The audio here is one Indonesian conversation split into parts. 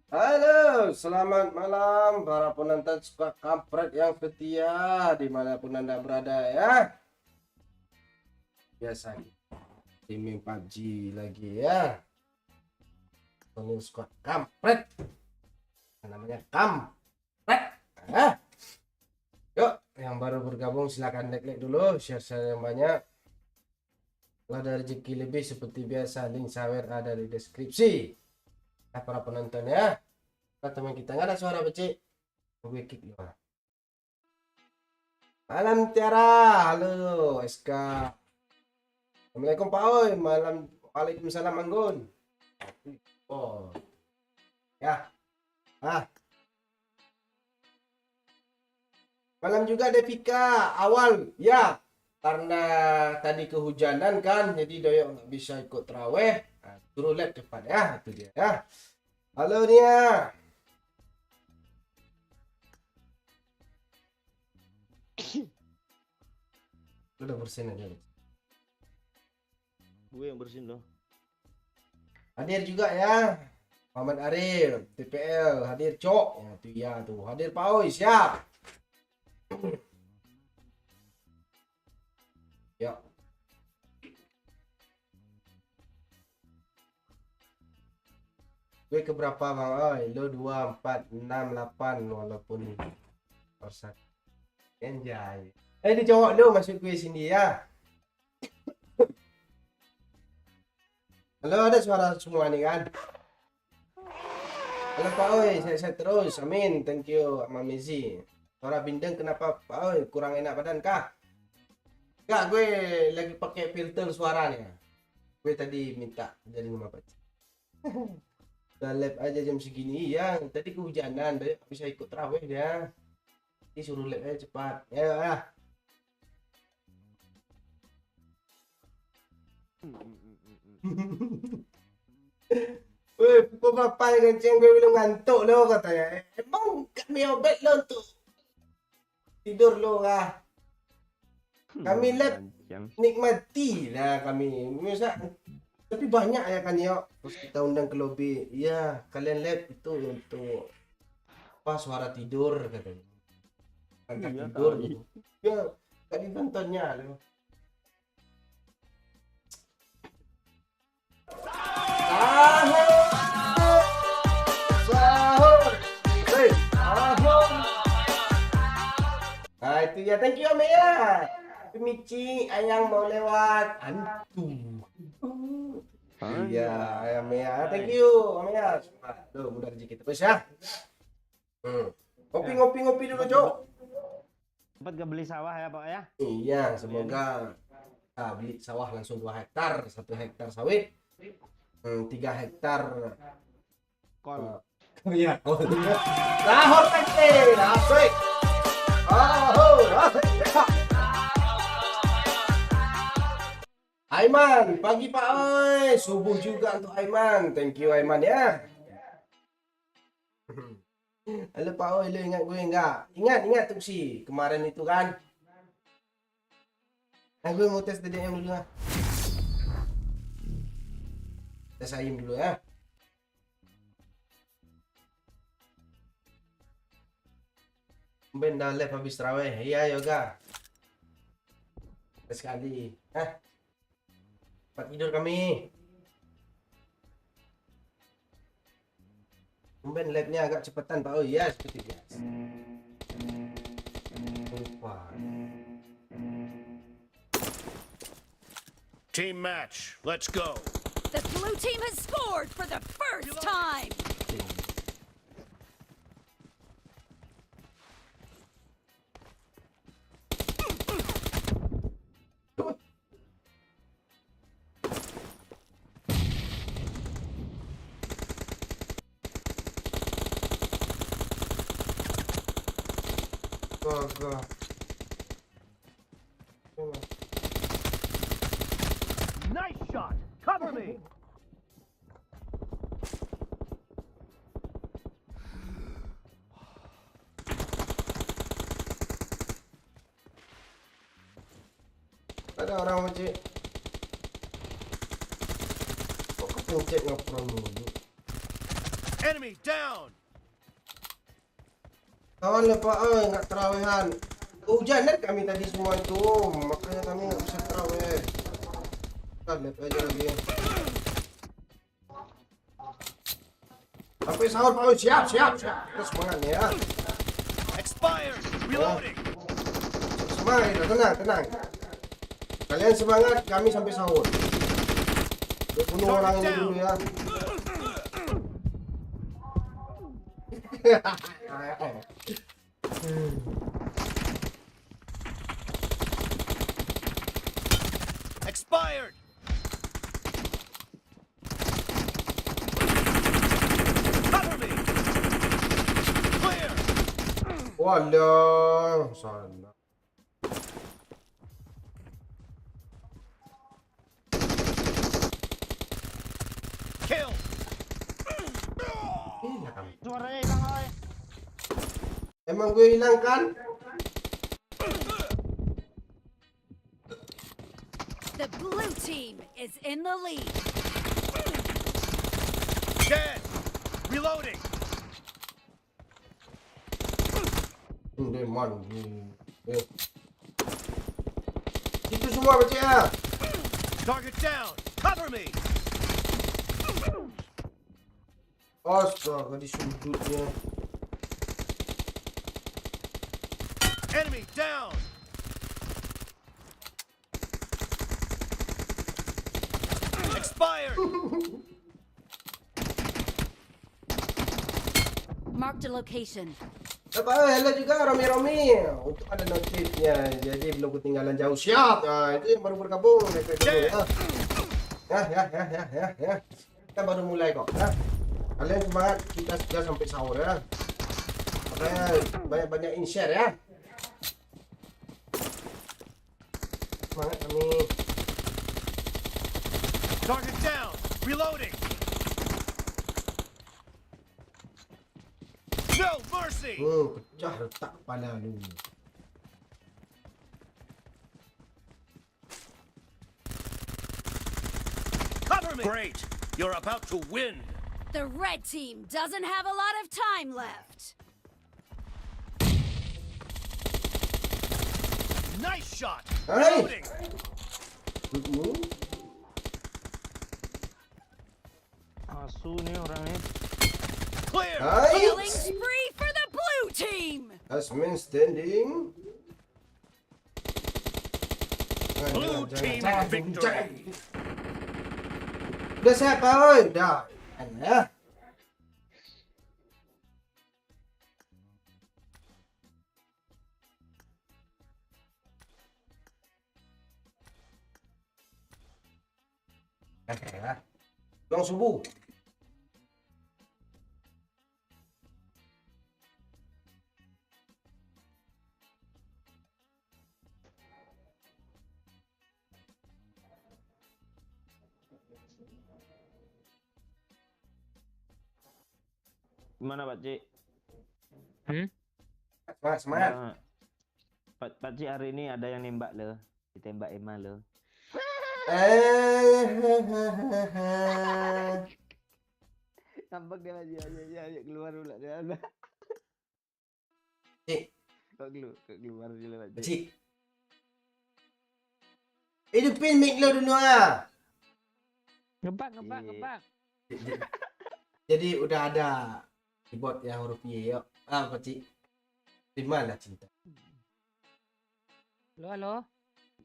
Halo, selamat malam para penonton suka kampret yang setia dimanapun Anda berada ya. Biasa gaming PUBG lagi ya. Ini suka kampret. Namanya kampret. Ya. Yuk, yang baru bergabung silakan like dulu, share yang banyak. Kalau ada rezeki lebih seperti biasa, link sawer ada di deskripsi. Nah, para penonton ya. Nah, teman kita nggak ada suara becek. Gue kick lu. Malam Tiara, halo SK. Assalamualaikum Pak Oi, malam. Waalaikumsalam Anggun. Oh, ya. Malam juga Devika, awal ya. Karena tadi kehujanan kan, jadi Doyok nggak bisa ikut terawih. Nah, suruh lihat cepat ya, itu dia ya. Halo Nia. Udah bersin aja. Gue yang bersihin loh. Hadir juga ya Muhammad Arif TPL, hadir Cok ya, tuh ya tuh hadir Pak Oi, siap. Ya, gue keberapa Bang Oi? Lo 2, 4, 6, 8 walaupun persat enjay. Ini cowok lo masuk gue sini ya. Halo, ada suara semua nih kan? Halo Pak Oi, saya terus, amin, thank you Mama Mizi. Suara bindeng kenapa Pak Oi, kurang enak badan kah? Enggak, gue lagi pakai filter suaranya. Gue tadi minta dari rumah Pak. Udah live aja jam segini ya, tadi kehujanan, dia bisa ikut terawih ya. Disuruh live aja cepat. Ya. Weh, pukul berapa ya kencing, gue belum ngantuk lo katanya. Emang kami obat lo untuk tidur lo kah? Kami lab nikmati lah kami. Misal, tapi banyak ya kan ya. Terus kita undang ke lobby. Iya, kalian lab itu untuk apa suara tidur katanya. Angkat Iya, tidur kali. gitu. Ya, gak ditontonnya lo. Sahur. Hey, sahur. Nah itu ya, thank you Ame ya. Mici, ayang mau lewat. Antum. Iya, Ame ya. Thank you Ame ya. Tuh, mudah rezeki terus ya. Ngopi dulu, Cok. Sempat gak beli sawah ya Pak ya? Iya, semoga beli sawah langsung 2 hektar, 1 hektar sawit, 3 hektar Kol. iya, kol. Sahur tadi, asik. Asik. Aiman, pagi Pak Oi, subuh juga untuk Aiman. Thank you Aiman ya. Halo Pak Oi, lu ingat gue enggak? Ingat tuh sih kemarin itu kan. Nah, gue mau tes DDM dulu lah. Tes AIM dulu ya. Ben dah live habis terawih. Iya yoga. Sekali. Tempat tidur kami. Ben live-nya agak cepetan Pak. Oh iya, seperti biasa. Lupa. Team match, let's go. The blue team has scored for the first time. Go. Nice shot. Cover me. Ada orang macam kok kepencet ngapron dulu. Enemy Enemy down. Kawan lepak, nggak terawehan. Hujanan kami tadi semua itu, makanya kami nggak bisa terawih. Kita lihat aja lagi. Sampai sahur Pak. Siap. Kita semangat ya. Expired. Reloading. Semangat ya, tenang. Kalian semangat, kami sampai sahur. Kita bunuh orang ini dulu ya. Expired. Cover me. Clear. Walah, salah. Kill. Gila kami. Suaranya hilang, oi. Emang gue hilang kan? The blue team is in the lead. Dead. Reloading. Deman. Itu semua baca ya. Target down. Cover me. Astaga, di sudutnya. Enemy down. Expired. Marked a location. Hello juga Romi. Untuk ada notifnya, jadi belum ketinggalan jauh. Siap. Nah, itu yang baru bergabung. Ya. Kita baru mulai kok. Ya. Kalian semangat, kita sudah sampai sahur ya. Makanya banyak-banyak in-share ya. Semangat kami. Target down. Reloading. No mercy. Pecah letak kepala lu. Cover me. Great. You're about to win. The red team doesn't have a lot of time left. Nice shot. Hey. Reloading. Asu nih orangnya. Clear. Killing Nice. spree for the blue team. Asmin standing. Blue team victory. Udah siap oi, udah. Ya. Bang subuh. Gimana Pak Cik? Semangat. Pak Cik hari ini ada yang nembak lo, ditembak Emma lo. Nampak dia aja keluar pula dia. Cik, Kok keluar dia Pak Cik. Cik. Hidupin mic lo dulu ah. Ngebak. Jadi udah ada keyboard yang huruf Y yuk. Apa Cik? Di mana cinta? Halo.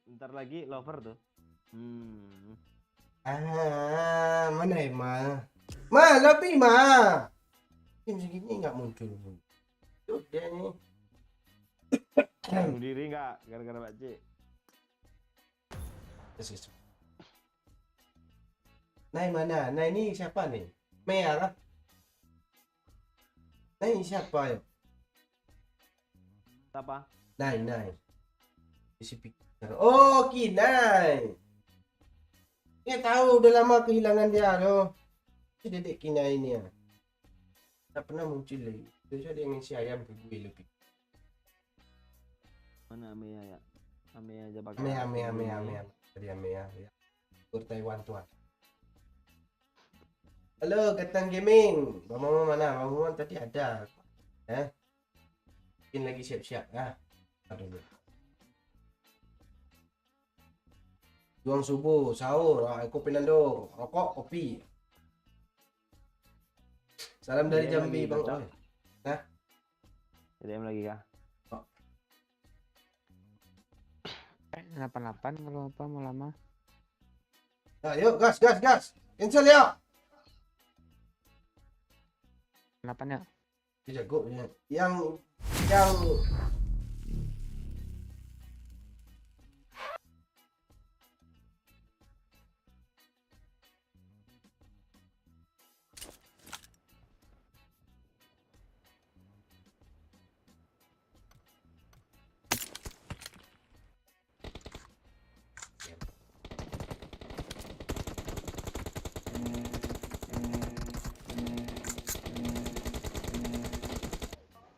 Bentar lagi lover tuh. Mana Emma? Lebih Jam segini nggak muncul. Tuh dia nih. Bunuh diri nggak gara-gara Pak Cik? Nah mana? Nah ini siapa nih? Mea kah? Nah ini siapa ya? Apa? Nai. Isi pikir. Oh Kinai. Dia tahu udah lama kehilangan dia loh. Si dedek Kinai ini ya. Tak pernah muncul lagi. Biasa dia ngisi ayam ke gue lebih. Mana Amea ya? Amea aja pakai. Amea. Tadi Amea ya. Tur Taiwan tuan. Halo, Gatan Gaming. Bang Maman mana? Bang Maman tadi ada. Mungkin lagi siap-siap ya. Aduh. Juang subuh, sahur, kopi nando, rokok, kopi. Salam dari Diam Jambi, lagi, Bang. Cocok. Nah, DM lagi kah? 88 kalau apa mau lama. nah, yuk gas. Cancel ya. 8 ya. Dia jago ya. Yang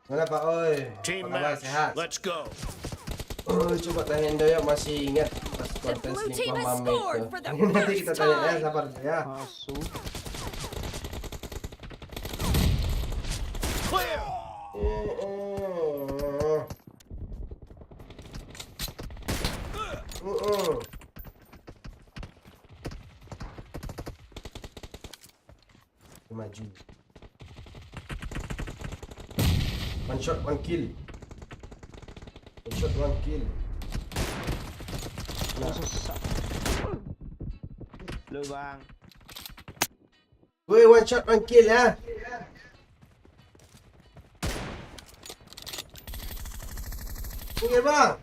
mana Pak Oi? Team Apa kabar, match. sehat? Let's go. Coba tanya Doyo masih ingat pas konten blue team selingkuh has mame scored itu. for the Nanti kita first tanya ya, time. sabar ya. Asu. Clear. Maju. One shot, one kill. One shot, one kill. Nah, Susah. Lu bang. gue one shot, one kill ya. Oke bang.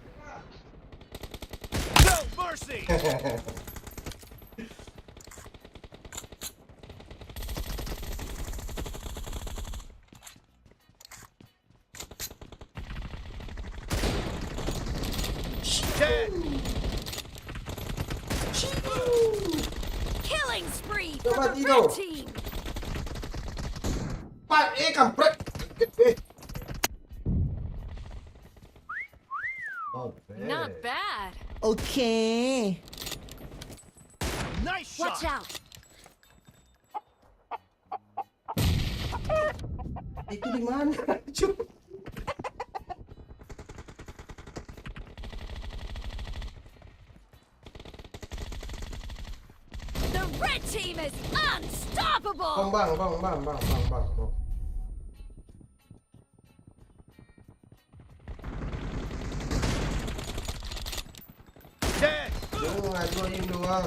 No mercy. Dead. Killing spree Coba for the Tino. red team. Pak, kampret. Oh, Not bad. Okay. Nice Watch shot. out. Itu di mana? Coba. The red team is unstoppable. Bang. Dead. Jangan ngajuin doang.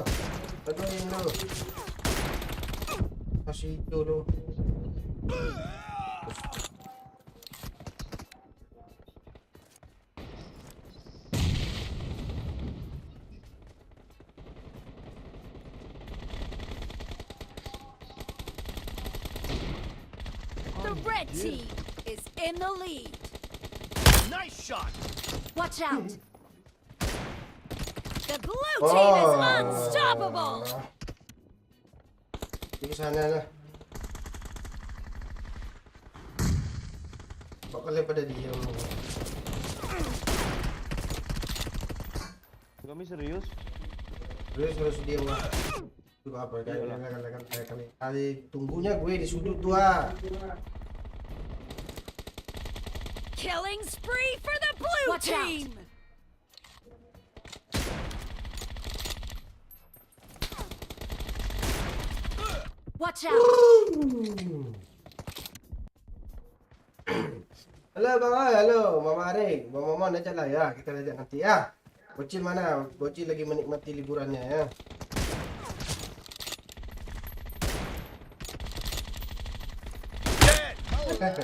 Ngajuin lu. Masih itu lu. The red team is in the lead. Nice shot. Watch out. The blue team is Oh. unstoppable. Di sana lah. Kok kalian pada diam? Kami serius. Terus diam lah. Itu apa kali tunggunya gue di sudut tua. Killing spree for the blue Watch team. Watch out. Halo Bang Ai, halo Mama Arik, Bang Maman ajak lah ya, kita ajak nanti ya. Bocil mana? Bocil lagi menikmati liburannya ya. Dead.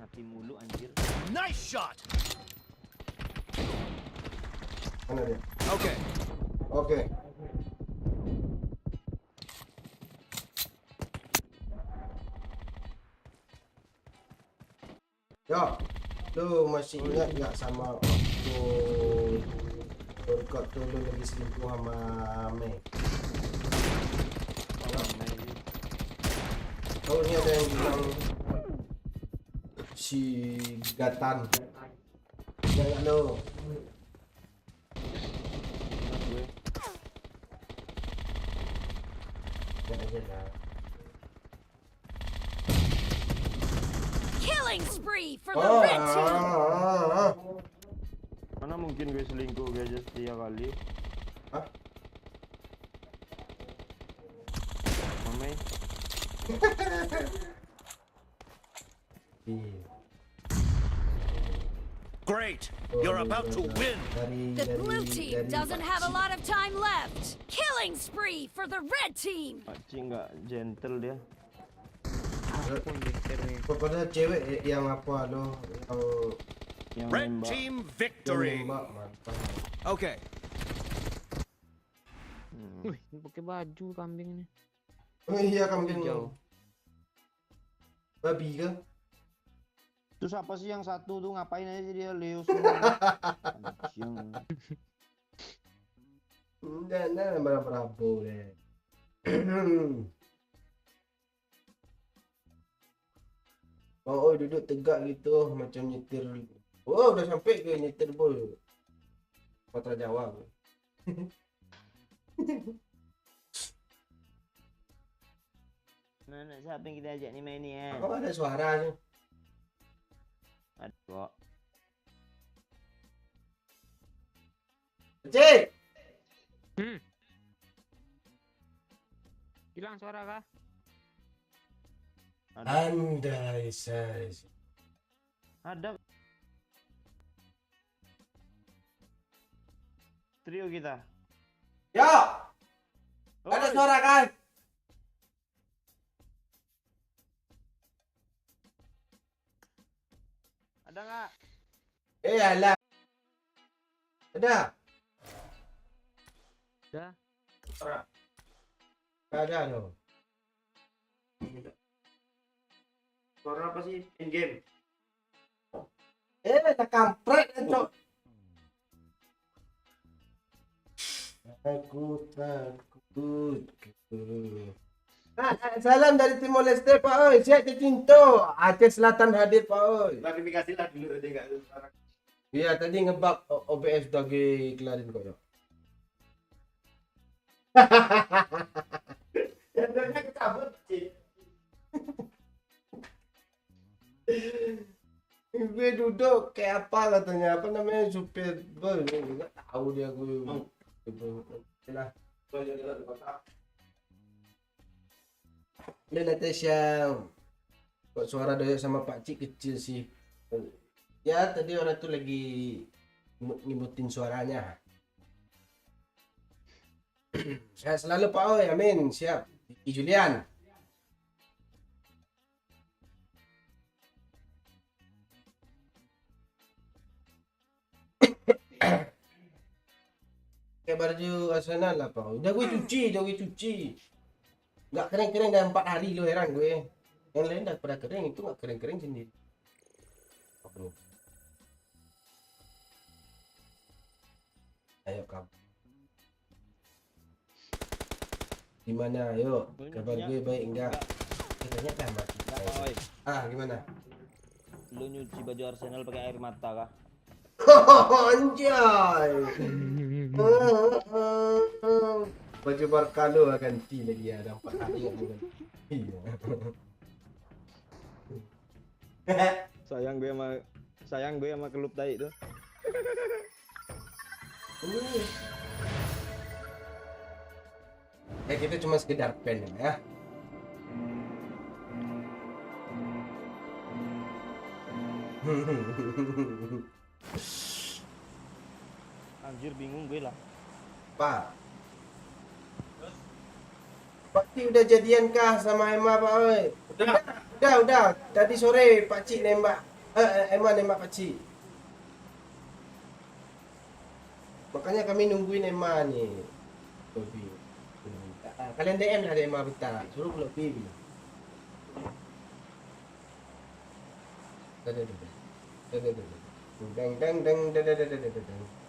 Mati mulu anjir. Nice shot. Mana dia? Okay. Oke. Yo, lu masih ingat nggak sama waktu berkat tuh lu lagi selingkuh sama Mei? Kau ini ada yang bilang si Gatan. Jangan lu. Gue. aja dah. Killing spree for the red team. Mana mungkin gue selingkuh gue aja setia kali. Hah? Mame. Iya. Great. You're about to win. The blue team doesn't have a lot of time left. Killing spree for the red team. Pakcik nggak gentle dia. Ampun dikira. Kepada cewek yang apa lo Yang Red nembak. team yang victory. nembak mantap. Okay. Wih, ini pakai baju kambing nih. Oh iya kambing Hijau. babi ke? Terus apa sih yang satu tuh ngapain aja sih dia Leo semua? Anjing. Nah, Prabu deh. Oh, duduk tegak gitu macam nyetir. Oh, udah sampai ke nyetir boy. Sumatera Jawa. Mana siapa yang kita ajak nih main ni kan? Oh, ada suaranya. Ada kok. Cik. Hilang suara kah? Andai saja. Ada. Trio kita. Yo, ada Oi. suara kan? Ada nggak? Alah. Ada. Ada. Ada dong. Suara apa sih? In game. Tak kampret cok. Aku takut. Salam dari Timor Leste Pak oi, siap Cinto. Aceh Selatan hadir Pak oi. Klarifikasi lah dulu tadi nggak suara. Iya tadi ngebug OBS dagi kelarin kok ya. Jadinya kecabut sih. Gue duduk kayak apa katanya apa namanya supir bus nggak tahu dia gue lah dan Natasha kok suara doyak sama Pak Cik kecil sih ya tadi orang tuh lagi nyebutin suaranya. Saya selalu Pak Oi, amin, siap. Iki Julian. Kayak baju Arsenal lah Pak Oi. Udah gue cuci. Nggak kering-kering dah 4 hari lo, heran gue. Yang lain dah pada kering, itu nggak kering-kering sendiri. Bro. Ayo kamu. Gimana? Ayo, kabar gue baik enggak? Katanya kan mati. Oi, Gimana? lu nyuci baju Arsenal pakai air mata kah? Anjay. Baju Barca lo ganti lagi ya, ada 4 hari kan. Iya. Sayang gue sama klub tai itu. Kita cuma sekedar pen ya. Anjir bingung gue lah. Pak. Pak Cik udah jadian kah sama Emma Pak oi? Udah. Tadi sore Pak Cik nembak Emma nembak Pak Cik. Makanya kami nungguin Emma nih. Bobby. Kalian DM lah Emma bentar. Suruh pulang Bibi.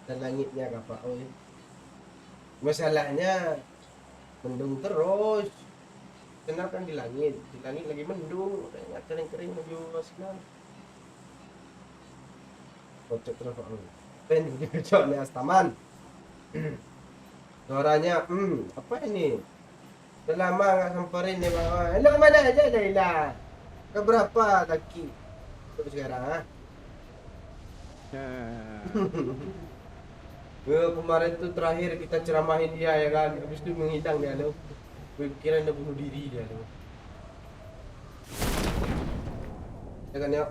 Dan langitnya Pak oi. Masalahnya mendung terus. Kenapa kan di langit lagi mendung, nggak kering-kering baju Arsenal. Kocok terus Pak oi. Pen dicocok nih Astaman. Suaranya apa ini? Udah lama nggak samperin nih bang. Lu kemana aja Laila? Keberapa lagi? Terus sekarang ah? Kemarin tuh terakhir kita ceramahin dia ya kan. Habis itu menghilang dia lo. Gue kira dia bunuh diri dia lo. Ya kan yuk.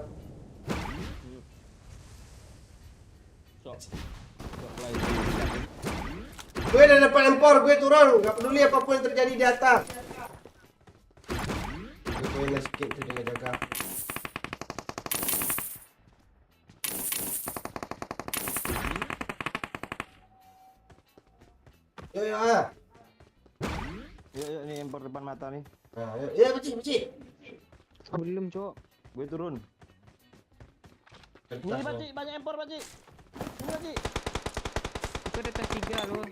Gue udah dapat empor, gue turun. Gak peduli apapun yang terjadi di atas. Gue nge skip tuh dia jaga. Yo yo ah. Yuk, nih empor depan mata nih. Nah, yo, ya becik. Belum, Cok. Gue turun. Kertas, Ini lo. Pakcik, banyak empor Pakcik. Ini Pakcik. Itu ada tas 3 loh.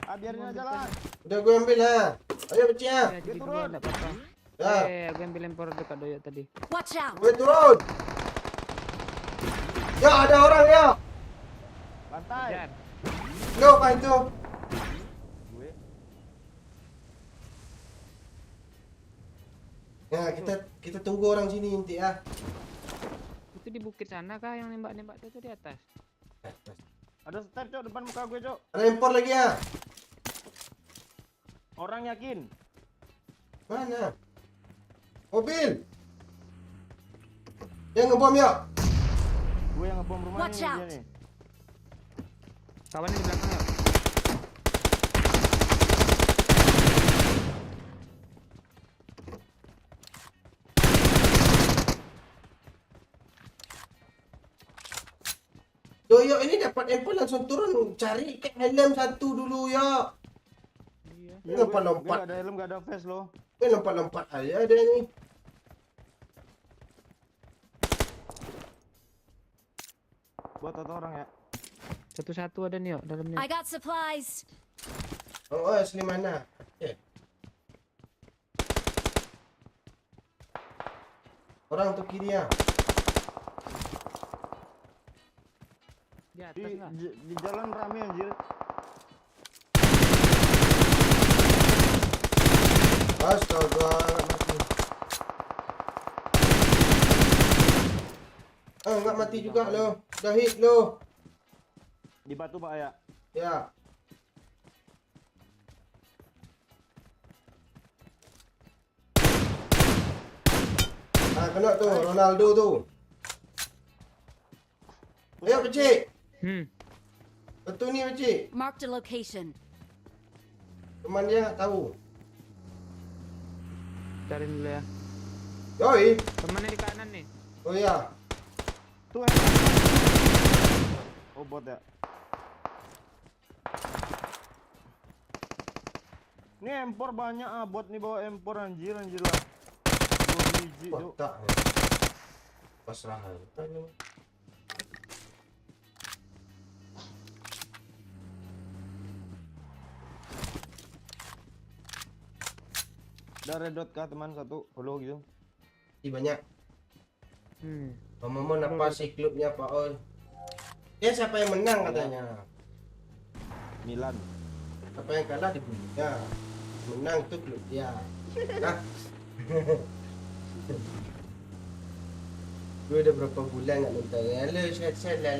Ah, biarin aja lah. Udah gue ambil lah. Ayo becik ya. Ya, jadi turun. dua enggak apa-apa. Ya, Gue ambil empor dekat doyok tadi. Watch out! gue turun. Ya ada orang ya. Lantai. Jar. Lo apa itu? Gue. Ya kita tunggu orang sini nanti ya. Itu di bukit sana kah yang nembak-nembak itu di atas? Ada step Cok depan muka gue Cok. Ada impor lagi ya. Orang yakin. Mana? Mobil. Yang ngebom ya. Gue yang ngebom rumah Watch ini out. dia nih. Kawannya di belakang ya. Doyok ini dapat empor langsung turun. Cari ke helm satu dulu ya. Iya. Ini lompat-lompat. Gue gak ada helm, gak ada vest loh. Ini lompat-lompat aja dia ni. Buat satu orang ya. Satu-satu ada nih, yuk, dalamnya. I got supplies. Oh, asli mana? Okay. Orang tuh kiri ya. Di atas Di, enggak? di jalan rame anjir. Astaga. Enggak mati juga lo. Dah hit lo. Di batu Pak ya. Ya. Ah, kena tuh Ronaldo tuh. Ayo becik. Betul ni becik. Marked a location. Teman dia tak tahu. Cariin dulu ya. Yoi. Temannya di kanan nih. Oh ya. Tuh. Oh bot ya. Ini empor banyak ah, bot nih bawa empor anjir lah. 2 biji Cok. Kotak. Pasrah. Aduh. Ada red dot kah teman satu? Follow gitu. Banyak. Ngomong apa sih klubnya Pak Ol? Ya siapa yang menang katanya. Milan. Siapa yang kalah dibunuhnya. Menang tuh klub dia. Hah? Gue udah berapa bulan nggak nonton. Halo, set lah.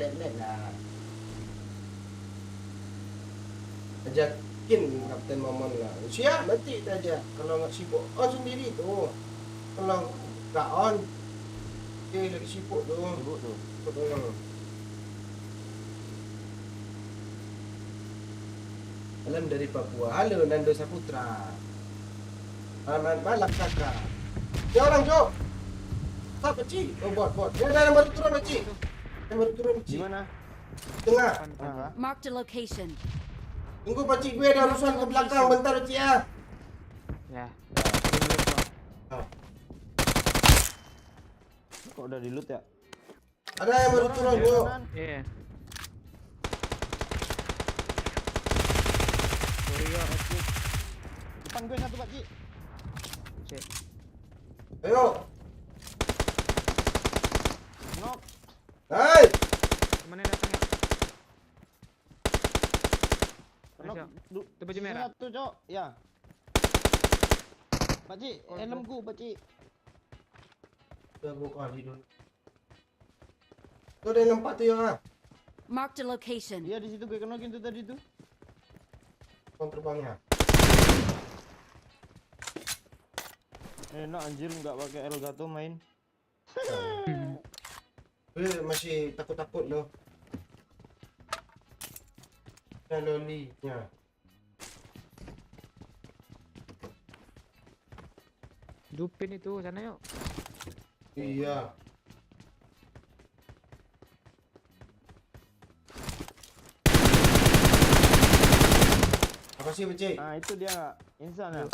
Ajakin Kapten Momon lah. Siap nanti aja. Kalau nggak sibuk on sendiri tuh. Kalau nggak on, dia lagi sibuk tuh. Sibuk tuh. Sibuk tuh. Salam dari Papua. Halo Nando Saputra. Selamat malam Sakra. Ya orang Cok. Tak kecil. Oh bot. Ya ada yang baru turun kecil. Yang baru turun Di kecil. mana? Tengah. Ah, Marked a location. Tunggu pakcik gue ada urusan ke belakang bentar pakcik ya. Ya. kok udah di loot ya? Ada yang baru turun Di Cok. kanan. Iya. Sorry ya, Depan gue satu Pak Ci. Cek. Ayo. Knock. Hai. Mana datang ya? Knock. Masuk. Itu baju merah. Satu Cok. Ya. Pakcik, helmku, pakcik. Udah gua kali dulu. Tuh ada yang lompat tuh ya. Marked a location. Iya di situ gue kenokin tuh tadi tuh. Bang terbangnya. Enak anjir nggak pakai Elgato main. Gue masih takut-takut loh. Nah, lolinya. Dupin itu sana yuk. Iya. Apa sih Beci? Nah itu dia nggak insan ya.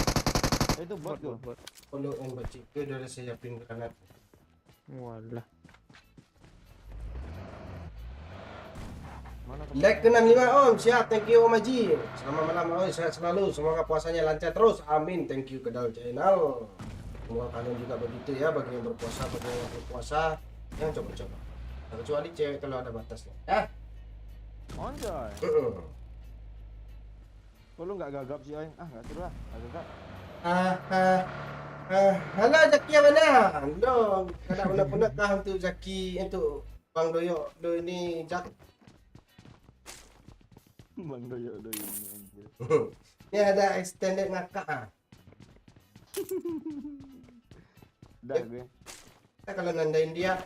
Itu bot tuh. Bot. Kalau yang Beci, gue udah siapin granat. Walah. Mana Like ke 65 Om, siap, thank you Om Haji. Selamat malam Om, sehat selalu, semoga puasanya lancar terus, amin. Thank you Kedal Channel. Semoga kalian juga begitu ya, bagi yang berpuasa, bagi yang berpuasa, yang coba-coba. Nah, kecuali cewek kalau ada batasnya. Anjay. Kok lu nggak gagap sih Oin? Ah nggak seru lah, nggak gagap. Halo Zaki mana? Lo, kadang benar-benar kah untuk Zaki, untuk Bang Doyok, do ini Zak. Bang Doyo ini anjir. Ini ada extended ngakak. Udah gue. Kita kalau nandain dia,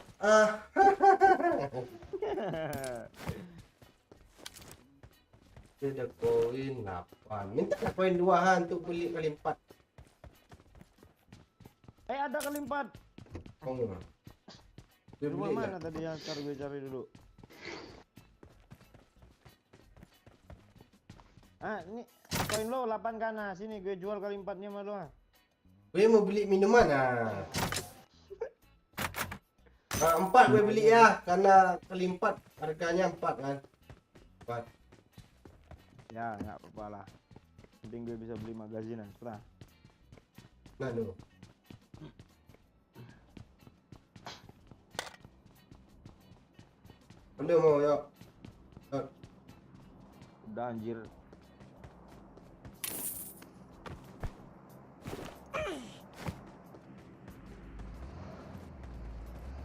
dia ada koin 8. Minta lah koin 2 untuk beli kali 4. Ada kali 4. Oh, dia Rumah beli mana lah. tadi yang ntar gue cari dulu. Ini koin lo 8 kan, nah sini gue jual kali 4-nya sama lo. Gue mau beli minuman ah. 4 gue beli ya, karena kali 4 harganya 4 kan. 4. Ya nggak apa-apa lah. Penting gue bisa beli magazinan, pernah. Nah lo. Belum mau yuk. Udah anjir.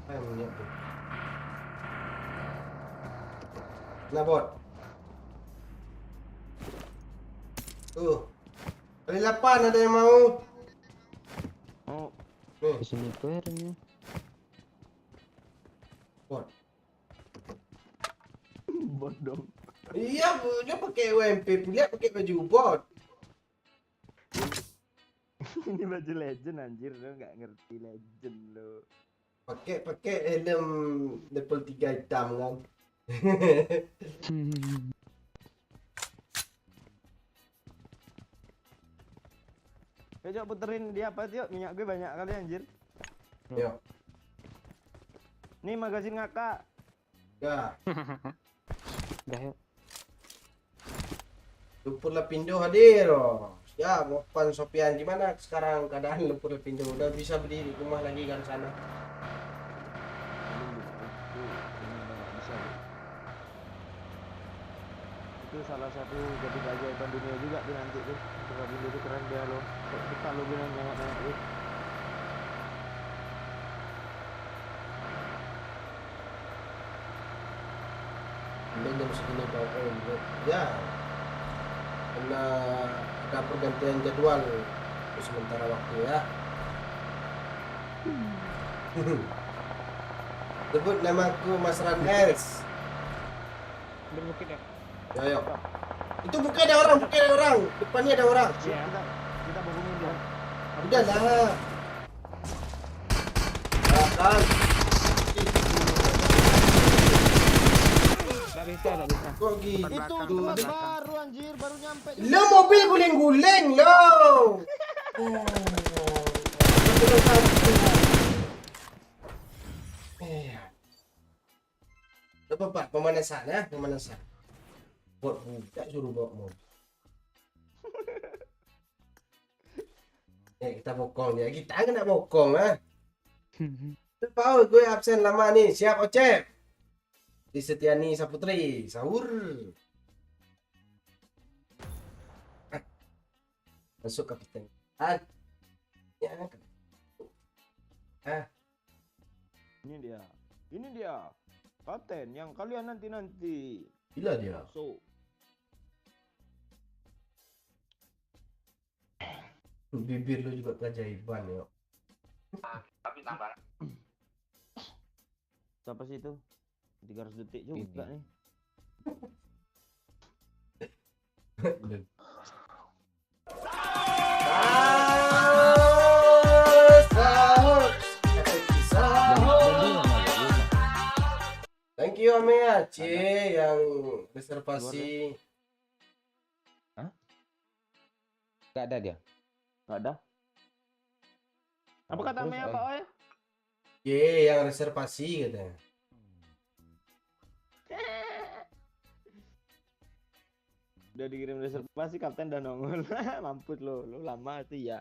Apa yang punya tuh? Nah bot. Tuh. Kali 8 ada yang mau. Oh, Nih, Di sini tuh airnya. bot. bot dong. Iya, Bu, dia pakai UMP pula, pakai baju bot. Ini baju legend anjir, lo nggak ngerti legend lo. Pakai helm level 3 hitam kan. Coba puterin dia apa tuh? Minyak gue banyak kali anjir. Yuk. Nih magazin ngakak. Ya, Dah yuk. Lumpur Lapindo hadir. Ya, Mopan Sopian gimana sekarang keadaan Lumpur Lapindo? Udah bisa berdiri rumah lagi kan sana? Itu salah satu jadi keajaiban dunia juga tuh nanti tuh. Coba video itu keren dia lo. Kita lo bilang banyak tuh. Ini jam segini bangun. Ya, karena ada pergantian jadwal untuk sementara waktu ya. Sebut namaku Mas Ranels. Berbukit ya. Ya, yuk. Itu bukan ada orang, bukan ada orang. Depannya ada orang. Iya. Kita bohongin dia. Udah lah. Kan. Gak bisa, gak bisa. Kok gitu? Itu tempat baru anjir, baru nyampe. Lo mobil guling-guling lo. Apa Pak? Pemanasan ya, pemanasan. Buat budak suruh bawa mobil. Kita bokong ya, kita kan nak bokong ah. Tahu gue absen lama nih, siap Ocep. Di Setiani Saputri, sahur. Masuk kapten. Ya. Ah, Ini dia kapten yang kalian nanti gila dia. so Bibir lu juga keajaiban ya. siapa sih itu 300 detik juga nih. Thank you Amea C yang reservasi. Gak ada dia. Nggak ada. Apa kata Terus, Mea Pak Oy? Y yang reservasi katanya. Udah dikirim reservasi kapten dan nongol. Mampus lo lama tuh ya.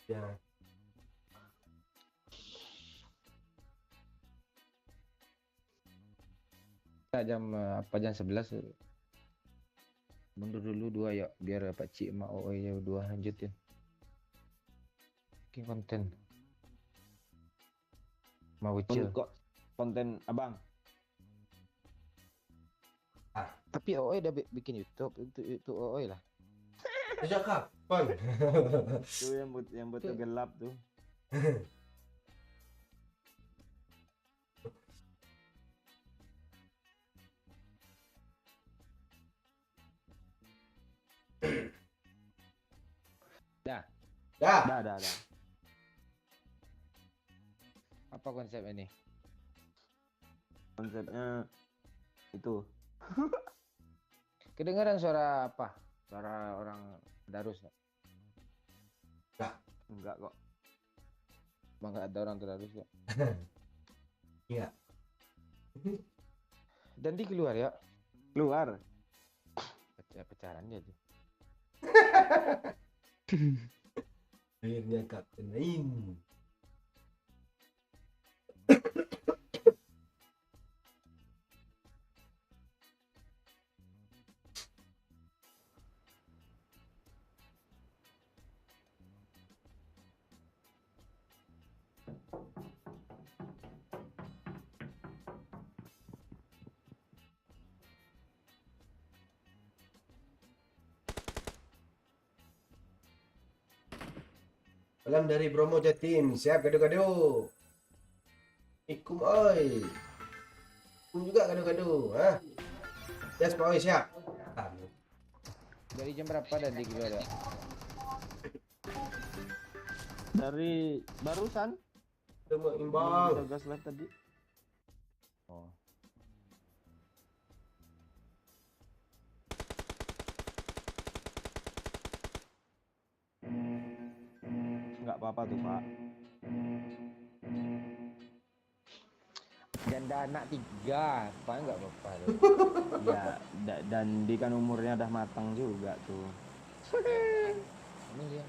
Ya. Jam 11 mundur dulu 2 ya biar Pak Cik Mak Oi ya 2 lanjutin. Bikin konten. Mau chill. Kok konten abang? Tapi Oi udah bikin YouTube itu Oi lah. Sejak kapan? Tuh yang betul gelap tuh. Dah. Dah. Apa konsep ini? Konsepnya itu. Kedengaran suara apa? Suara orang tadarus nggak? Enggak kok. Bang nggak ada orang tadarus kok. Iya. Dan di keluar ya. Keluar. Pecahan dia tuh. Akhirnya Kapten Ain. Salam dari Bromo Jatim. Siap gaduh-gaduh. Ikum oi. Ikum juga gaduh-gaduh, ha? Yes, Pak Oi siap. Dari jam berapa dan di keluar ya? Dari barusan. Tunggu imbang. Gas live tadi. Oh. Enggak apa-apa tuh, Pak. Janda anak 3, apa enggak apa-apa tuh. Ya, dan di kan umurnya udah matang juga tuh. Ini dia.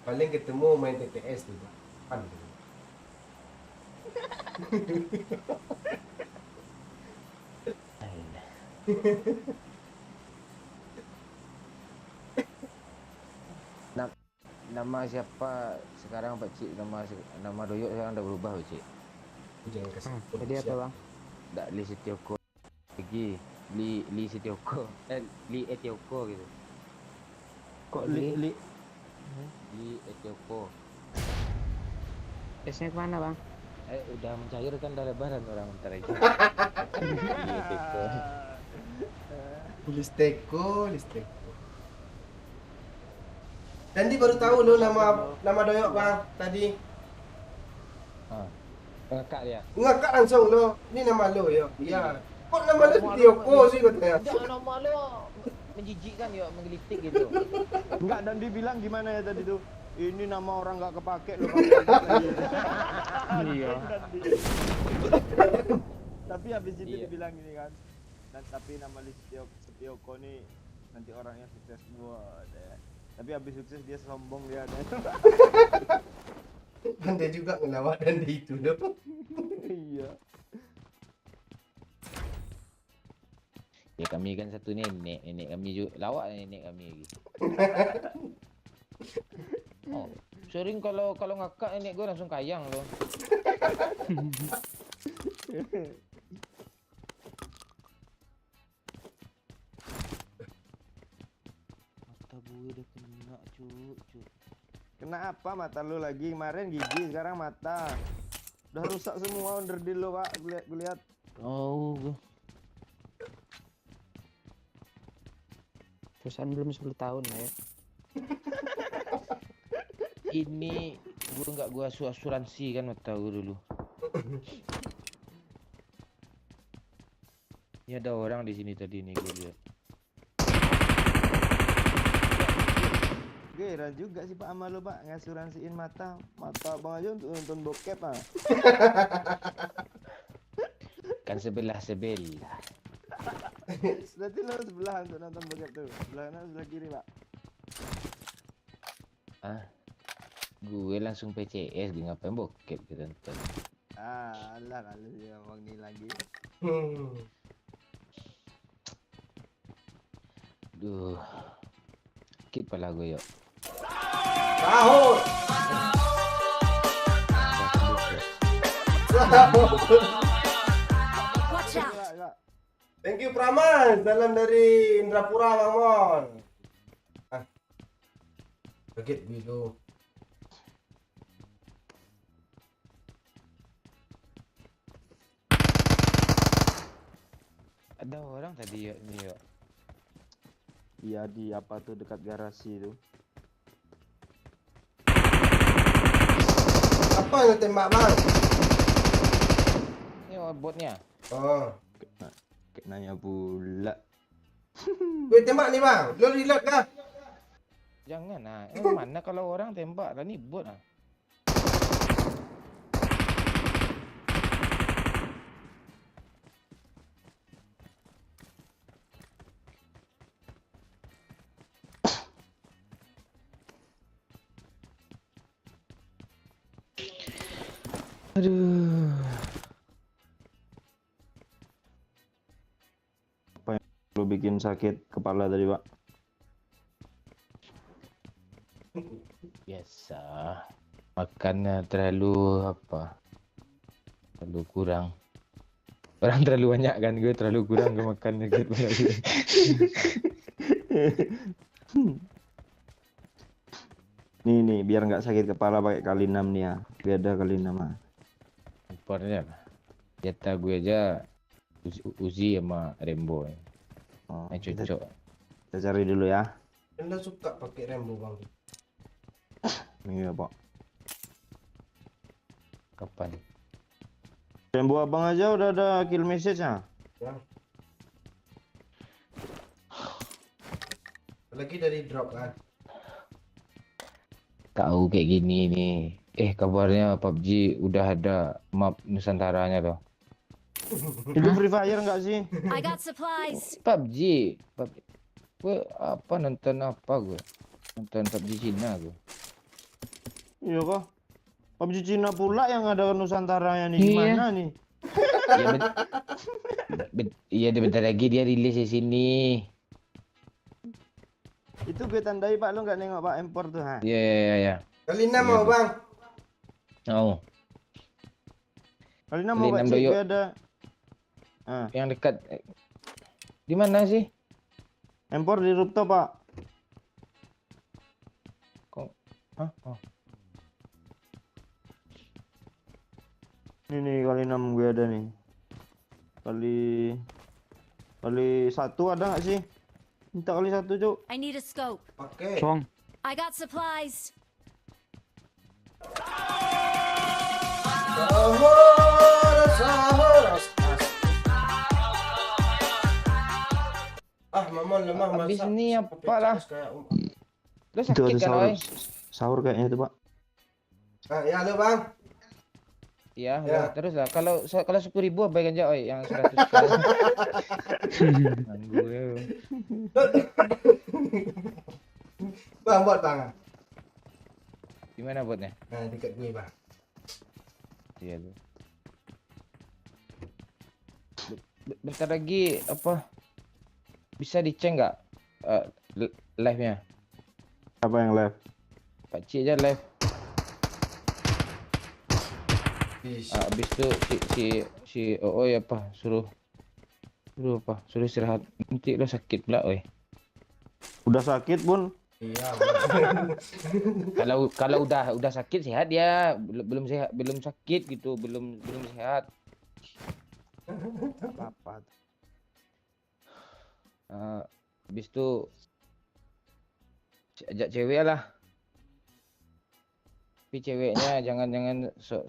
Paling ketemu main TTS tuh, Pak. Pan. Nama siapa sekarang Pak Cik? Nama Doyok sekarang udah berubah Pak Cik. Jangan kasih. Jadi apa bang? Nggak Li Setioko lagi. Li Setioko. Li Etioko gitu. Kok li Li Etioko. Tesnya kemana bang? Udah mencair kan dah lebaran orang bentar lagi. Li Etioko. Listeko. Dandi baru tahu lo nama Doyok bang tadi. Ngakak dia. Ngakak langsung lo. Ini nama lo ya. Iya. Kok nama lo Tioko sih katanya? Jangan nama lo menjijikkan ya, menggelitik gitu. enggak, dan dibilang gimana ya tadi tuh? Ini nama orang nggak kepake lo. Iya. Tapi habis itu Iya. dibilang gini kan. Dan tapi nama Setioko nih nanti orangnya sukses gua deh. Tapi habis sukses dia sombong dia deh. Pandai juga ngelawak Dandi itu lo. Iya. Ya kami kan satu nenek, nenek kami juga lawak nenek kami lagi. Oh, sering kalau ngakak nenek gue langsung kayang loh. Mata gue udah kena cuk. Kena apa mata lu lagi? Kemarin gigi, sekarang mata. Udah rusak semua underdeal lo pak. Gue lihat. Oh, Perusahaan belum 10 tahun lah ya. ini gue nggak gue asuransi kan mata gue dulu. Ini ada orang di sini tadi nih gue lihat. Heran juga sih pak sama lo pak ngasuransiin mata bang aja untuk nonton bokep ah. Kan sebelah. Berarti lo sebelah untuk nonton bokep tuh. Sebelah kanan sebelah kiri pak. Ah, gue langsung PCS di ngapain bokep kita nonton. Ah, alah kalau dia ngomong ini lagi. Duh, sakit pala gue yuk. Sahur. Watch out! Kak. Thank you Praman, salam dari Indrapura Bang Mon. Kaget gitu. Ada orang tadi yuk nih yuk. Iya di apa tuh dekat garasi itu. Apa yang tembak Bang? Ini botnya. Oh, Kayak nanya pula. gue tembak nih Bang. Lo reload kah? Jangan ah. Emang mana kalau orang tembak lah ni bot ah. Aduh. Apa yang lo bikin sakit kepala tadi pak? Biasa. Makannya terlalu apa? Terlalu kurang. Orang terlalu banyak kan, gue terlalu kurang gue makan gitu lagi. Nih biar nggak sakit kepala pakai kali 6 nih ya. Beda kali 6 ah. Impornya jatah gue aja Uzi sama Rembo. Oh, Yang cocok. kita cari dulu ya. Anda suka pakai Rambo Bang? Iya pak. Kapan? Rembo abang aja udah ada kill message nya. Ya. Lagi dari drop kan? Tahu kayak gini nih. Kabarnya PUBG udah ada map Nusantaranya tuh. Itu Free Fire nggak sih? I got supplies. PUBG. Gue apa nonton apa gue? Nonton PUBG Cina gue. Iya kok. PUBG Cina pula yang ada Nusantaranya nih Iya. gimana nih? Iya, bentar lagi dia rilis di sini. Itu gue tandai pak, lo nggak nengok pak impor tuh ha? Iya. Kali 6 Iya, mau tuh. Bang? Oh, Kali 6 Kali mau pak 6 cek doyok. gue ada. yang dekat. Di mana sih? Impor di rooftop pak. Hah? Oh. Ini kali 6 gue ada nih. Kali 1 ada nggak sih? Minta kali 1 cuk. I need a scope. Oke. Cong. I got supplies. Sahur. Mamon lemah Habis masak. ini apa lah? Kayak Lo Itu sakit ada kan, sahur. Oi? Sahur kayaknya itu pak. ya halo Bang. Iya, Ya. terus lah. Kalau 10.000 abaikan aja, Oi, yang 100. Ganggu ya. Bang buat Bang. Gimana botnya? Nah, dekat gue Bang. Iya tuh. Bentar lagi apa? Bisa dicek nggak live-nya? Apa yang live? Pak Cik aja live. Ish. Habis itu si Oi apa suruh istirahat. Nanti lo sakit pula, oi. Udah sakit pun. Iya. Kalau udah sakit sehat dia, belum sehat, belum sakit gitu, belum sehat. Apa? Habis itu ajak cewek lah. Tapi ceweknya jangan sok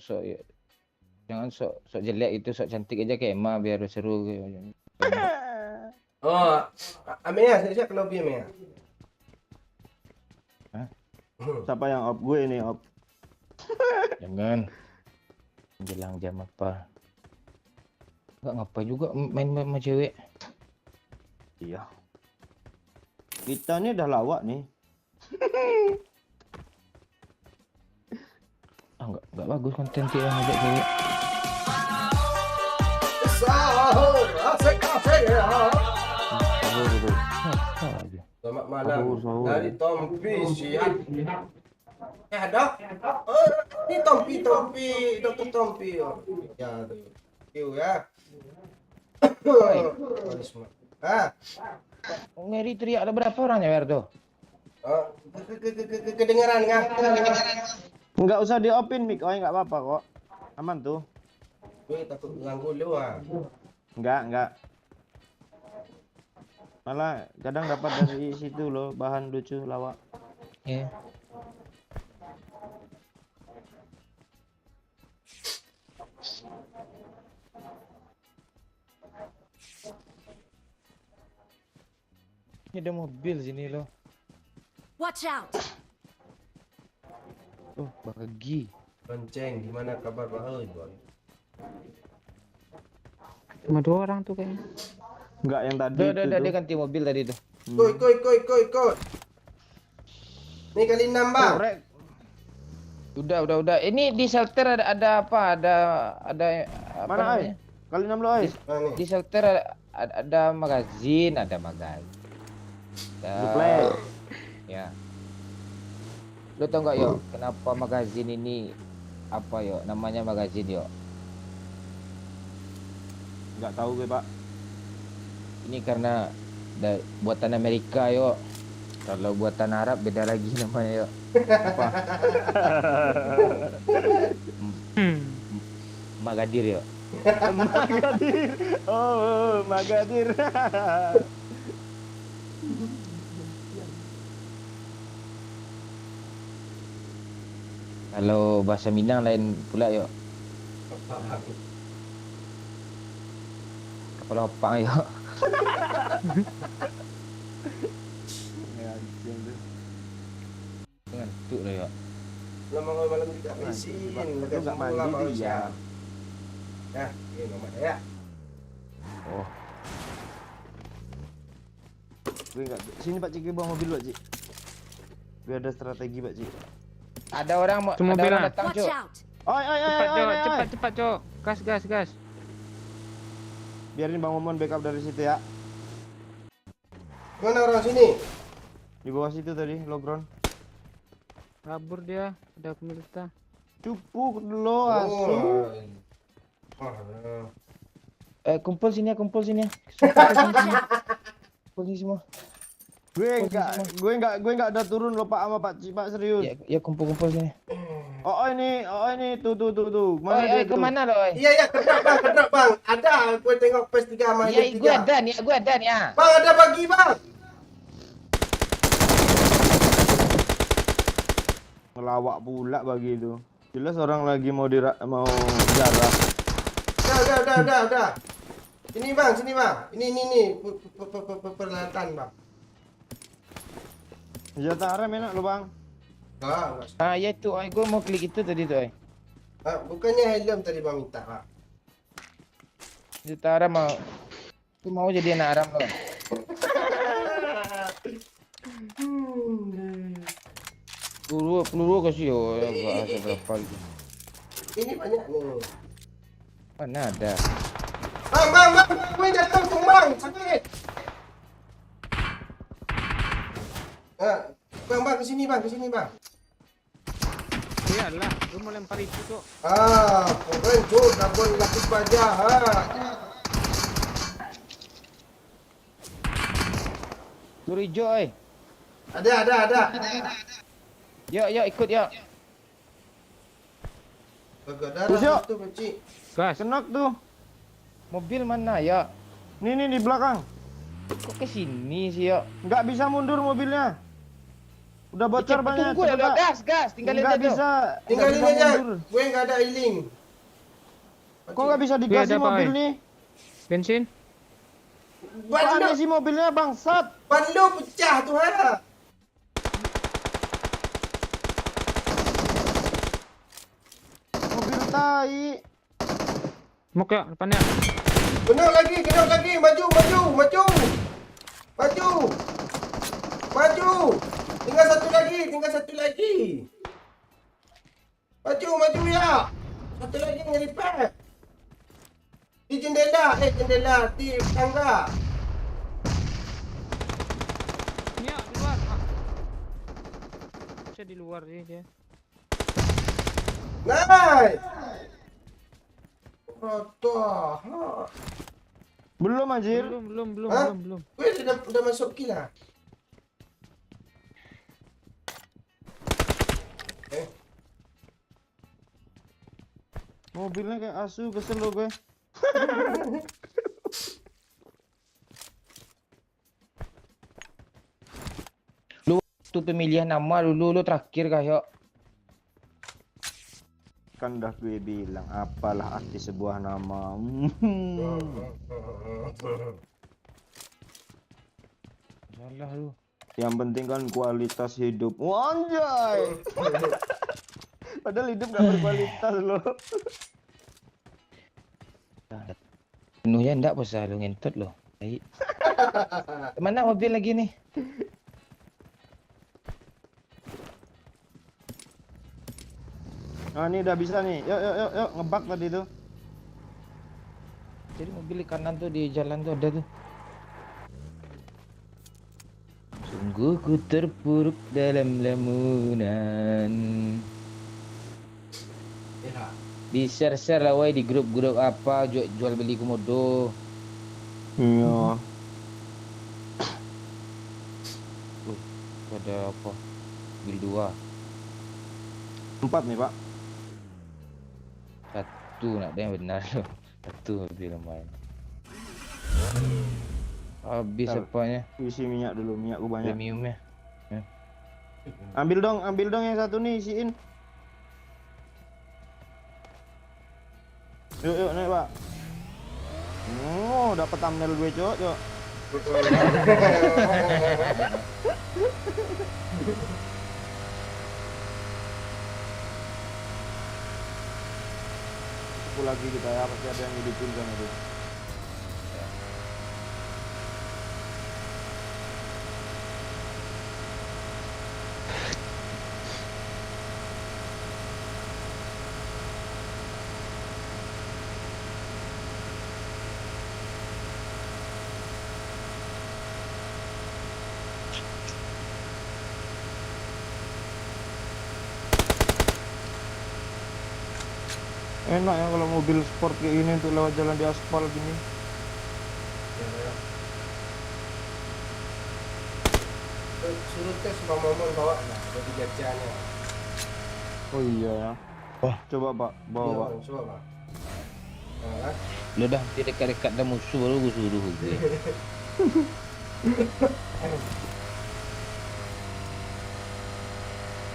jelek itu, sok cantik aja kayak Emma biar seru. Oh, Amea, saya kalau biar Amea. Siapa yang op? Gue ini op. Jangan jelang jam apa. Enggak ngapain juga main sama cewek. Iya. Kita nih udah lawak nih. Enggak bagus konten kita ngajak cewek. Sahur, asik ya. Apa aja. Selamat malam Sahur. dari Tompi siap. Dok. Oh, ini Tompi, Dokter Tompi. Ya, tuh. Yuk ya. Mary teriak ada berapa orang ya Werdo? Oh, kedengeran nggak? Enggak usah diopin mic, oi, enggak apa-apa kok. Aman tuh. Gue takut ganggu lu ah. Enggak. Malah kadang dapat dari situ loh bahan lucu lawak. Iya. Ini ada mobil sini loh. Watch out! Oh, bagi. Lonceng, gimana kabar Pak? Boy? Cuma 2 orang tuh kayaknya. Enggak yang tadi Udah, itu dia tuh. ganti mobil tadi tuh. Koi. Ini kali 6 bang. Korek. Udah. Ini di shelter ada apa? Ada apa Mana ai? namanya? Kali 6 lo ai. Nah, nih. Di shelter ada magazin. Duplek. Ya. Lo tau nggak yo? Kenapa magazin ini apa yo? Namanya magazin yo. Enggak tahu gue, Pak. Ini karena buatan Amerika yo. Kalau buatan Arab beda lagi namanya yo. Apa? Magadir yo. Magadir. Oh, Magadir. Kalau bahasa Minang lain pula yo. Kepala opak yo. Ngantuk lah yo. Malam juga isin. Lu enggak mandi dia. Ya, ini nomor ya. Oh, Gue enggak. Sini Pak Cik, bawa mobil Pak Cik. Gue ada strategi Pak Cik. ada orang Cuma ada orang bilang. datang, Watch Cuk. out! Oi. Cepat, Cok. Gas. Biarin Bang Momon backup dari situ ya. Mana orang sini? Di bawah situ tadi, low ground. Kabur dia, ada militer. Cupu dulu asu. Kumpul sini. Watch out! Kumpul sini semua. Gue enggak ada turun lo Pak sama Pak Cik, Pak serius. Ya kumpul sini. Oh ini tuh. Mana dia tuh? kemana lo? Iya, kedap bang. Ada, gue tengok PS3 sama Iya, Liga 3. gue ada nih ya. Bang, ada bagi bang. Ngelawak pula bagi itu. Jelas orang lagi mau jarak. Udah. Sini bang. Ini peralatan bang. Senjata haram enak lo Bang. Enggak. Ya itu, gue mau klik itu tadi tuh. Bukannya helm tadi bang minta pak. Juta Aram mau jadi anak Aram lo. Peluru kasih yo, bahasa berapa gitu. Ini banyak nih. Mana ada? Bang, gue jatuh tuh bang, sakit. Bang, ke sini bang. Iyalah, lu mau lempar itu tuh. Keren tuh, double lapis baja. Tur hijau, oi. Ada. Yuk, ikut yuk. Gagak Terus, yuk. darah tuh kecil. Gas. Kenok tuh. Mobil mana ya? Nih di belakang. Kok ke sini sih yuk? Nggak bisa mundur mobilnya. Udah bocor banyak. Tunggu ya, cepet, Pak. gas, tinggalin Nggak aja. bisa. Tinggalin nggak bisa aja. mundur. Gue nggak ada healing. Kok nggak bisa Iya, digas ada, sih Pak, mobil oi. nih? Bensin. Ban Kok lu, aneh sih mobilnya bangsat? ban lu pecah tuh ha. Mobil tai. Mok ya depannya. Genok lagi. Maju. Tinggal satu lagi. Maju ya. Satu lagi nge-repair. Di jendela, di tangga. Iya, di luar. Bisa di luar sih dia. Nice. Roto. Belum anjir. Belum. Hah? Gue udah masuk kill lah. Mobilnya kayak asu, kesel lo gue. Itu pemilihan nama dulu, lu terakhir kah yuk? Kan dah gue bilang apalah arti sebuah nama. Salah lu. Yang penting kan kualitas hidup. Anjay. Padahal hidup gak berkualitas loh. Penuhnya enggak pasal lu ngentot lo. Baik. Mana mobil lagi nih? Nah ini udah bisa nih. Yuk ngebak tadi tuh. Jadi mobil di kanan tuh di jalan tuh ada tuh. Sungguh ku terpuruk dalam lamunan. Ya. Di share lah woi di grup-grup apa jual beli komodo. Iya. Ada apa? Mobil 2. 4 nih pak. Satu nak ada yang benar loh. Satu mobil main. Habis Bentar. apanya? Isi minyak dulu, minyakku banyak. Premiumnya. Ambil dong yang satu nih isiin. Yuk naik pak. Oh dapat thumbnail gue cok. Kumpul lagi kita ya, pasti ada yang hidupin kan itu. Enak ya kalau mobil sport kayak gini untuk lewat jalan di aspal gini. Suruh tes Bang Momon bawa lah jadi gajiannya. Oh iya ya. Wah. Coba pak, bawa Iya, pak. Bang, coba Bang. Nah, Lu dah nanti dekat-dekat dah musuh baru gue suruh gue.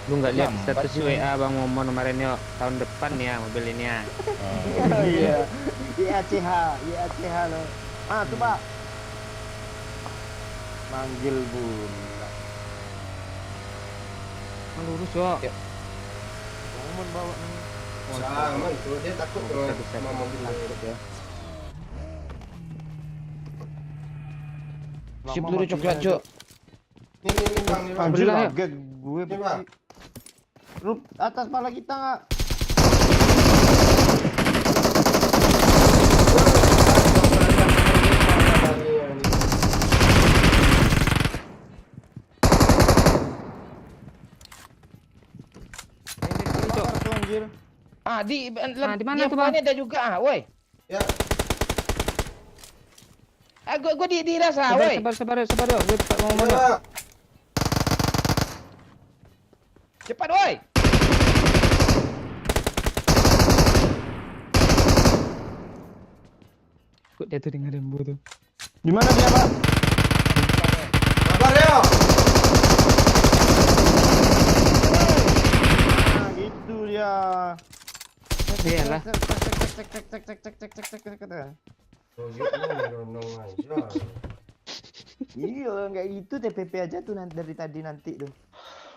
Lu nggak lihat Lambat status sih. WA Bang Momon kemarin yuk, tahun depan ya mobil ini ya. Oh iya. IACH lo. Ah tuh pak. Manggil bulan. Lurus yuk. Ya. Momen bawa nih. sama itu dia takut sama mobil ya. Si peluru coklat cok. Ini Bang, nih Bang. Anjir Belah, ya? kaget gue. Ini, Bang. Rup atas pala kita nggak? anjir. Ah, di di mana di tuh, Bang? ini ada juga ah, woi. Ya, Ah, gua di rasa, Sabar, woi. sabar yuk. Gue mau ngomong yuk. ya. Cepat, woi. Kok dia tuh dengar rembu tuh. Di mana dia, Pak? Sabar ya. Nah, gitu dia. Iya lah. Oh, gitu nonong aja. Iya, kayak gitu TPP aja tuh nanti dari tadi nanti tuh.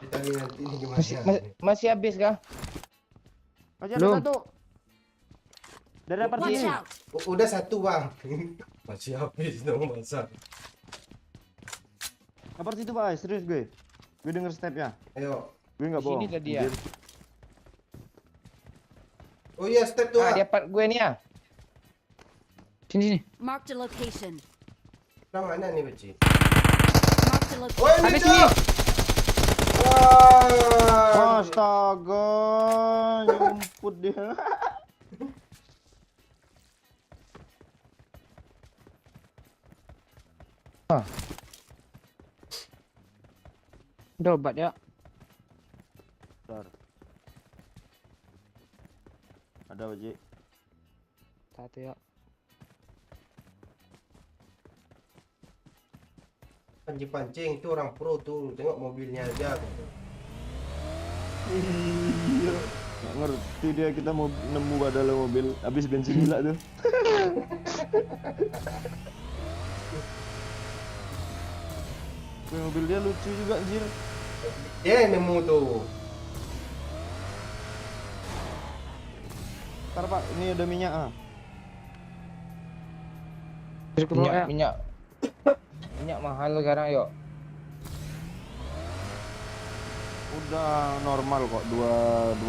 Kita lihat nanti ini gimana. Masih habis kah? Masih ada Belum. satu. Dari apa Watch sini? out! Udah satu bang. Masih habis dong masa. Apa situ, Pak? Serius gue. Gue denger stepnya. Ayo. Gue enggak Sini bohong. tadi ya. Anjir. Oh iya step tuh. Ah, Ah. dia part gue nih ya. Sini. Marked a location. Nah, mana nih Beci? Marked a location. Oh ini Ada tuh. sini. Wah. Astaga, nyumput dia. Udah obat ya. Bentar. Ada Pak. Satu ya. Pancing-pancing tuh orang pro tuh. Tengok mobilnya aja. Iya. Nggak ngerti dia, kita mau nemu dalam mobil habis bensin gila tuh. Wih, mobil dia lucu juga anjir. Dia yang nemu tuh. Ntar Pak, ini ada minyak ah. Terus ke bawah ya. Minyak. Minyak mahal sekarang, yuk. Udah normal kok, 25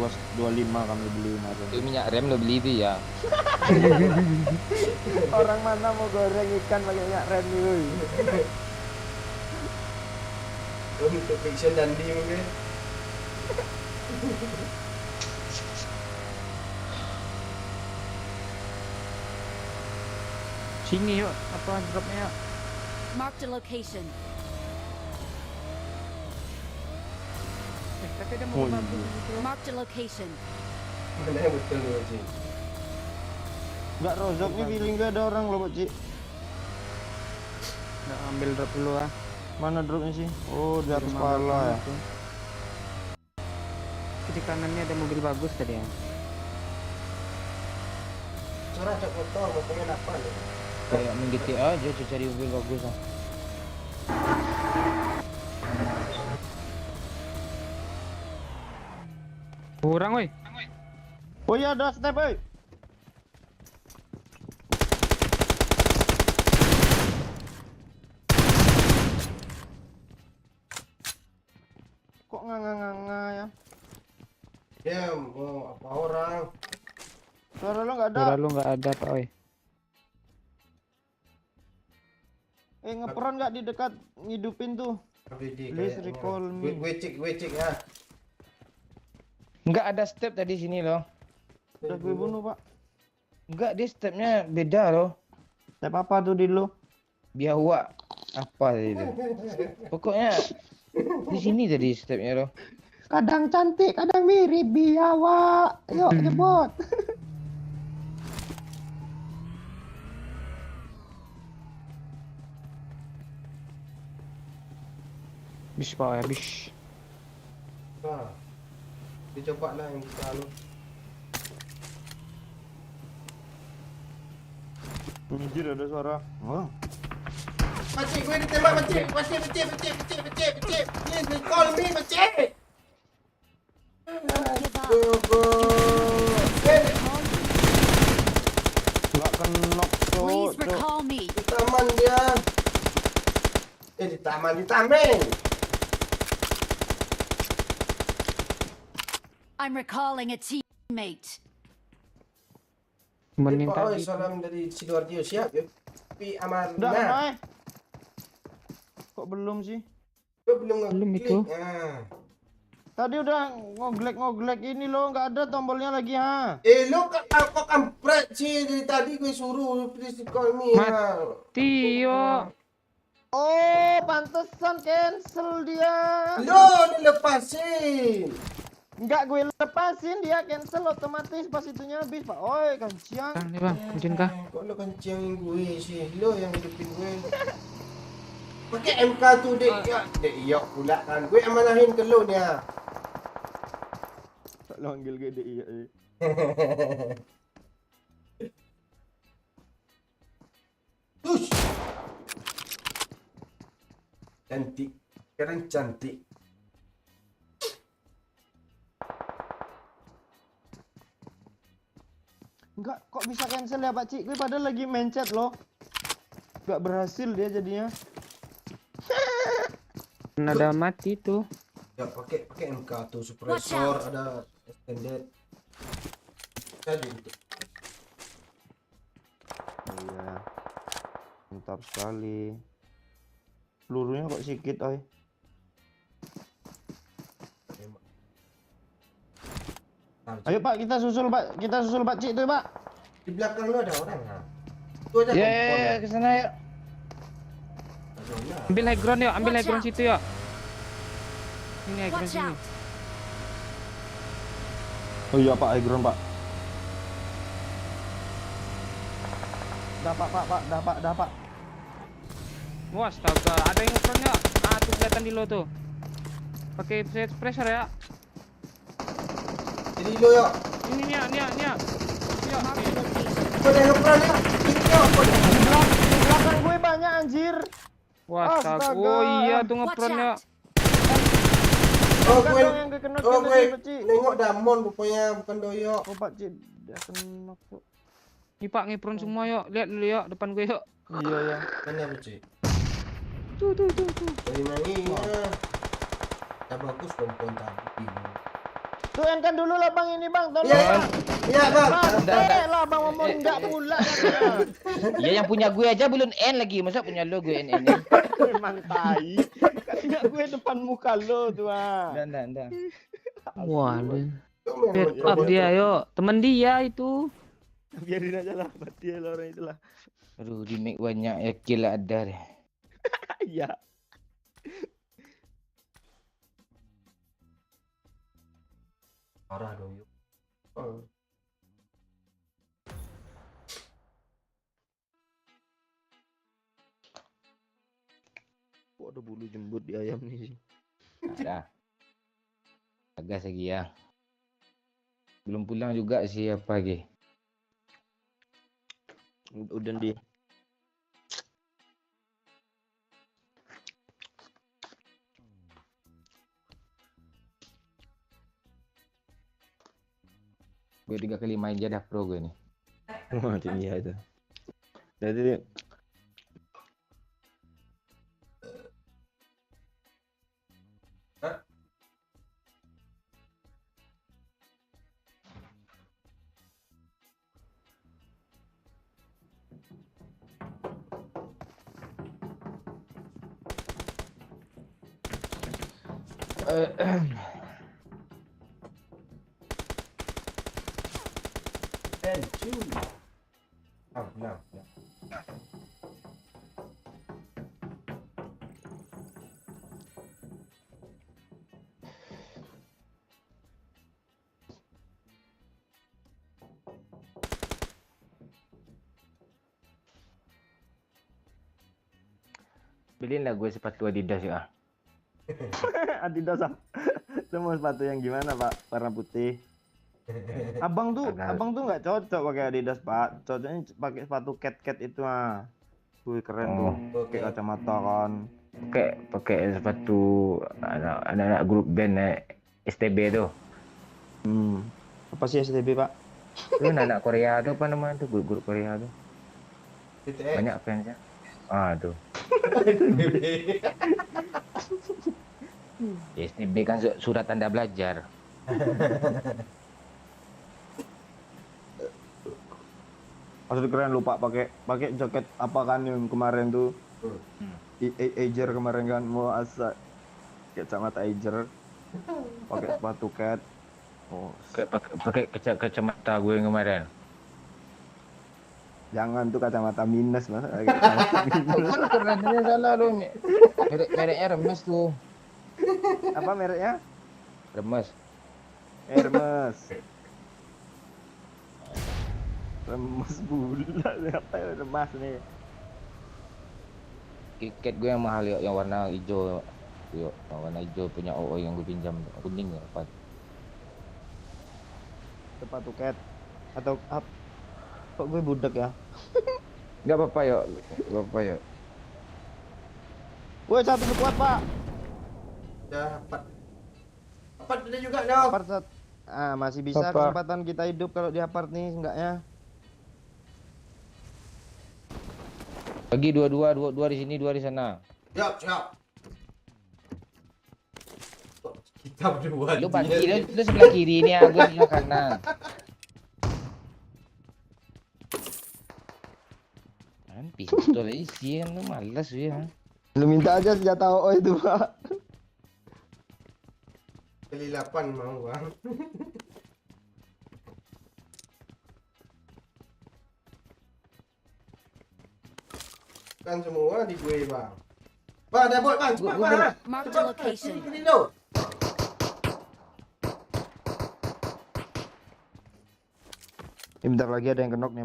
kami beli kemarin. Itu minyak rem lo beli itu ya. Orang mana mau goreng ikan pakai minyak rem nih. Untuk fiction dan di mungkin. Sini yuk. Apa dropnya yuk. Marked a location. Tapi ada Oh, mobil iya. bagus gitu. Marked a location. Mana yang betul lu Beci? Enggak rozok nih, feeling gue ada orang loh Pak Ci. Udah ambil drop dulu ah. Mana dropnya sih? Oh, di atas Rumah pala belakang ya. itu. Di kanannya ada mobil bagus tadi ya. Suara cek motor, motornya dapat nih. Kayak main GTA aja cari mobil bagus ah. Kurang woi. Oh iya, ada step, woi. Kok nganga-nganga ya? Dia mau apa orang? Suara lo nggak ada. Suara lu nggak ada pak woi. Ngeperan nggak di dekat ngidupin tuh? Please Please recall me. Gue cek ya. Enggak ada step tadi sini loh. Udah gue bunuh Pak. Enggak, dia stepnya beda loh. Step apa tuh di lo? Biawak apa tadi itu. Pokoknya di sini tadi stepnya loh. Kadang cantik, kadang mirip biawak. Yuk jemput. Bis pak ya bis. Nah, dicoba lah yang kita anu. Anjir ada suara. Oh. Macik, gue ditembak macik. Macik. Please recall me macik. Don't give up. Nggak kenok cok. Please recall me. Di taman dia. Di taman. I'm recalling a teammate. Temenin Pak, tadi. salam dari Sidoarjo siap ya. Tapi aman. Udah, Nah, Mai. Kok belum sih? gue belum Belum ngeklik. itu. Nah, Tadi udah ngoglek ini loh, nggak ada tombolnya lagi ha. Lu kok kampret sih dari tadi gue suruh please call me. Mati yo. Oh, pantesan cancel dia. Lu dilepasin. Enggak gue lepasin, dia cancel otomatis pas itunya habis, Pak. Oi, kancian. Bang, nih bang, izin kah? Kok lu kencingin gue sih? Lu yang hidupin gue. Pakai MK tuh dek iya pula kan. Gue amanahin ke lu dia. Tak panggil gue deh iya. Tush. Cantik. Sekarang cantik. Enggak, kok bisa cancel ya, Pak Cik? Gue padahal lagi main chat loh. Enggak berhasil dia jadinya. Ada mati tuh. Ya pakai MK tuh suppressor ada extended. Jadi itu. Iya. Mantap sekali. Pelurunya kok sedikit, oi. Ayo Pak, kita susul Pak Cik tuh, Pak. Di belakang lu ada orang nah. Itu aja Ya, kompor ya. ke sana yuk. Ada orang. Ambil high ground yuk, ambil high Watch ground out. situ yuk. Ini high ground Watch sini. out. Oh iya Pak, high ground Pak. Dah Pak. Wah, astaga, ada yang nge-front yuk. Ah, tuh kelihatan di lo tuh. Pakai suppressor ya. Jadi lu yuk. Ini nih. Yuk, Boleh ngepran ya. Di belakang gue banyak anjir. wah, astaga. Astaga. Oh iya tuh Watch nge-front yuk. out. Oh Bukan gue dong yang kena Oh gue Pak Cik. nengok damon rupanya bukan doyok. Oh Pak Cik, dia kena kok. Nih Pak, nge-front semua yuk. Lihat dulu yuk, depan gue yuk. Iya ya. Mana Buci? Tuh. Dari nanginya. Ya bagus kompon tadi. Tuh kan dulu lah Bang ini Bang, tolong. Iya, Bang. iya bang. Santai lah Bang ngomong enggak pula. Ya yang punya gue aja belum end lagi. Masa punya lo gue end. Memang tai. Katanya gue depan muka lo tuh ah. Dah. Wah, Itu bad memang up dia yuk. Temen dia itu. Biarin aja lah, mati lah orang itulah. Aduh, di make banyak ya kill ada deh. Iya. parah doyok. Kok ada bulu jembut di ayam nih? Ada. Agas lagi ya. Belum pulang juga sih apa lagi. Udah dia. Gue 3 kali main jadah pro gue nih. Wah, iya itu. Jadi And two. No. Beliin lah gue sepatu Adidas ya. Adidas ah. Semua sepatu yang gimana Pak? Warna putih. Abang tuh nggak cocok pakai Adidas Pak. Cocoknya pakai sepatu cat itu ah. Wih keren tuh. Pakai kacamata kan. Pakai sepatu anak-anak grup band STB tuh. Apa sih STB Pak? Itu anak Korea tuh apa namanya tuh grup Korea tuh. BTS. Banyak fansnya. Ah tuh. STB kan surat tanda belajar. Maksud keren lupa pakai jaket apa kan yang kemarin tuh. Ager kemarin kan mau asa kacamata Ager. Pakai sepatu cat. Oh, Pakai kacamata gue yang kemarin. jangan tuh kacamata minus mas. Kacamata minus. Kan koordinatnya salah lu. Mereknya Remes tuh. Apa mereknya? Remes. Hermes. Remes bulat apa ya remas nih? Tiket gue yang mahal yuk, yang warna hijau. Yuk, yang warna hijau punya OO yang gue pinjam. Kuning ya, apa? Sepatu cat atau apa? Kok gue budak ya? Enggak apa-apa yuk. Enggak apa-apa yuk. Woi satu kuat pak. Dapat. Dapat dia juga dah. Apart sat. Ah masih bisa Apa? kesempatan kita hidup kalau di apart nih enggaknya. Bagi dua di sini, dua di sana. Siap. Kita berdua. Lu bagi, lu sebelah kiri ini, aku sebelah kanan. Kan pistol isi kan lu malas ya. Lu minta aja senjata OO itu pak. Kali 8 mau bang. Kan semua di gue bang. Bang ada bot bang, cepat bang. Mark the Cepat, location. sini dulu. Bentar lagi ada yang kenok nih.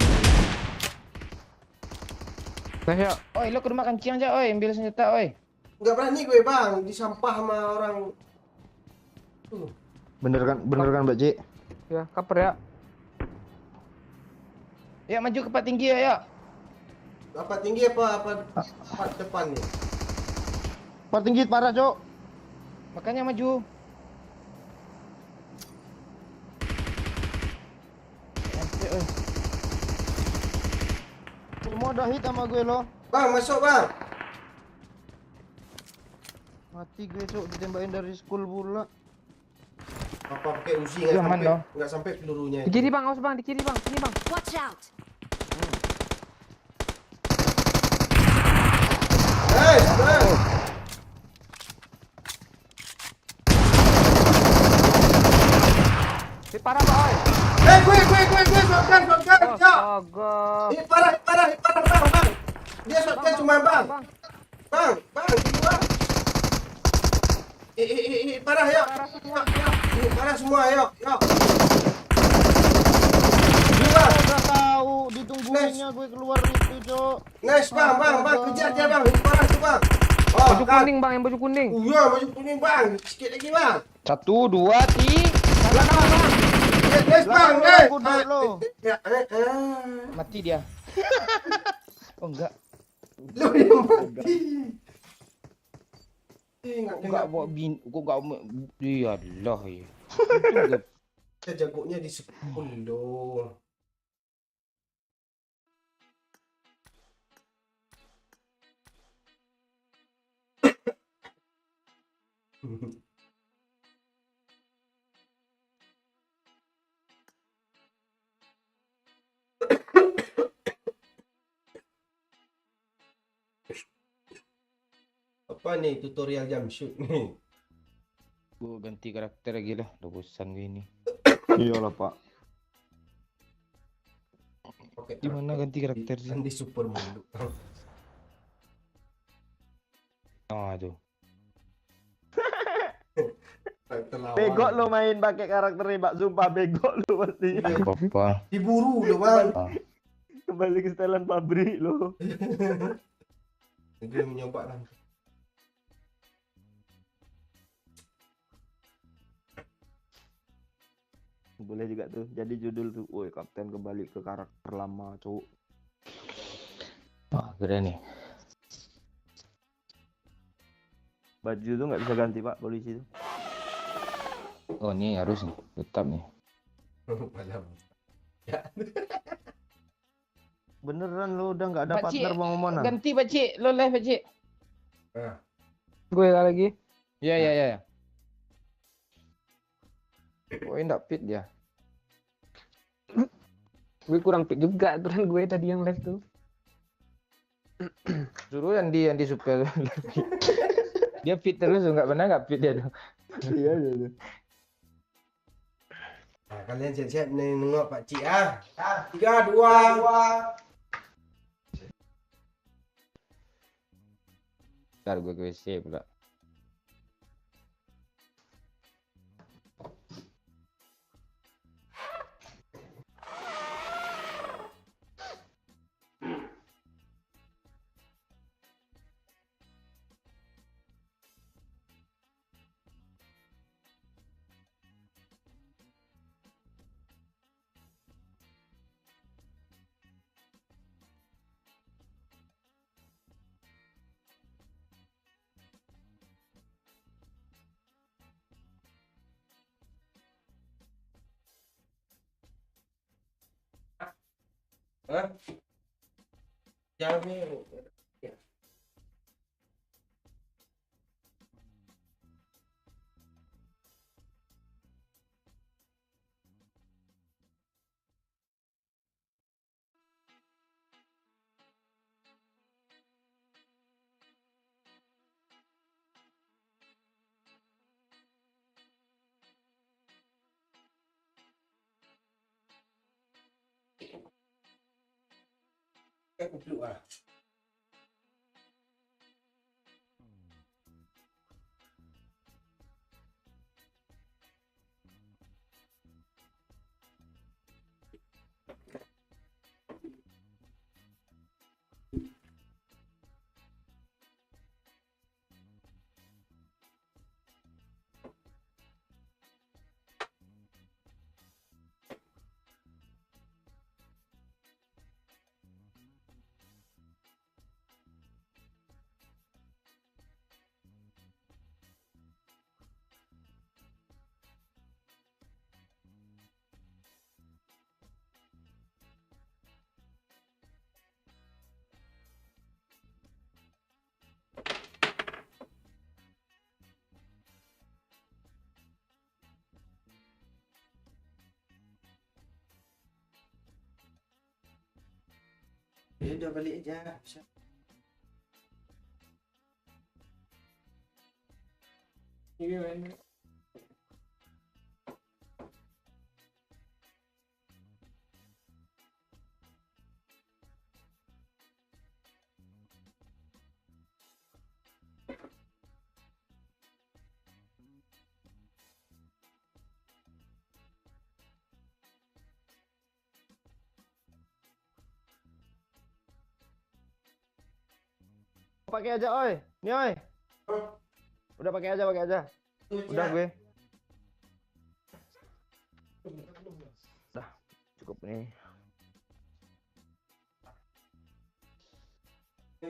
Saya Oi, lu ke rumah kancing aja, oi, ambil senjata, oi. Enggak berani gue bang, di sampah sama orang. Bener kan Mbak Ci? ya kaper ya. Ya maju ke tempat tinggi ya, yuk. Apa tinggi apa depan nih? Part tinggi parah cok. Makanya maju. Ente, oi. Semua udah hit sama gue loh. Bang masuk bang. Mati gue cok ditembakin dari school pula. Apa pakai uzi Itu aman dong. nggak sampai pelurunya. Di kiri bang, awas bang, di kiri bang, sini bang. Watch out! Nice. Si parah pak, oi. Gue shotgun. Ya. Astaga. Hit parah bang. Dia shotgun cuma bang. Bang, kedua. Parah ya. Parah semua, yuk. Dua. Udah tahu ditungguinnya gue keluar itu cok. Nice bang, kejar dia bang. Hit parah tuh bang. Oh, Baju kan. kuning bang, yang baju kuning. Iya, baju kuning bang. Sikit lagi bang. 1, 2, 3. Nice bang, Belakang nice. lo, kudu lo. Mati dia. Oh enggak. Lu yang mati. Enggak bawa kok enggak dia Allah ya. Kita jagoknya di 10 dong. Apa nih tutorial jump shoot nih? Gua ganti karakter lagi lah, udah bosan gue ini. Iyalah pak. Oke, Gimana ganti karakter sih? kan di super mulu. Oh, aduh. Bego lo main pakai karakter ini pak, sumpah bego lo pasti. Apa-apa. Diburu lo bang. Kembali ke setelan pabrik lo. Gue mencoba lah. Boleh juga tuh jadi judul tuh, woi kapten kembali ke karakter lama cowok. Wah, keren nih. Baju tuh nggak bisa ganti pak polisi tuh. Oh, ini harus nih, tetap nih. Malam. Beneran lo udah nggak ada Pakcik, partner bang Omona. Ganti Pakcik, lo live Pakcik. Gue lagi. Ya. Oh, enggak fit dia. Gue kurang fit juga aturan gue tadi yang live tuh. Suruh yang di super. Dia fit terus, enggak pernah enggak fit dia tuh. Iya iya. Nah, kalian siap-siap nih nengok Pak Cik ah. 3, 2. Ntar gue ke WC pula. Hah? Jangan nih. Aku peluk ah. Ya udah balik aja. Bisa. Ini main. Pakai aja, oi. Nih, oi. Udah pakai aja. Udah gue. Udah, cukup nih.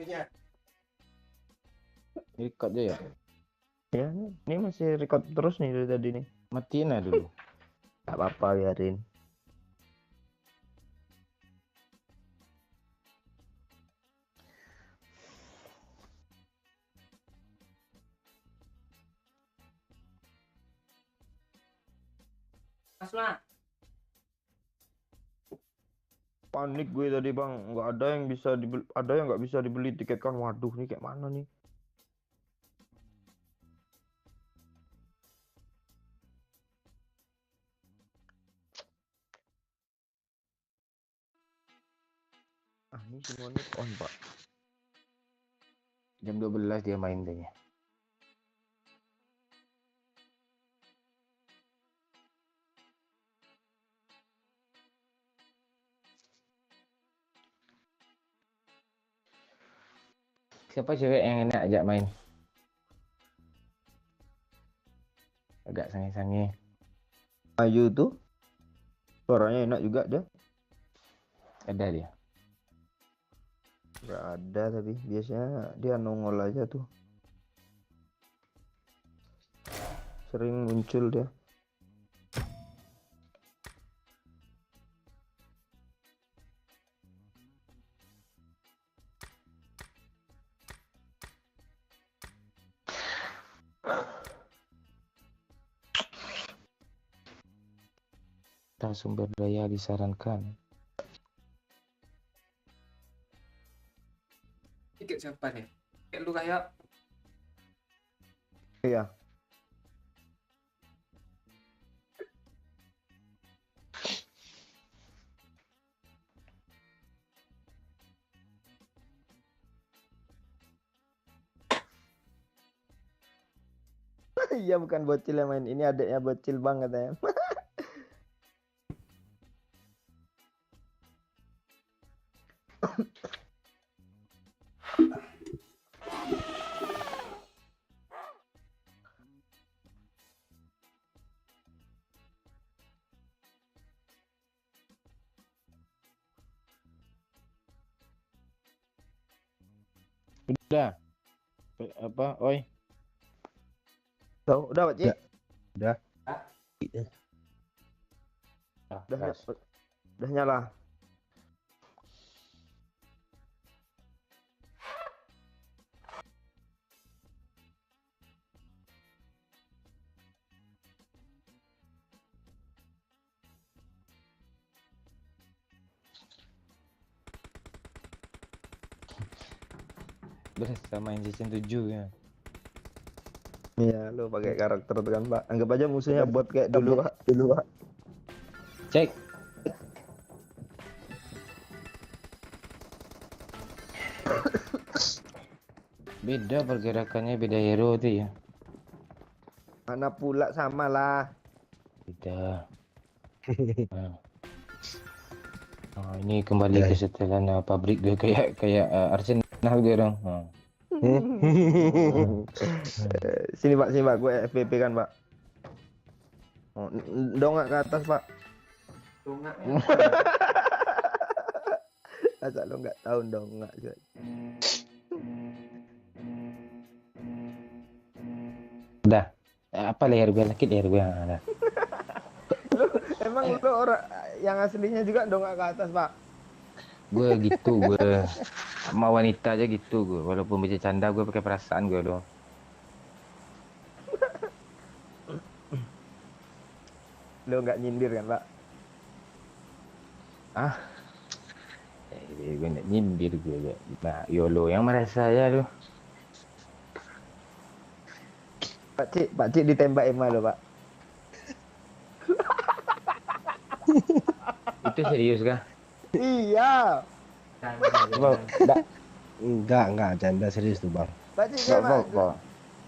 Ya. Record aja ya. Ya, ini masih record terus nih dari tadi nih. Matiin aja dulu. Gak apa-apa, biarin. Asma. Panik gue tadi bang, nggak ada yang bisa dibeli, ada yang nggak bisa dibeli tiket kan. Waduh, nih kayak mana nih? Ah, ini semuanya on pak. Jam 12 dia main kayaknya. Siapa cewek yang enak ajak main? Agak sange-sange. Ayu tuh, suaranya enak juga dia. Ada dia. Nggak ada tapi biasanya dia nongol aja tuh. Sering muncul dia. Sumber daya disarankan. Tiket siapa nih? Tiket lu kayak Iya. Iya bukan bocil yang main, ini adiknya bocil banget ya. Udah. Apa? Oi. Tuh, udah Pak Cik. Udah. Ah, Udah, gas. udah nyala. Berasa main season 7 ya. Iya, lu pakai karakter tuh kan, Pak. Anggap aja musuhnya bot kayak dulu, Pak. Pak. Cek. Beda pergerakannya, beda hero tuh ya. Mana pula sama lah. Beda. Nah. Oh, ini kembali ke setelan pabrik dia kayak Arsenal dia dong. Oh. Sini Pak, gue FPP kan Pak. Oh, dongak ke atas Pak. Dongak. Asal lo nggak tahu dongak. Udah. Apa leher gue sakit, leher gue ada. Emang lo orang yang aslinya juga dongak ke atas Pak. Gue gitu, gue sama wanita aja gitu gue. Walaupun bercanda gue pakai perasaan gue loh. Lo nggak nyindir kan Pak? Ah, gue nak nyindir gue. Nah, YOLO yang merasa ya lo. Pak Cik ditembak Emma lo Pak. Itu serius kah? Iya. Enggak, canda serius tuh, Bang. Pak Cik Enggak,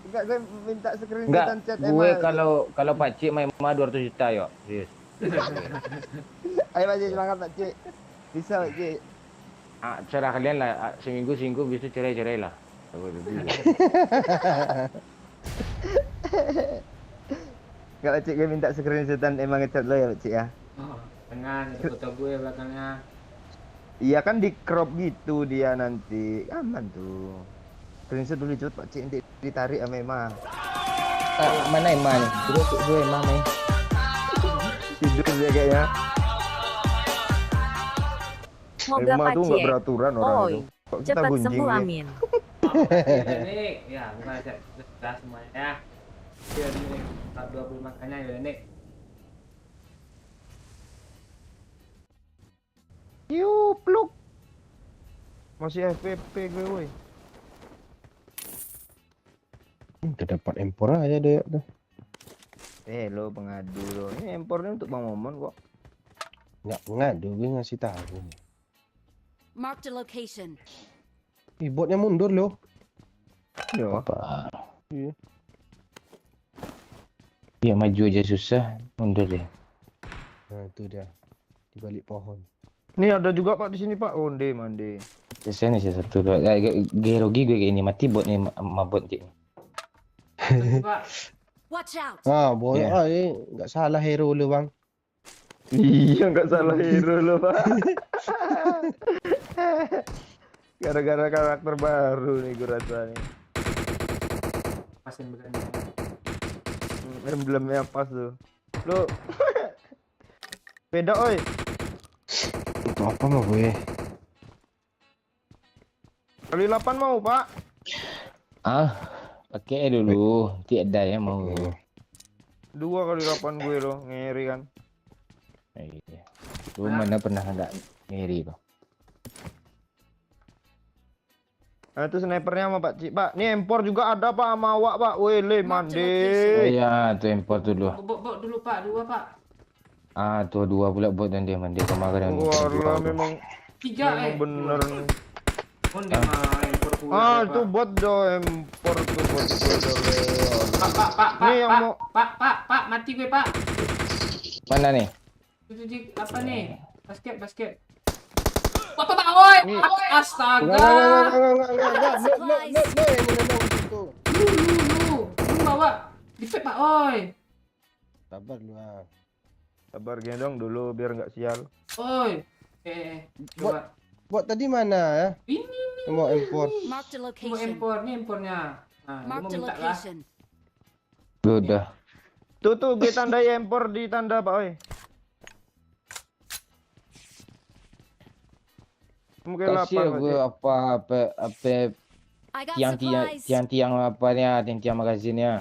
Enggak, gue minta Enggak, screenshotan chat Emma. gue kalau Pak Cik main mah 200 juta yuk, serius. Ayo Pak Cik, semangat Pak Cik. Bisa Pak Cik. Ah, cerah kalian lah, seminggu bisa cerai lah. Enggak Pak Cik, gue minta screenshotan Emma ngechat lo ya Pak Cik ya. Dengan foto gue belakangnya. Iya kan di crop gitu dia nanti. Aman tuh. Screenshot dulu cut Pak Cik, nanti ditarik sama Emma. Mana Emma nih? Gue Emma nih. Tidur dia kayaknya. Semoga Emma Pak tuh nggak Cik. beraturan orang Oi, itu. Kok kita cepat gunjing sembuh dia? amin. Nik, ya bukan sudah semuanya ya. Dia nih 20 makanya ya Nik. Yuk, pluk. Masih FPP gue, woi. Udah dapat empor aja deh. Lo pengadu lo. Ini impornya untuk Bang Momon kok. Nggak ngadu, gue ngasih tahu. Marked a location. Botnya mundur loh. Yo. Apa? Iya. Ya maju aja susah, mundur deh. Nah, itu dia. Di balik pohon. Nih ada juga Pak di sini Pak. Onde mande. Saya nih satu dua. Gerogi gue kayak ini mati bot nih, mabot Cik. Pak, Watch out! Ah, boleh. Ya. Nggak salah hero lu, Bang. Iya nggak salah hero lo Pak. Gara-gara karakter baru nih gue rasa nih. pasin berani. Emblemnya pas tuh. Lo beda oi. Untuk apa mah gue? Kali 8 mau Pak. Ah, pakai dulu. Tiada ya mau. 2 kali 8 gue lo ngeri kan. Iya. Lu mana pernah ada ngiri Bang? Nah itu snipernya sama Pak Cik Pak. Nih empor juga ada Pak sama awak Pak. Wele mandi. Iya, tuh import tuh dulu. Bok dulu Pak, dua Pak. Ah, tuh dua pula bot dan dia mandi kemarin. Wah memang Tiga memang bener nih. Oh, dia mah impor pula. Ah, Pak. itu bot do impor tuh bot itu do. Pak, Ini yang mau Pak, mati gue, Pak. Mana nih? Itu di apa nih? Basket. Apa Pak? Oi! Astaga! Lu bawa dipet Pak, oi. Sabar lu ah. sabar gendong dulu biar nggak sial. Oi. Coba. Buat tadi mana ya? Ini Mau impor. Marked a mau location. impor, nih impornya. Nah, lu mau Marked a minta lah. location. Udah. Tuh gue tandai impor di tanda Pak Oi. Mungkin Kasih ya gue apa I got tiang-tiang supplies. tiang-tiang apanya, tiang-tiang magazinnya.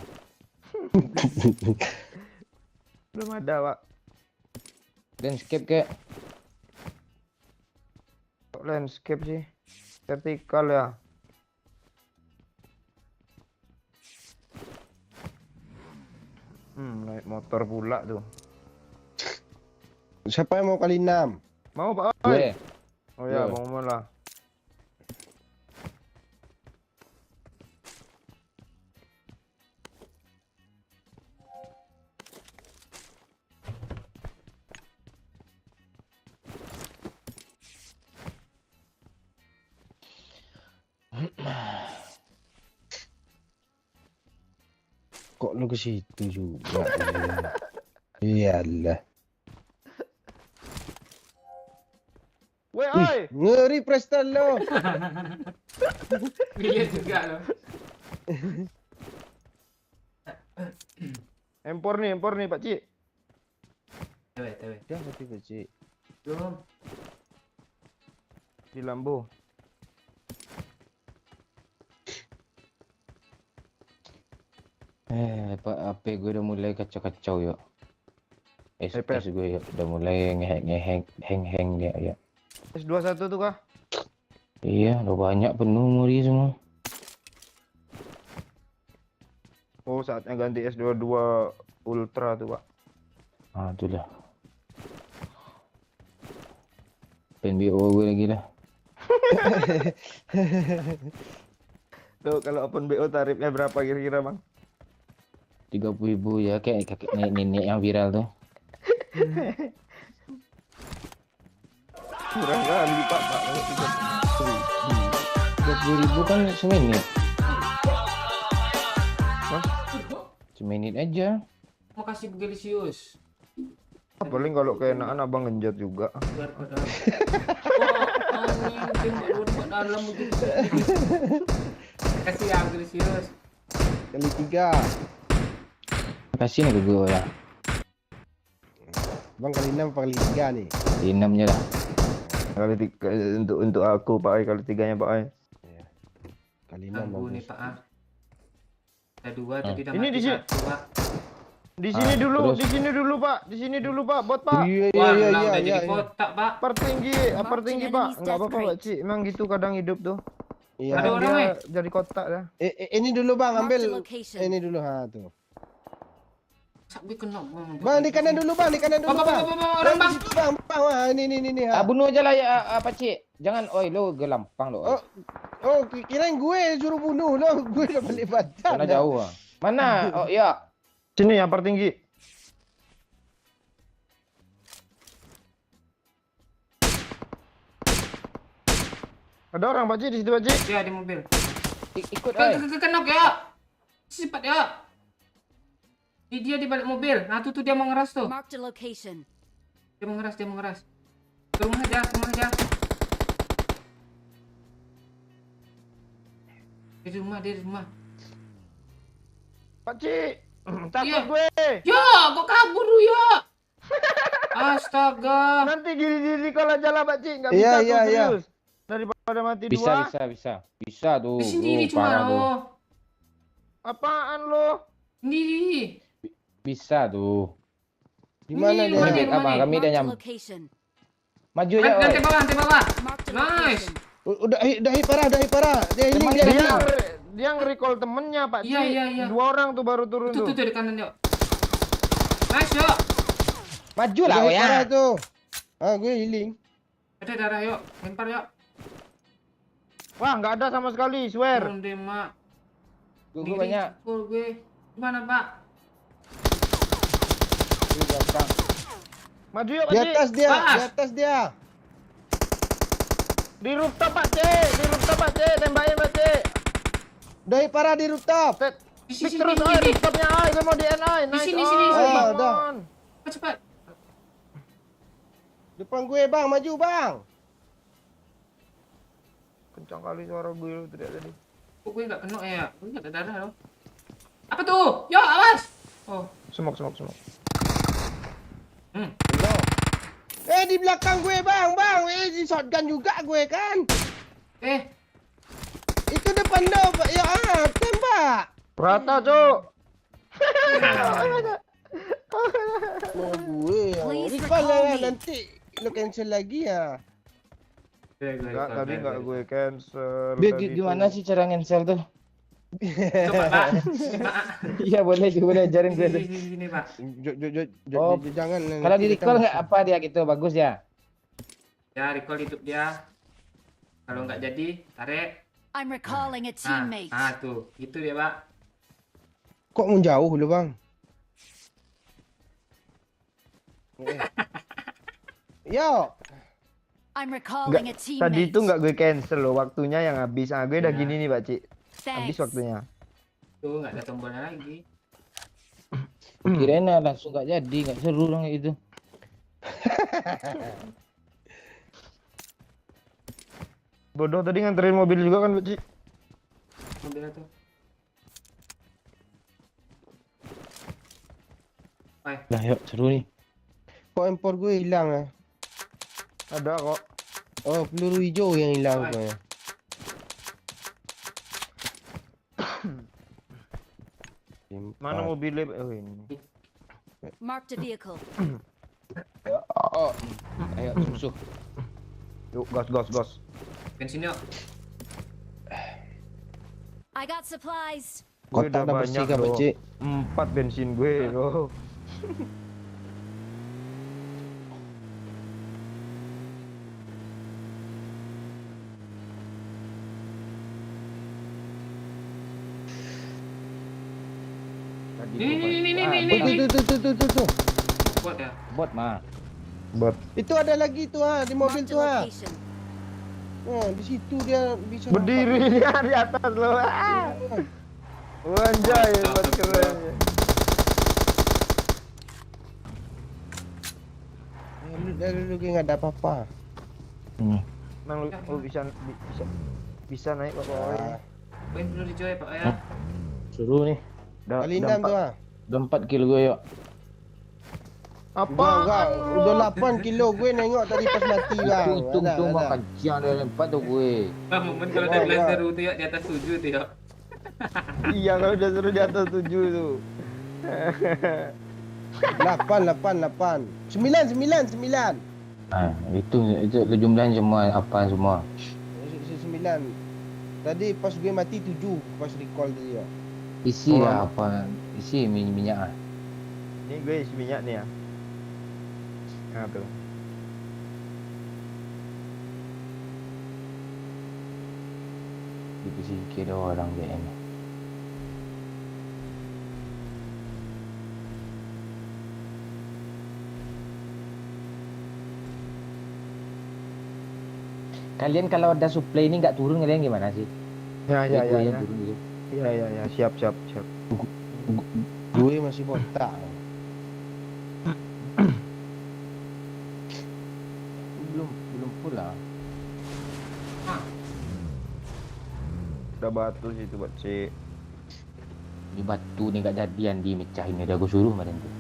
belum ada Pak. Landscape kek. Kok landscape sih vertikal ya. Naik motor pula tuh. Siapa yang mau kali 6? Mau Pak Oi? Gue. Oh ya, Gue. mau malah. Kok lu ke situ juga? Iyalah. Weh Oi. Ngeri Preston lo. Iya juga loh. Impor nih Pak Cik. TW. Dia mati kecil. Belum. Di Lambo. Pak HP gue udah mulai kacau-kacau yuk. iPad. SPS gue yuk udah mulai hang ya. S21 tuh kah? Iya, udah banyak penuh memori semua. Oh, saatnya ganti S22 Ultra tuh, Pak. Ah, itulah. PNBO gue lagi lah. Tuh, kalau open BO tarifnya berapa kira-kira, Bang? 30.000 ya, kayak kakek nenek yang viral tuh. Murah kali, Pak. 20.000 kan semenit. Hah? Semenit aja. Mau kasih Gelisius. Paling kalau keenaan abang genjot juga. Biar pada. Oh, angin tembak buat dalam begitu. Kasih ya Gelisius. Kali 3. Kasih nih ke gue ya. Bang kali 6 apa kali 3 nih? 6 nya lah. Kali 3 untuk aku, Pak Ai. Kali 3-nya, Pak Ai. Kali 6 Ganggu nih bagus. Pak ah. Ada 2 tadi udah Ini mati di sini. 1 Pak. Di sini dulu, terus? di sini dulu, Pak. Di sini dulu, Pak. Bot, Pak. Iya Wah, iya udah iya jadi iya. kotak Pak. Upper tinggi, Marking Pak. enemy's Enggak apa-apa, death Pak rate. Cik. Emang gitu kadang hidup tuh. Iya. Ada orang, Dia weh. jadi kotak ya. Ini dulu Bang, Marked a ambil location. ini dulu ha tuh. Sampai kena Bang di kanan dulu Bang, di kanan dulu Bang. Orang Bang. Bang, wah ini ha. Bunuh aja lah ya, apa Cik. Jangan, oi lo gelampang lo. Oh, oh kirain gue suruh bunuh lo, gue udah balik badan. Sana jauh ah. Mana? Oh iya. Sini upper tinggi. Ada orang, Pak Cik, di situ, Pak Cik. Dia di mobil. Ikut oi. Kenok ya. Sifat ya. Dia di balik mobil. Nah, tuh dia mau ngeras tuh. Marked a location. Dia mau ngeras. Ke rumah aja. Dia di rumah. Pak Cik, takut Iya. gue. Ya, kok kabur lu ya? Astaga. Nanti gini-gini kalau jalan, Pak Cik. Nggak Iya, bisa tuh, iya, iya. serius. Daripada mati Bisa, dua. bisa tuh. Di sini cuma parah tuh. oh. Apaan lo? Ini. Bisa tuh. Di mana Ini dia? rumah Kami, dia. apa, kami udah Marked a nyam. location. Maju aja oi. Lantai bawah. Marked a Nice. location. Udah hit parah. Dia ini Teman dia. dia. Dia nge-recall temennya, Pak Cik. Iya. 2 orang tuh baru turun Tuh tuh. di kanan yuk. Nice yuk. Maju lah Udah oi hit parah ya. tuh. Ah, gue healing. Ada darah yuk. Lempar yuk. Wah, nggak ada sama sekali, swear. Turun deh, Mak. Gue banyak. Pukul gue. Gimana, Pak? Di belakang. Maju yuk, Di Pak Cik. atas dia, Pas. di atas dia. Di rooftop, Pak Cik. Di rooftop, Pak Cik. Tembakin, Pak Cik. Dari parah di rooftop. Di Pik sini, terus, sini, oi. sini. Rooftopnya, oi. Gue mau di NI. Di sini, sini, oi. sini. Come Udah. on. Cepat. Depan gue bang, maju bang. Kencang kali suara gue lu teriak tadi. Kok gue nggak kena ya? Gue nggak ada darah loh. Apa tuh? Yo, awas! Oh, Semok. Hello. Di belakang gue bang, di shotgun juga gue kan. Itu depan lo, ya tembak. Rata, Cuk. Mau gue ya. Please Recall recall lah me. nanti lo cancel lagi ya. Enggak, tadi enggak gue cancel. Bik, tadi gimana tuh. sih cara cancel tuh? Coba, Pak. Sini, Pak. Iya boleh ajarin gue tuh. Sini, Pak. Oh, Jangan. Kalau nanti di kita recall masuk. nggak apa dia gitu, bagus ya? Ya, recall hidup dia. Kalau nggak jadi, tarik. I'm recalling a teammate. Tuh. Itu dia, Pak. Kok menjauh lu bang? Yo, I'm recalling a teammate. Tadi itu enggak gue cancel loh, waktunya yang habis. Ah, gue udah Ya. gini nih, Pak Cik. Habis Thanks. waktunya. Tuh, nggak ada tombolnya lagi. Kirain langsung nggak jadi, nggak seru dong kayak gitu. Bodoh tadi nganterin mobil juga kan, Pak Cik. Mobilnya tuh. Lah yuk seru nih. kok empor gue hilang ya? Ada kok. Oh, peluru hijau yang hilang Hai. gue. Mana mobilnya? Oh, ini. Marked a vehicle. Oh, ayo susu. Yuk, gas. Bensin yuk. I got supplies. Gue Kotak udah dah bersih banyak kan, loh. Cik? 4 bensin gue loh. Ini. Tuh. Buat ya. Bot mah. Buat Itu ada lagi tuh di mobil Marked tuh a location. Di situ dia bisa berdiri dia di atas loh. Ah. Anjay, buat keren. Lu nggak ada apa-apa. Nang lu bisa naik ke bawah. Ah, Poin dulu dijual Pak ya. Seru nih. kali 6 tuh Udah 4 kilo gue yuk. Enggak, udah 8 kilo gue nengok tadi pas mati bang. Itu Ada. mah kajian dari 4 tuh gue. Bang, momen kalau udah bilang seru tuh yuk di atas 7 tuh yuk. Iya, kalau udah suruh di atas 7 tuh. 8. 9. Ah, itu jumlahnya semua apa semua. 9. Tadi pas gue mati 7 pas recall tadi ya. Isi ya apa? Isi minyak ah. Ini gue isi minyak nih ya. Nah tuh. Dipikir orang dia ini. Kalian kalau ada supply ini nggak turun kalian gimana sih? Ya. Yang turun gitu. Ya. Siap. Gue masih botak. Belum pulang. Udah batu situ buat si. Di batu nih nggak jadian di mecahin udah gue suruh kemarin tuh.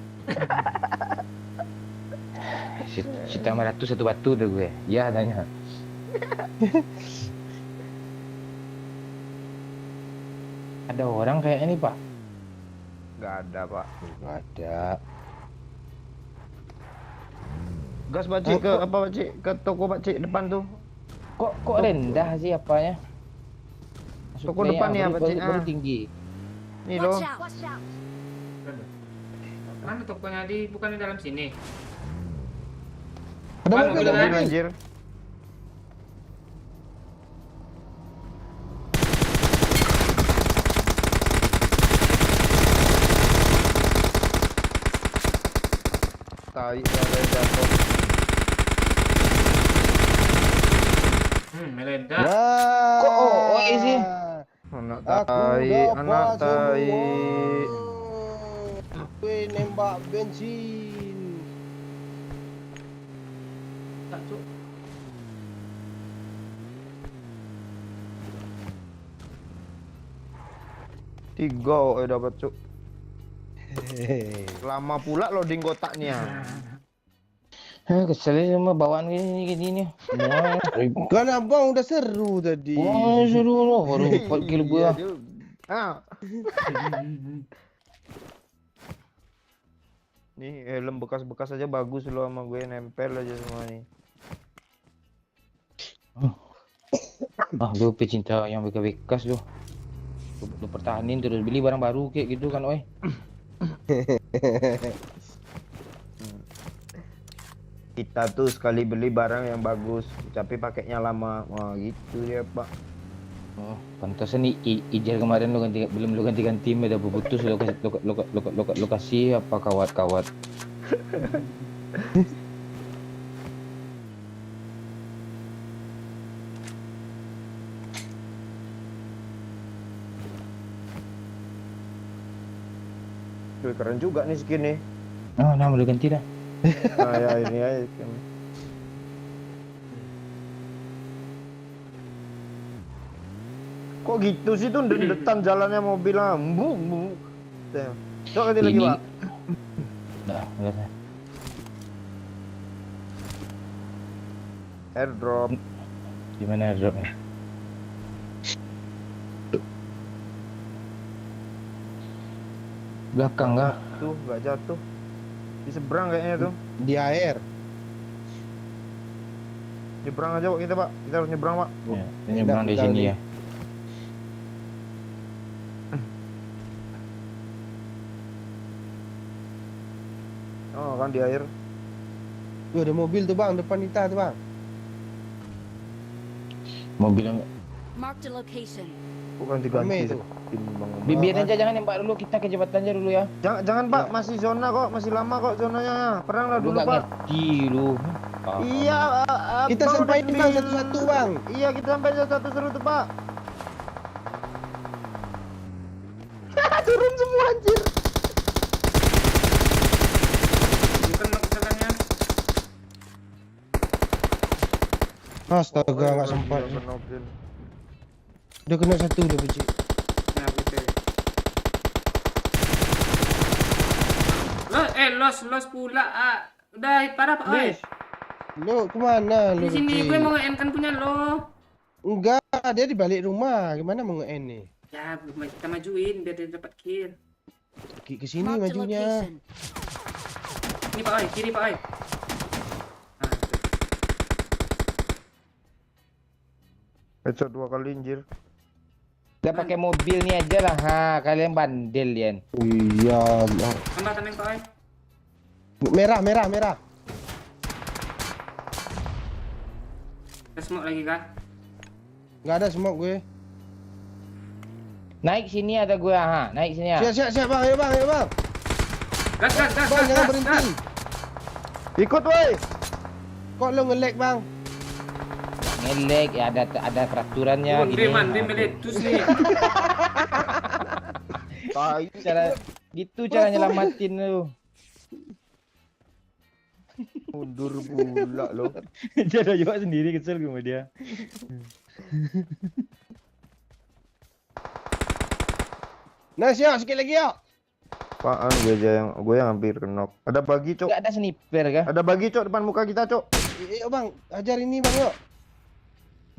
Si Tamara tuh satu batu tuh gue. Ya tanya. Ada orang kayak ini pak? Nggak ada, Pak. Ada. Gas Pak Cik ke apa Pak Cik? Ke toko Pak Cik depan tuh. Kok rendah sih apanya? Toko depan ya, Pak Cik. Baru tinggi. Nih loh. Watch out. Mana tokonya bukan di dalam sini. Ada Bang, mobil mobil ada ada. mobil. Anjir. Tai ada jatuh. Meledak. Nah. Kok OE sih? Anak Aku tai, dapat anak tai. semua. Gue nembak bensin. Tak, Cuk. Tiga OE dapat cuk. Lama pula loading kotaknya. Kesel sama bawaan gini nih. Semua. Kan abang udah seru tadi. Wah, seru loh. Baru 4 kilo gua. Ah. Nih helm bekas-bekas aja bagus loh sama gue, nempel aja semua nih. Ah, lu pecinta yang bekas-bekas lu. Lu pertahanin terus beli barang baru kayak gitu kan, oi. Kita tuh sekali beli barang yang bagus, tapi pakainya lama. Wah, gitu ya, Pak. Oh, pantasan nih Ijar kemarin lu ganti belum lu ganti udah putus lu kasih apa kawat-kawat. Tuh, keren juga nih skin nih. Oh, nah lu ganti dah. Nah, ya ini aja skin. Kok gitu sih tuh dendetan jalannya mobil lah. Coba ganti lagi, Ini- Pak. Dah, udah. Airdrop. Gimana dropnya? Belakang kah? Tuh, nggak jatuh. Di seberang kayaknya tuh. Di air. Nyebrang aja Pak kita, Pak. Kita harus nyebrang, Pak. Ya, nyebrang di sini ya. Oh, kan di air. Tuh ada mobil tuh bang, depan kita tuh bang. Mobil Marked a location. Bukan Rame diganti tuh. skin, Bang. biar aja jangan nembak dulu, kita ke jembatan aja dulu ya. Jangan Pak, masih zona kok, masih lama kok zonanya. Perang lah Lu dulu, nggak Pak. ngerti lu. Ah, Iya, Kita Abang sampaikan udah bang beli. satu-satu bang. Iya, kita sampai satu seru tuh, Pak. Turun semua anjir. Kena keselannya. Astaga nggak sempat. Iya, Benobil. Udah kena satu udah biji. Nah, betul. Los pula. Udah parah Pak. Oi. Nis, Lu kemana lu? Di sini Beci? gue mau nge-end kan punya lo. Enggak, dia di balik rumah. Gimana mau nge-end nih? Ya, kita majuin biar dia dapat kill. Ke sini Marked a majunya. location. Ini Pak Oi, kiri Pak Oi. Nah, itu. headshot 2 kali anjir. Kita pakai mobil nih aja lah, ha. Kalian bandel Lian. Iya. Tambah tameng Pak Oi. Merah, merah, merah. Kita smoke lagi kah? Nggak ada smoke gue. Naik sini ada gua, ha. Naik sini ya. Siap, siap, siap bang. Ayo bang, ayo bang. Gas. Bang jangan berhenti. Ikut, woi. Kok lu nge-lag bang? Ngelek ya, ada peraturannya Dia mandi meletus nih. Tai. Cara gitu cara nyelamatin lu. Mundur pula lo. Cara juga sendiri kesel gue sama dia. Nah siap, sikit lagi yuk. Apaan gue yang hampir kenok. Ada bagi, Cok. Gak ada sniper kah? Ada bagi, Cok, depan muka kita, Cok. Yuk bang, ajar ini bang yuk.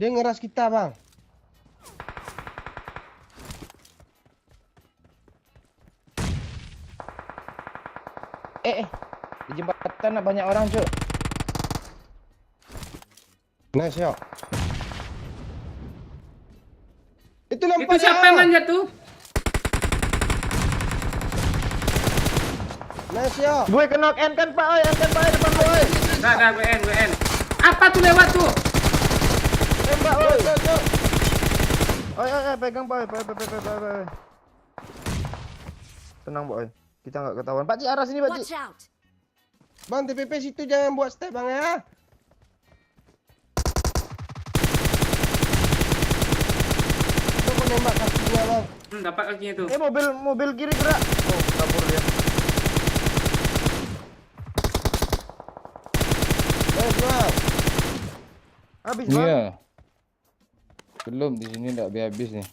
Dia ngeras kita bang. Di jembatan ada banyak orang, Cuk. Nah siap. Itu Itu lompat siapa ya. yang manjat tuh? Nah siap. Gue kenok end kan, Pak. Oi, end kan, Pak. Depan gue, oi. Dah, gue end. Apa tuh lewat tuh? Tembak, oi. Oi, pegang, Pak. Oi. Tenang, Pak. Oi. Kita nggak ketahuan. Pak Ci, arah sini, Pak Ci. Watch out. Bang, TPP situ jangan buat step bang ya. Coba nembak kakinya bang. Dapat kakinya tuh. Mobil kiri gerak. Oh, kabur dia. Bang. Habis bang. Iya. Belum di sini enggak habis nih.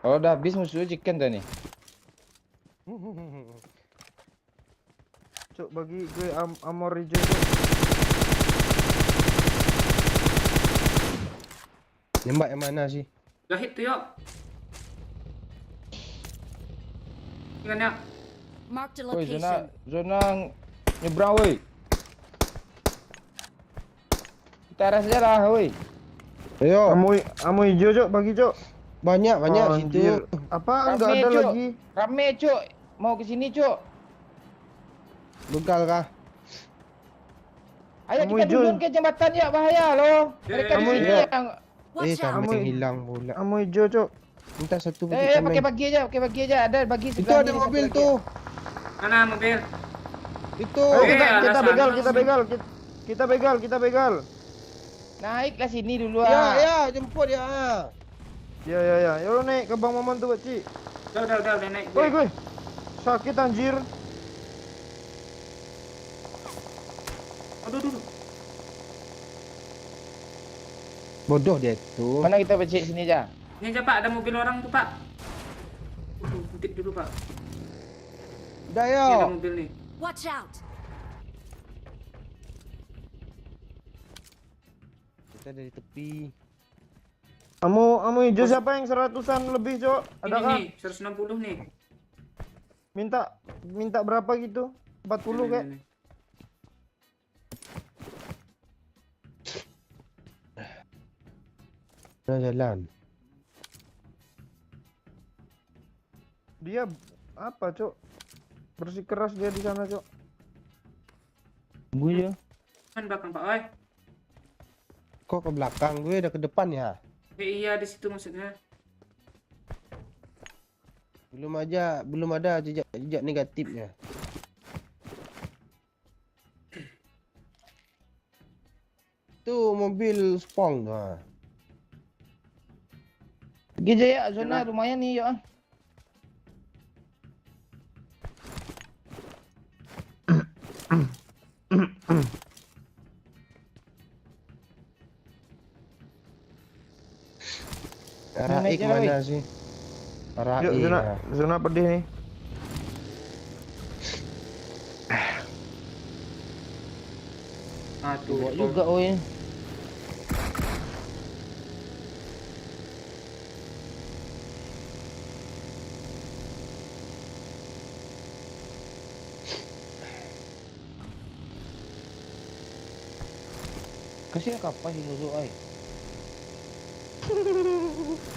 Kalau udah habis musuh chicken dah nih. Cuk, bagi gue armor hijau Cuk. Nembak yang mana sih? Udah hit tuh yuk. Ikan ya. Marked a Woi, location. zona nyebrang woi. Kita arah saja lah woi. Ayo, Amo hijau Cuk, bagi Cuk. banyak Anjir. situ. Apa enggak Rame, ada Cuk. lagi? Rame cuk. Mau ke sini cuk. Begal kah? Ayo Kamu kita hijau. turun ke jembatan ya, bahaya loh. Mereka di Kamu sini hijau. yang Watch tak out. macam hilang pula. Amo hijau Cuk. Minta satu pakai bagi aja, Ada bagi Itu sebelah ada kiri, mobil satu tuh. Mana mobil? Itu. Ayo kita alasan. kita begal. Kita begal. lagi. Naiklah sini dulu Ya, ah. ya, jemput ya. Ya. Ya lu naik ke Bang Maman tuh, Pak Ci. Udah naik. Gue. Sakit anjir. Aduh. Bodoh dia tuh. Mana kita becek sini aja. Ini aja Pak, ada mobil orang tuh Pak. Titip dulu Pak. Udah Ini yo. ada mobil nih. Watch out. Kita dari tepi. Amo hijau siapa yang 100-an lebih, Cok? Ada Ini kan? nih, 160 nih. Minta berapa gitu? 40 kayak. Nih. Udah jalan. Dia apa, Cok? Bersikeras dia di sana, Cok. Tunggu aja. Kan belakang Pak, oi. Kok ke belakang gue udah ke depan ya? Iya di situ maksudnya. Belum ada jejak negatifnya. Itu mobil Spong tuh. ah. Pergi aja ya, zona lumayan nih ya. Arah Naik Ik jalan, mana sih? Arah Yuk, Ik. zona pedih nih. Aduh, Bawa juga oi. Kasih kapas ini dulu oi.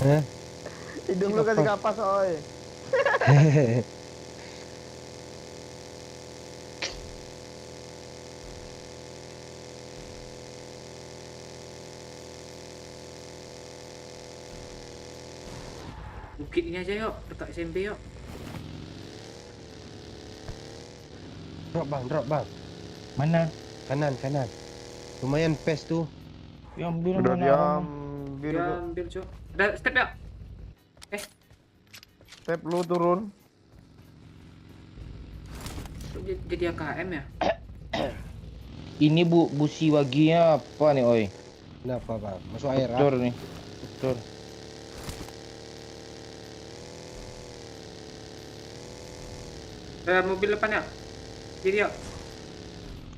Hah? Hidung lu kasih kapas, oi. bukit ini aja yuk, dekat SMP yuk. Drop bang. Mana? Kanan. Lumayan pes tuh. Yang biru Udah mana? diambil, Dia Cok. ambil Cok. Ada step ya? Step lu turun. Jadi AKM ya? Ini busi waginya apa nih oi? Kenapa bang? Masuk air ah? Betul nih. Betul. Mobil depan ya? Jadi yuk.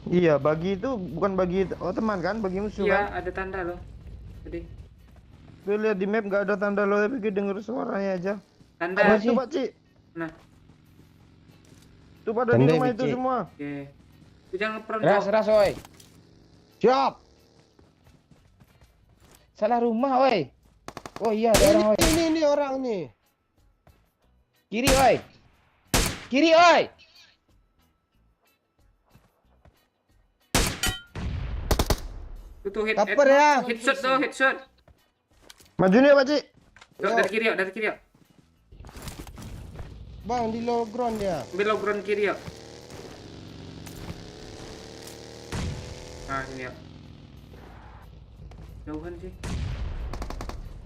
Iya, bagi itu bukan bagi teman kan, bagi musuh Iya, kan. ada tanda loh. Jadi Gue lihat di map nggak ada tanda lo, tapi gue denger suaranya aja. tanda. Apa sih? itu, Pak Ci? Nah, Tuh pada di Tanda, rumah Pak itu Ci. semua. oke. Itu jangan peron Ras Cok. oi. Siap. Salah rumah oi. Oh iya ada orang oi. Ini orang nih. Kiri oi. Kiri oi. Tuh hit. Kaper ya. Headshot tuh, headshot. Maju nih, Pak Ci. Yuk, dari kiri yuk, dari kiri yuk. Bang di low ground dia. Ambil low ground kiri yuk. Nah, sini ya. Jauhan sih.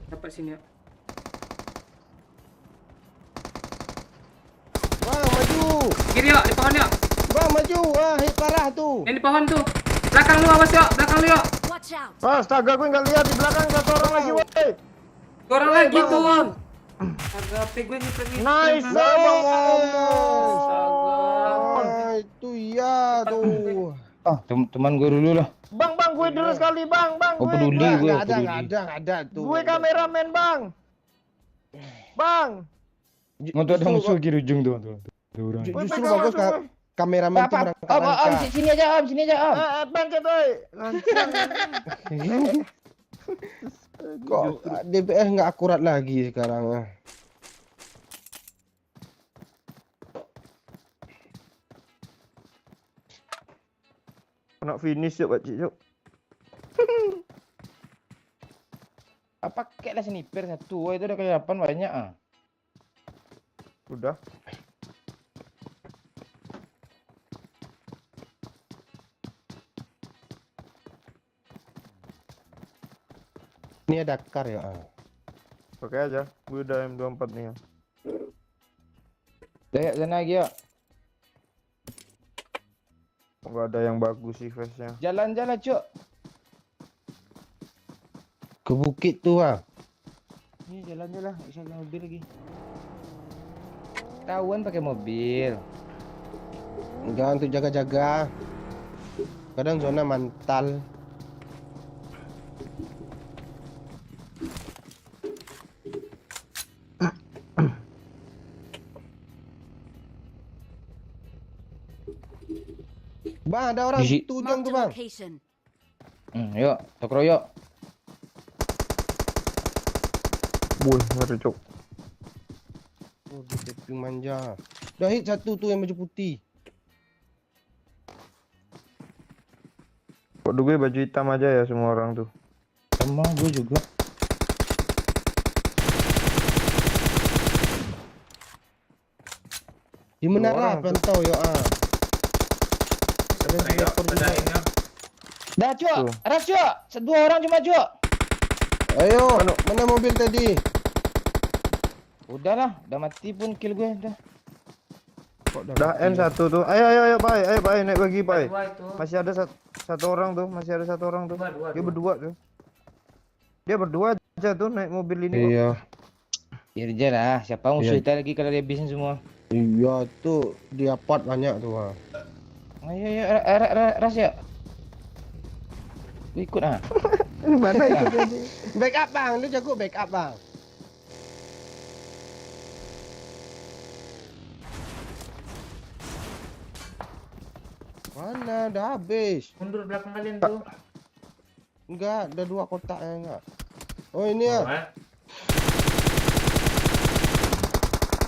Dapat sini ya. Bang, maju. Kiri ya, di pohon ya. Bang, maju. Ah, hit parah tuh. Yang di pohon tuh. Belakang lu awas ya, belakang lu ya. Watch out! Astaga, gue nggak lihat di belakang satu orang lagi, woi. Dua orang lagi Bang, tuh. bang. Agak HP gue ngepet gitu. Nice, Nice. Astaga. Ah, itu iya tuh. Ah, teman gue dulu lah. Bang, gue dulu sekali, bang, Oh, gue. peduli gue, Nggak ada, peduli. nggak ada tuh. Gue kameramen, bang. Bang. Mau tuh ada musuh kiri ujung tuh. Ada orang. Justru pegang bagus langsung, kak. Kameramen tuh berangkat-rangkat. Sini aja, Om, sini aja, Om. Pencet, woi. Kok DPS nggak akurat lagi sekarang? Kena finish yuk, Pak Cik, yuk. Apa kayak lah sniper satu, oh, itu udah kayak 8 banyak ah. Udah. Ini ada kar ya. Pakai aja. Gue udah M24 nih ya. Lihat sana lagi ya. Enggak ada yang bagus sih face-nya. Jalan-jalan, Cuk. Ke bukit tuh ah. Ini jalan-jalan, bisa mobil lagi. Tahuan pakai mobil. Enggak, untuk jaga-jaga. Kadang zona mantal. Bang, ada orang Di- tujung Marked tuh a bang. location. Yuk, tokroyok. Wih, ngeri, Cuk. Oh, dia tapping manja. Dah hit satu tuh yang baju putih. Kok gue baju hitam aja ya semua orang tuh. Sama gue juga. Di Dua menara orang tuh. pantau ya ah. Ada sniper juga. Dah, Cuk. Tuh. Ras, Cuk. Dua orang cuma, Cuk. Ayo, mana mobil tadi? Udahlah, udah mati pun kill gue dah. Kok Dah M1 tuh. Ayo, Pak. Naik bagi, Pak. Dua itu. Masih ada satu orang tuh, Dua. Dia berdua tuh. Dia berdua aja tuh naik mobil ini kok. Iya. Biar aja lah, siapa musuh Iya. kita lagi kalau dia habisin semua. Iya tuh dia pot banyak tuh ah. Ayo, Ras ya. Lu ikut ah. Mana itu tadi? Backup bang, lu jago backup bang. Mana dah habis? Mundur belakang kalian tuh. Enggak, ada dua kotak ya enggak. Oh ini ya.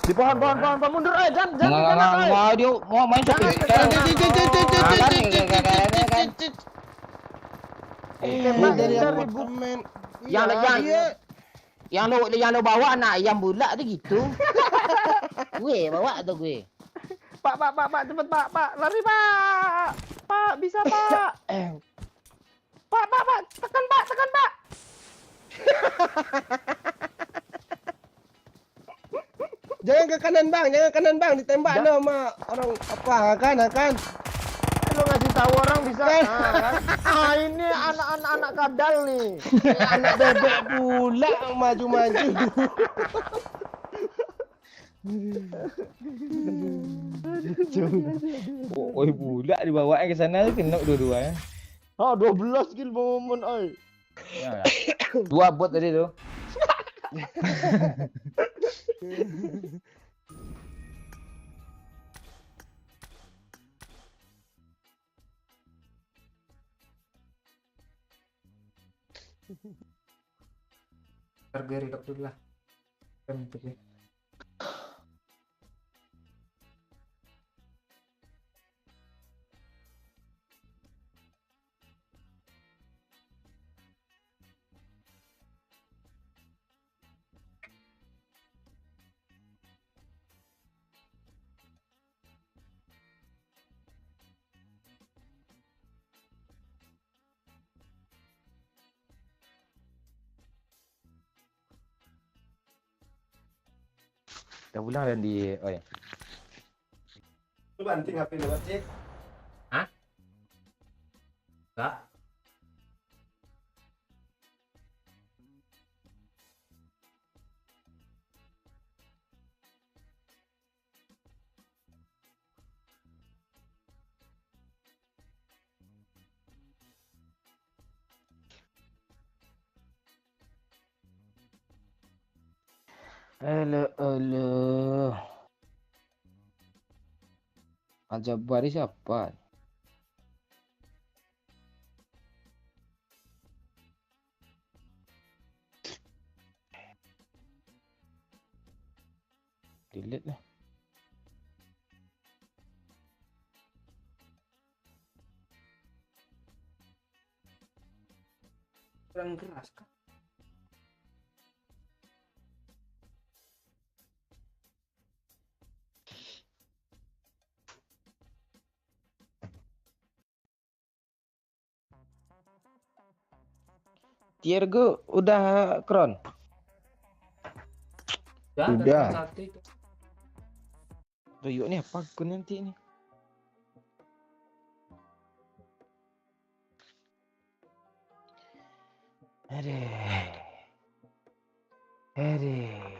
Di pohon mundur, jangan Enggak, dia mau main satu. Tembak Dari dari apartemen. Yang lo bawa anak ayam bulat tu gitu. Gue bawa tu gue. Pak, cepet Pak, lari Pak. Pak, bisa Pak. Pak, tekan Pak. Jangan ke kanan bang, ditembak no sama orang apa kan? Lo ngasih tahu orang bisa. Ini anak kadal nih. Anak bebek pula maju-maju. Oh, pula dibawa ke sana kena dua-duanya. 12 kill momen oi. Ya, dua bot tadi tuh. Ntar gue reload dulu lah. Bentuknya. Kita pulang dan di oh ya. Lu banting HP lu, Cik. Enggak. Alah. Al-Jabbar ni siapa? Delete lah. Kurang keras kan? Tiergo udah kron. Ya, Udah. ada satu itu. Tuyuk ni apa akun nanti ni? Aduh. Aduh.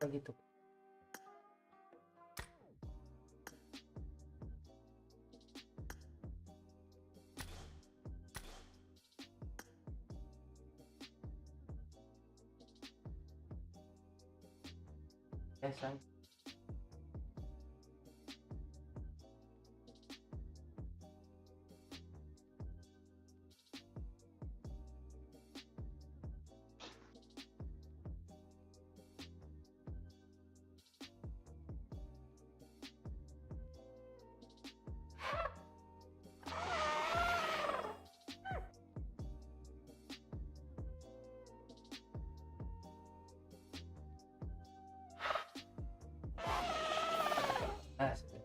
Begitu. San. Ah, sudah.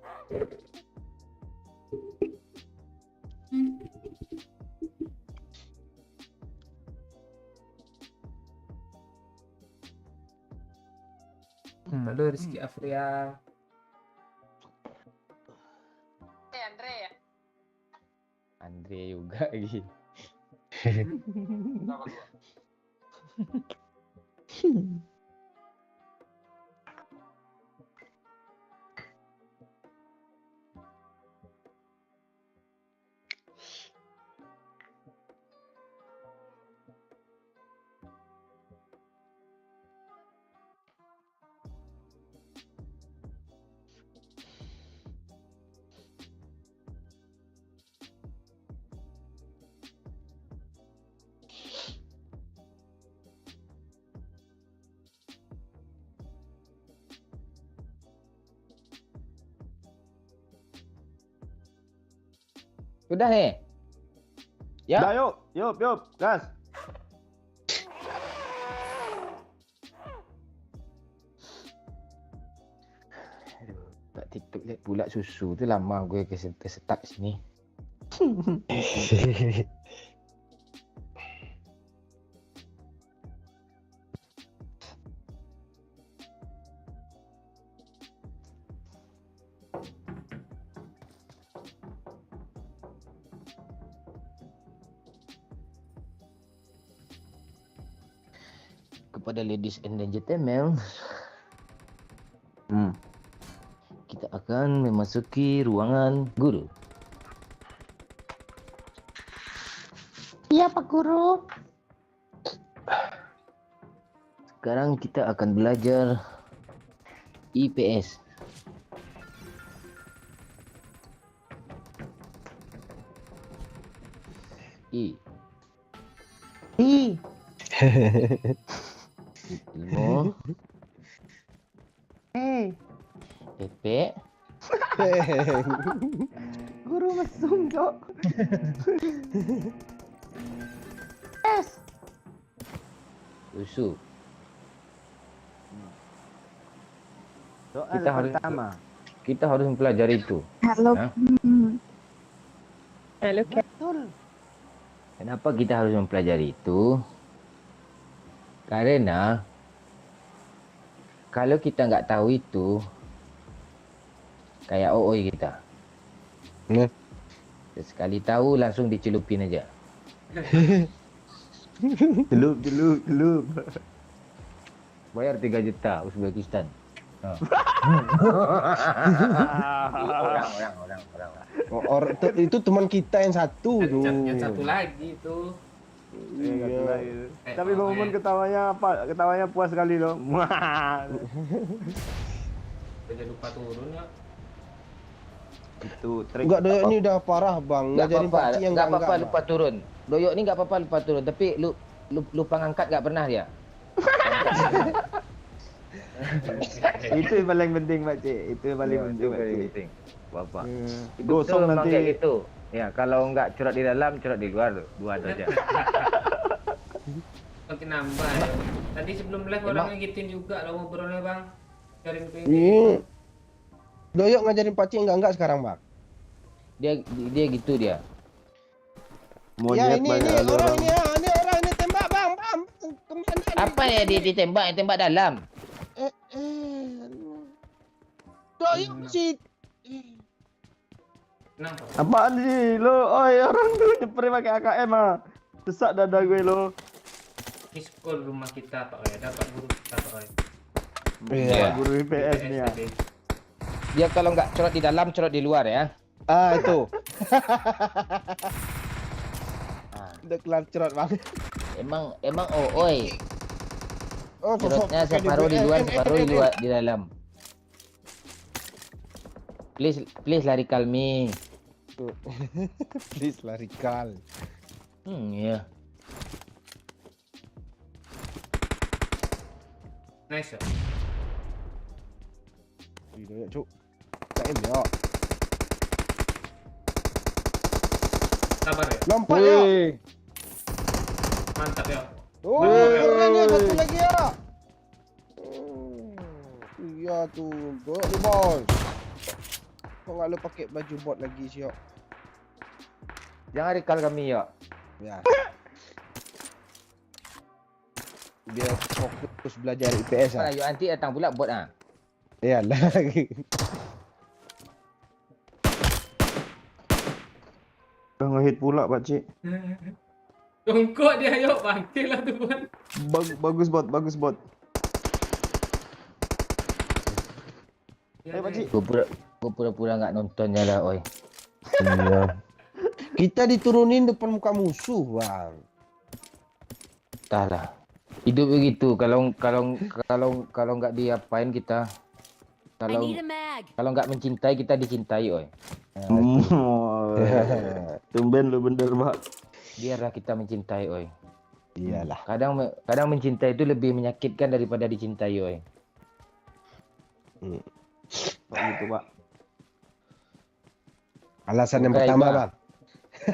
Halo Rizky Afrian. Andre juga lagi. Udah nih. Ya. Dah yuk, gas. Aduh, buat TikTok lihat pula susu tu lama gue kesetak sini. Kepada ladies and gentlemen, kita akan memasuki ruangan guru. Iya, Pak Guru. Sekarang kita akan belajar IPS. I. Ilmu. PP. Guru mesum, Cok. Susu. Soal Kita harus- pertama. Kita harus mempelajari itu. Halo. Hah? Halo. Betul. Kenapa kita harus mempelajari itu? Karena kalau kita nggak tahu itu, kayak OOI kita. Nah. Sekali tahu langsung dicelupin aja. Celup. Bayar 3 juta Uzbekistan. Orang. Itu teman kita yang satu tuh. Yang satu lagi tuh. Iya. Tapi Bang Umon ketawanya apa? Ketawanya puas sekali loh. Udah lupa turun ya. Itu trik. Enggak, Doyok ini udah parah, Bang. Nggak Ngajarin apa-apa, pakcik yang nggak apa-apa enggak. lupa turun. Doyok ni nggak apa-apa lupa turun, tapi lupa ngangkat nggak pernah dia. Itu yang paling penting Pak Cik. Itu yang paling penting Pak Cik. penting. Apa-apa. Gosong Betul, memang nanti. kayak gitu. Ya, kalau nggak curat di dalam, curat di luar tuh. Dua aja. Makin nambah ya. Tadi sebelum live orang ngikutin juga lo ngobrolnya bang. Cariin ke Ini Doyok ngajarin pakcik yang enggak sekarang, Bang. Dia gitu dia. Ya Monyet ini banyak orang orang. ini orang ini tembak, Bang. Bang. Kemana nih? Apa ya dia ditembak? Yang tembak dalam. Doyok sih. Kenapa? Apaan sih lo? Oi, orang tuh nyepre pakai AKM ah. Sesak dada gue lo. Ini sekolah rumah kita Pak ya. Dapat guru kita Pak ya. Iya. Guru IPS nih ya. Dia kalau nggak curat di dalam, curat di luar ya. Ah, itu. Udah kelar cerot, Bang. Emang oi. Oh, Curatnya sosok separuh di luar, KDBL. separuh di luar di dalam. Please lari kalmi. Please lari kal. Ya. Nice ya. Doyok, Cuk. KM ya. Sabar ya. Lompat ya. Mantap ya. Oh, keren ya, satu lagi ya. Iya tuh, Doyok di bos. Kok nggak lu pakai baju bot lagi sih, Yok? Jangan recall kami ya. Ya. Biar fokus belajar IPS ah. Ayo nanti datang pula buat ah. Iyalah. Udah ngehit pula Pak Cik. Tungkuk dia yuk bangkit lah tuh bang. Bagus bot. Ya, Pak Cik. Gua pura-pura nggak nontonnya lah, oi. Iya. Kita diturunin depan muka musuh, Bang. Entahlah. Hidup begitu. Kalau nggak diapain kita. I need a mag. Kalau nggak mencintai kita dicintai, oi. Tumben lu bener Pak. Biarlah kita mencintai, oi. Iyalah. Kadang mencintai itu lebih menyakitkan daripada dicintai, oi. Kok gitu Pak. Alasan yang Oke, pertama, Bang. Bang.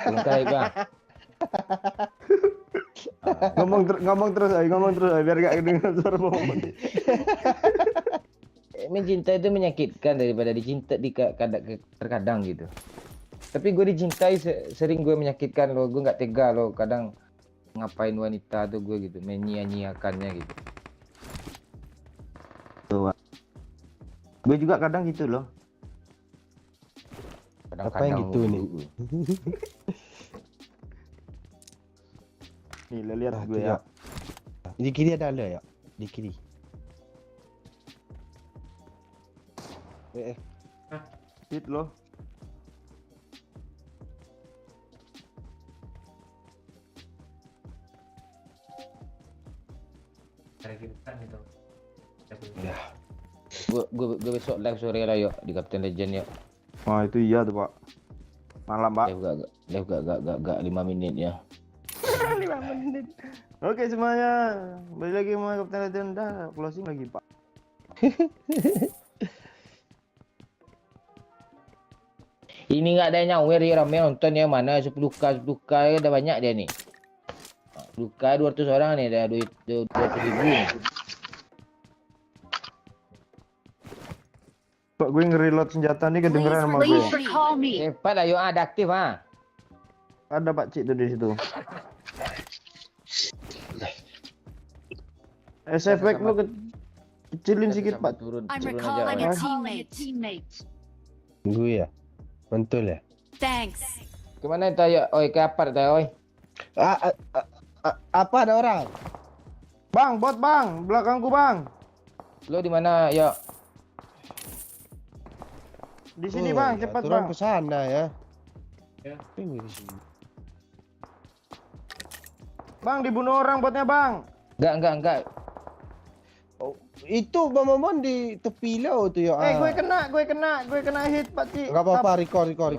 Lengkap, bang. Ngomong terus biar gak kedengeran suara Bang Umon. Mencintai itu menyakitkan daripada dicinta terkadang gitu. Tapi gue dicintai sering gue menyakitkan lo. Gue nggak tega lo. Kadang ngapain wanita tuh gue gitu, menyia-nyiakannya gitu. Gue juga kadang gitu loh. Apa yang gitu nih? Nih lo lihat Ah, gue tuh, ya. Yok. Di kiri ada ya? Di kiri. Hit lo. Kayak gitu kan gitu. Ya. Gue besok live sore lah yuk di Captain Legend yuk. Wah itu iya tuh Pak. Malam Pak. Live gak 5 menit ya. 5 menit. Oke semuanya. Balik lagi sama Captain Legend. Dah closing lagi Pak. Ini nggak ada yang nyawer ya, ramai nonton yang mana 10k udah banyak dia nih. 10k 200 orang nih, ada duit 200 ribu nih. Pak gue nge-reload senjata nih Please kedengeran sama gue. recall me. Cepat lah, yuk ada aktif ah. Ada Pak Cik tuh di situ. SFX lu kecilin sedikit Pak. Turun, I'm turun recalling aja. a teammate. Gue ya. Mantul ya. Thanks. Kemana tayo? Oi, ke apa tayo? Oi. Apa ada orang? Bang, bot bang, belakangku bang. Lo di mana? Yuk. Di sini bang, cepat bang. Turun ke sana ya. Ya. Ini di sini. Bang, dibunuh orang botnya bang. Enggak. Oh, itu Bang Momon di tepi laut tuh ya. Gue kena hit Pak Cik. Enggak apa-apa, recall. Recall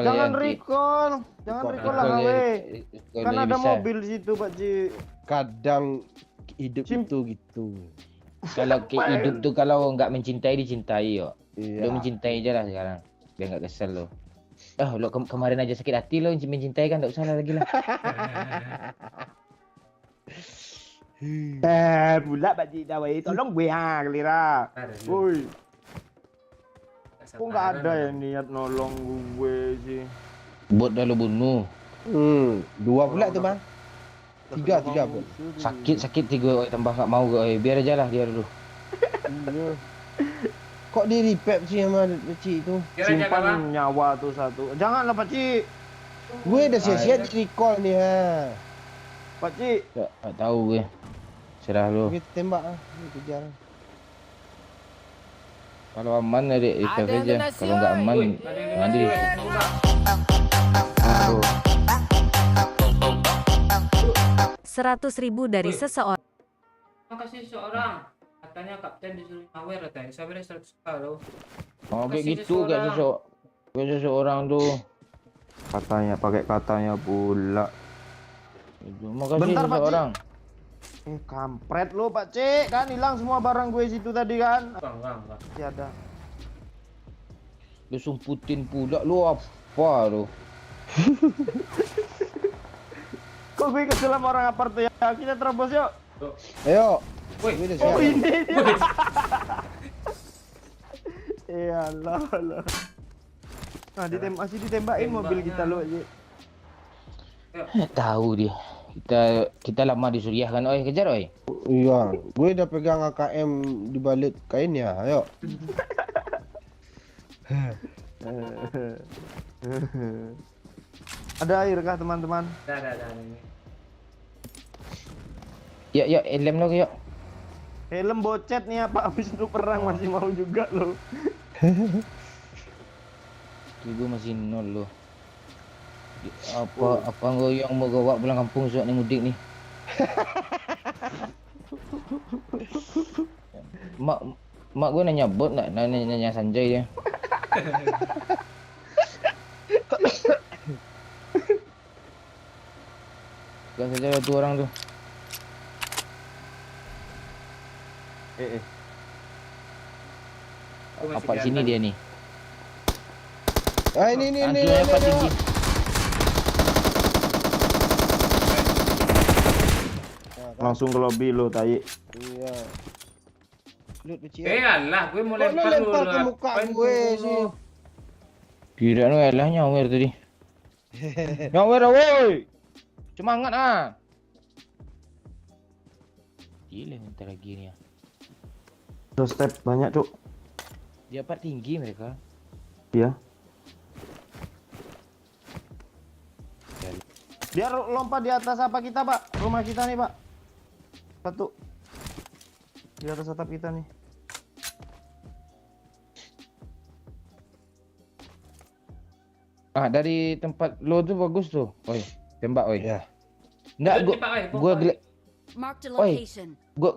Jangan ya, nanti. recall, jangan recall lah Recall we. recall Kan dia ada bisa. mobil di situ Pak Cik. Kadang hidup Sim- itu gitu. Kalau hidup tuh kalau nggak mencintai dicintai yo. Iya. Lo mencintai aja lah sekarang. Biar nggak kesel lo. Lo kemarin aja sakit hati lo mencintai kan nggak usah lah lagi lah. Pula Pak Cik dah we. Tolong gue ha kelira. Woi, kok nggak ada yang niat nolong gue sih. Bot dah lo bunuh. Dua pula tuh Bang. Tiga pun. Sakit tiga. Oi, tambah nggak mau gue. Oi, biar aja lah dia dulu. Iya. Kok di repair sih sama Cik itu? Simpan nyawa tuh satu. Janganlah Pak Cik. Gue udah sia-sia di recall nih ha. Pak Cik. Tak tahu gue. Serah lo. Kita tembak ah, ini kejar. Kalau aman dari itu aja. Kalau nggak aman mandi. 100.000 dari seseorang. Makasih seorang. Katanya kapten disuruh nyawer katanya. Sabarnya 100k lo. Oh kayak Kasih gitu kayak seseorang tuh. Katanya pakai katanya pula. Itu. Makasih Bentar, Pak Cik. seseorang. Kampret lo Pak Cik. Kan hilang semua barang gue situ tadi kan. Enggak. Masih ada. Lu sumputin pula lu apa lu? Kok gue kesel sama orang apart tuh ya? Kita terobos yuk. Ayo. Woi, Gue udah Oh siap. ini dia. Iya lah. Nah masih ditembakin mobil kita lo aja. Tahu dia. Kita lama di Suriah kan, oi kejar oi. Iya, gue udah pegang AKM di balik kainnya. Ayo. Ada air kah teman-teman? Ada ini. Yuk elem lo yuk. Helm bocet nih apa habis itu perang masih mau juga lo. Gue masih nol lo. Apa yang mau bawa pulang kampung soal ni mudik ni? Mak gue nanya bot nanya Sanjay ya. Kan saja ada 2 orang tu. Apa sini dia ni? Ah ini. Hantunya apa tinggi? Langsung ke lobby lo tai. Iya. Loot kecil. Alah, gue mau Kok lu lempar lempar dulu. ke muka Ngapain gue dulu? sih? Kira nu elah nyawer tadi. Nyawer woi. Semangat ah. Gila bentar lagi ni. Step banyak cuk. Dia part tinggi mereka. Iya. Dia lompat di atas apa kita pak? Rumah kita nih pak. Satu. Di atas atap kita nih. Dari tempat lo tu bagus tu. Oi, tembak oi. Ya. Enggak gua Marked a Oi. location. gua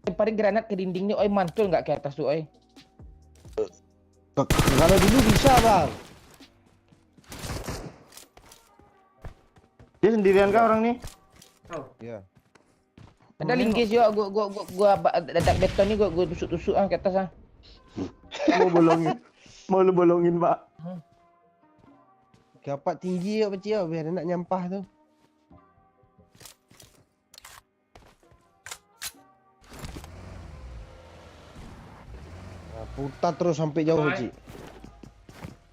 lemparin granat ke dinding ni oi mantul enggak ke atas tu oi. Kalau dulu bisa bang. Dia sendirian kah orang nih? Iya. Ada linggis juga gua dadak beton ni gua tusuk-tusuk ke atas Mau bolongin. Mau lu bolongin pak. Kapak tinggi ya kecil biar dia nak nyampah tu. Putar terus sampai jauh, Bye. Cik.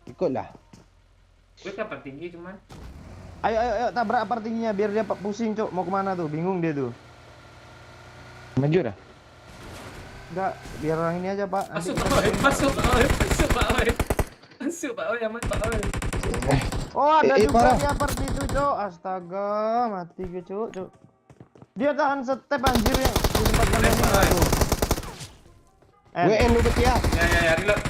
Ikutlah. Gue kapal tinggi cuman. Ayo tabrak apar tingginya biar dia pusing, Cok. Mau kemana tuh? Bingung dia tuh. Maju dah. Enggak, biar orang ini aja, Pak. Nanti Masuk kita Pak Oi, cari. masuk Pak Oi, masuk Pak Oi. Masuk Pak Oi, aman Pak Oi. Oh, ada juga parah. di apart itu, Cok. Astaga, mati gue, Cok. Dia tahan step anjir yang di tempat kalian ini Pak Oi. tuh. Gue end lu betul ya. Ya, reload.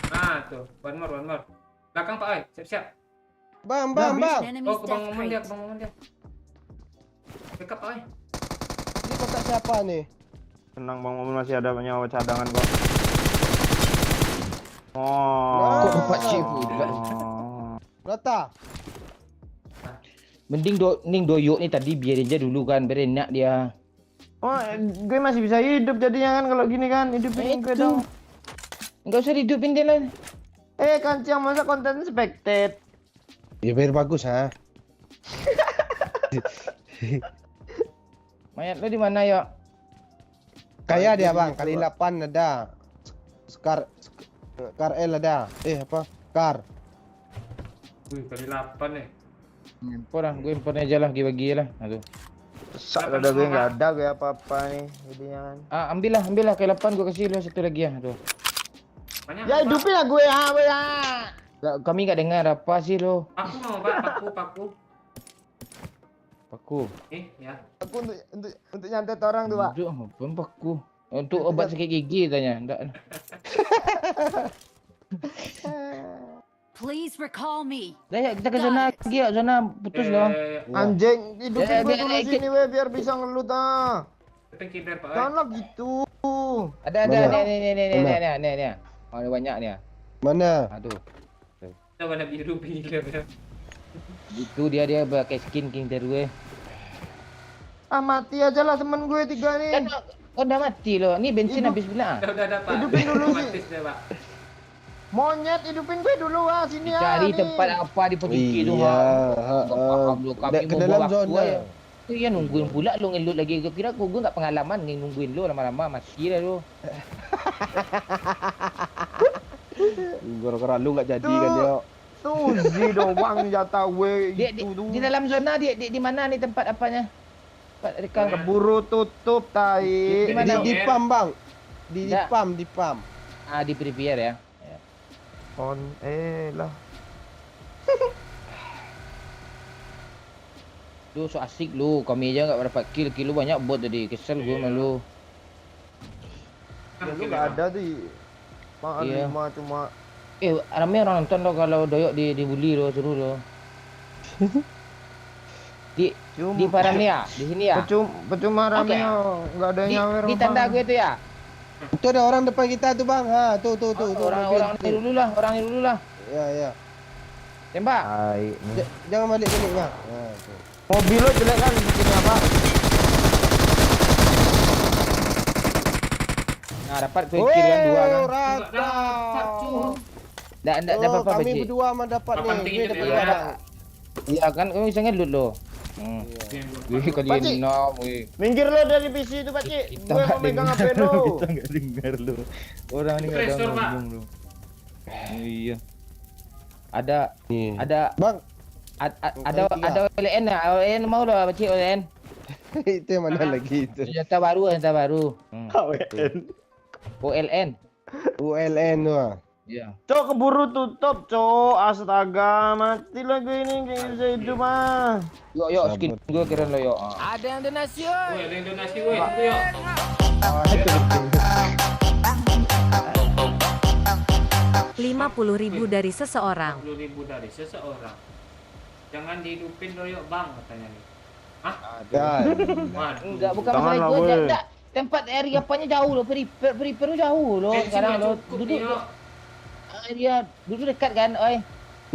Nah, tuh. One more. Belakang Pak Oi, siap-siap. Bang. Enemy's Oh, ke Bang death Momon dia, crate. ke Bang Momon dia. Backup Pak Oi. Ini kotak siapa nih? Tenang, Bang Momen masih ada nyawa cadangan kok. Kok Oh. dapat chip pula? Rata. Mending doyok ni tadi biar aja dulu kan, berenak dia. Oh, gue masih bisa hidup jadinya kan kalau gini kan. Hidupin gue Itu. dong. Enggak usah dihidupin dia lah. Kancing masa konten spectate. Ya biar bagus ha. Mayat lo di mana ya? Kayak dia bang, kali 8 ada. Scar L ada. Apa? Car. Wih, kali 8 nih. Impor lah, gue impor aja lah, bagi lah. Aduh. Sak ada gue nggak ada gue apa-apa nih jadinya kan. Ambil lah, ke 8 gue kasih lo satu lagi ya. Aduh. Banyak. Ya Pak. hidupin lah gue ya, gue ya. Kami nggak dengar apa sih lo? Aku mau Pak, paku. Paku. Ya. Aku untuk nyantet orang tuh, Pak. Untuk apa paku? Untuk obat sakit gigi tanya. Enggak. Please recall me. Dah ya, kita ke sana lagi ya, sana putus lah. Anjing, hidupin gue biar dulu ikut. sini we biar bisa ngelut ah. Kinder Pak Oi. Janganlah gitu. Ada Mana? nih. Oh, ada banyak nih. Mana? Aduh. Ada warna biru ya. Itu dia pakai skin King Terue. Ah mati aja lah temen gue 3 nih. Kan kau udah mati loh. Ini bensin Hidup. habis pula. Udah Pak. Hidupin dulu sih. Otomatis deh Pak. Monyet hidupin gue dulu ah sini ah. Cari nih. tempat apa di posisi tu. Iya. Nggak paham lu. Kami Ke mau dalam buat zona. waktu aja. Ya nungguin pula lu ngelut lagi. Gue kira gue nggak pengalaman nih nungguin lu lama-lama mati lah lu. Gara-gara lu nggak jadi kan dia. Suzi doang jatah gue Dia itu tuh. di dalam zona dia di mana nih tempat apanya? Tempat rekan Keburu tutup tai. Di mana? Di pam bang. Di Ya. pam. di prepare ya. On lah. Lu so asik lu. Kami aja nggak dapat kill lu banyak bot tadi. Kesel gue malu. Ya lu nggak ada tuh. Maan Iya. 5 cuma. Ramai orang nonton lo kalau doyok dibully lo seru lo. Di Paramia, di sini ya. Percuma rame Oke. nggak ada yang Di, nyawer. di tanda gue itu ya. Itu ada orang depan kita tuh bang. Ha, tuh. Orang ini dulu lah. Ya. Tembak. Tai. Jangan balik bang. Ha, tuh. Mobil lo jelek kan bikin apa? Nah, dapat quick kill yang dua kan. Rata. Enggak apa-apa Kami Pakcik. berdua mah dapat Papan nih. tinggi Gue tu dapat dia. dua bang. Iya kan kau bisa ngelut lo. Wih, kali Pakcik. 6 wih. Minggir lo dari PC itu Pakcik. Kita Gue nggak mau megang dengar HP lo. Kita nggak dengar lo. Orang ini nggak ada Pressure, Pak. ngomong lo. Iya. Ada Nih. ada Bang, Kali tiga. ada OLN ya. OLN mau lo Pakcik OLN. itu yang mana lagi itu? Senjata baru. KWN. OLN. ULN tuh. ah. Iya. Cok keburu tutup cok. Astaga mati lah gue ini kayak bisa hidup ah. Yuk skin gue keren lo yuk. Ada yang donasi, Woi, ada yang donasi woi. Tunggu yuk. 50.000 dari seseorang. 10.000 dari seseorang. Jangan dihidupin doyok bang katanya nih. Ya. Waduh. Enggak, bukan Jangan masalah lah, gue. weh. Enggak. Tempat area apanya jauh lo. Prepare jauh lo. Bensin Sekarang nggak lo cukup duduk. nih, Yok. Dia duduk dekat kan, oi.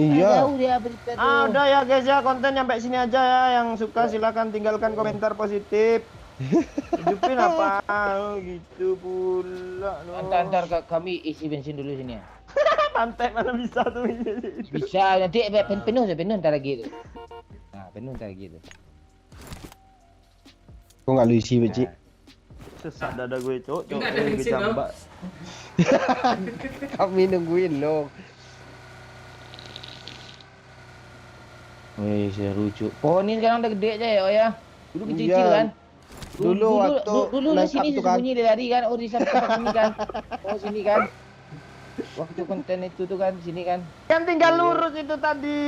Iya. Jauh dia prepare tuh. Udah ya guys ya konten sampai sini aja ya. Yang suka silakan tinggalkan komentar positif. Hidupin apa? Oh, gitu pula. No. Antar kami isi bensin dulu sini ya. Pantai mana bisa tuh. Bisa nanti penuh ntar lagi tu. Nah, penuh ntar lagi tu. Kau nggak lu isi, Cik? Sesak dada gue cok. Nggak ada bensin, Dok. Kami nungguin lo. Wih, seru cu. Oh, ini sekarang udah gede aja ya, oh ya. Dulu kecil-kecil Iya. kan. Dulu waktu dulu di nangkap sini tuh kan. sembunyi dia lari kan. Oh, di tempat sini kan. Oh, sini kan. Waktu konten itu tuh kan sini kan. Kan tinggal lurus itu tadi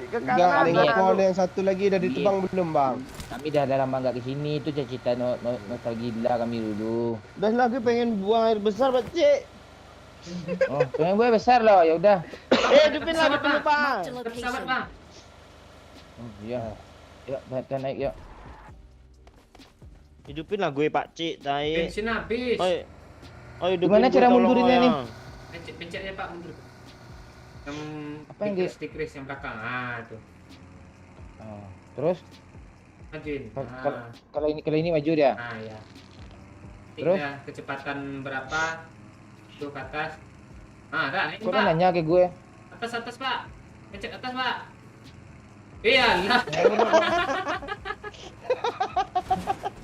ke Enggak, kanan. tengok Iya. pohon yang satu lagi udah ditebang belum, Bang? Kami dah lama nggak ke sini. Itu cita-cita nostalgia kami dulu. Dah lagi pengen buang air besar, Pak Cik. Oh, pengen gue besar loh. Ya udah. Hidupin lagi dulu, Pak. Marked a Pesawat location. bang. Oh, iya. Yuk, kita naik yuk. Hidupin lah gue, Pak Cik. Tai. Bensin habis. Oi. Oi, Gimana gue, cara tolong, mundurinnya Oi, nih? ya. Pencet aja pak mundur. Yang Apa yang stick race yang belakang. Ah tuh. Oh, terus Majuin. kalau ini maju dia. Nah ya. Terus? Tinggal kecepatan berapa? Tuh ke atas. Ah, ada ini Kok pak. nanya ke gue? Atas pak. Pencet atas pak. Iyalah.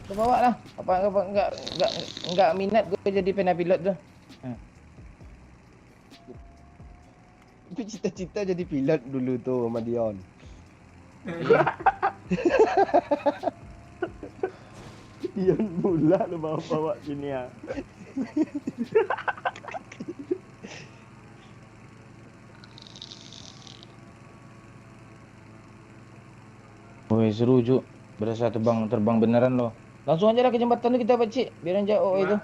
Lu bawa lah. Apa enggak minat gue jadi pilot tuh. Itu cita-cita jadi pilot dulu tuh sama Dion. Dion pula lu bawa-bawa sini ya. Woi, seru Cuk. Berasa terbang beneran loh. Langsung aja lah ke jembatan tuh kita Cik. Biar aja oh itu.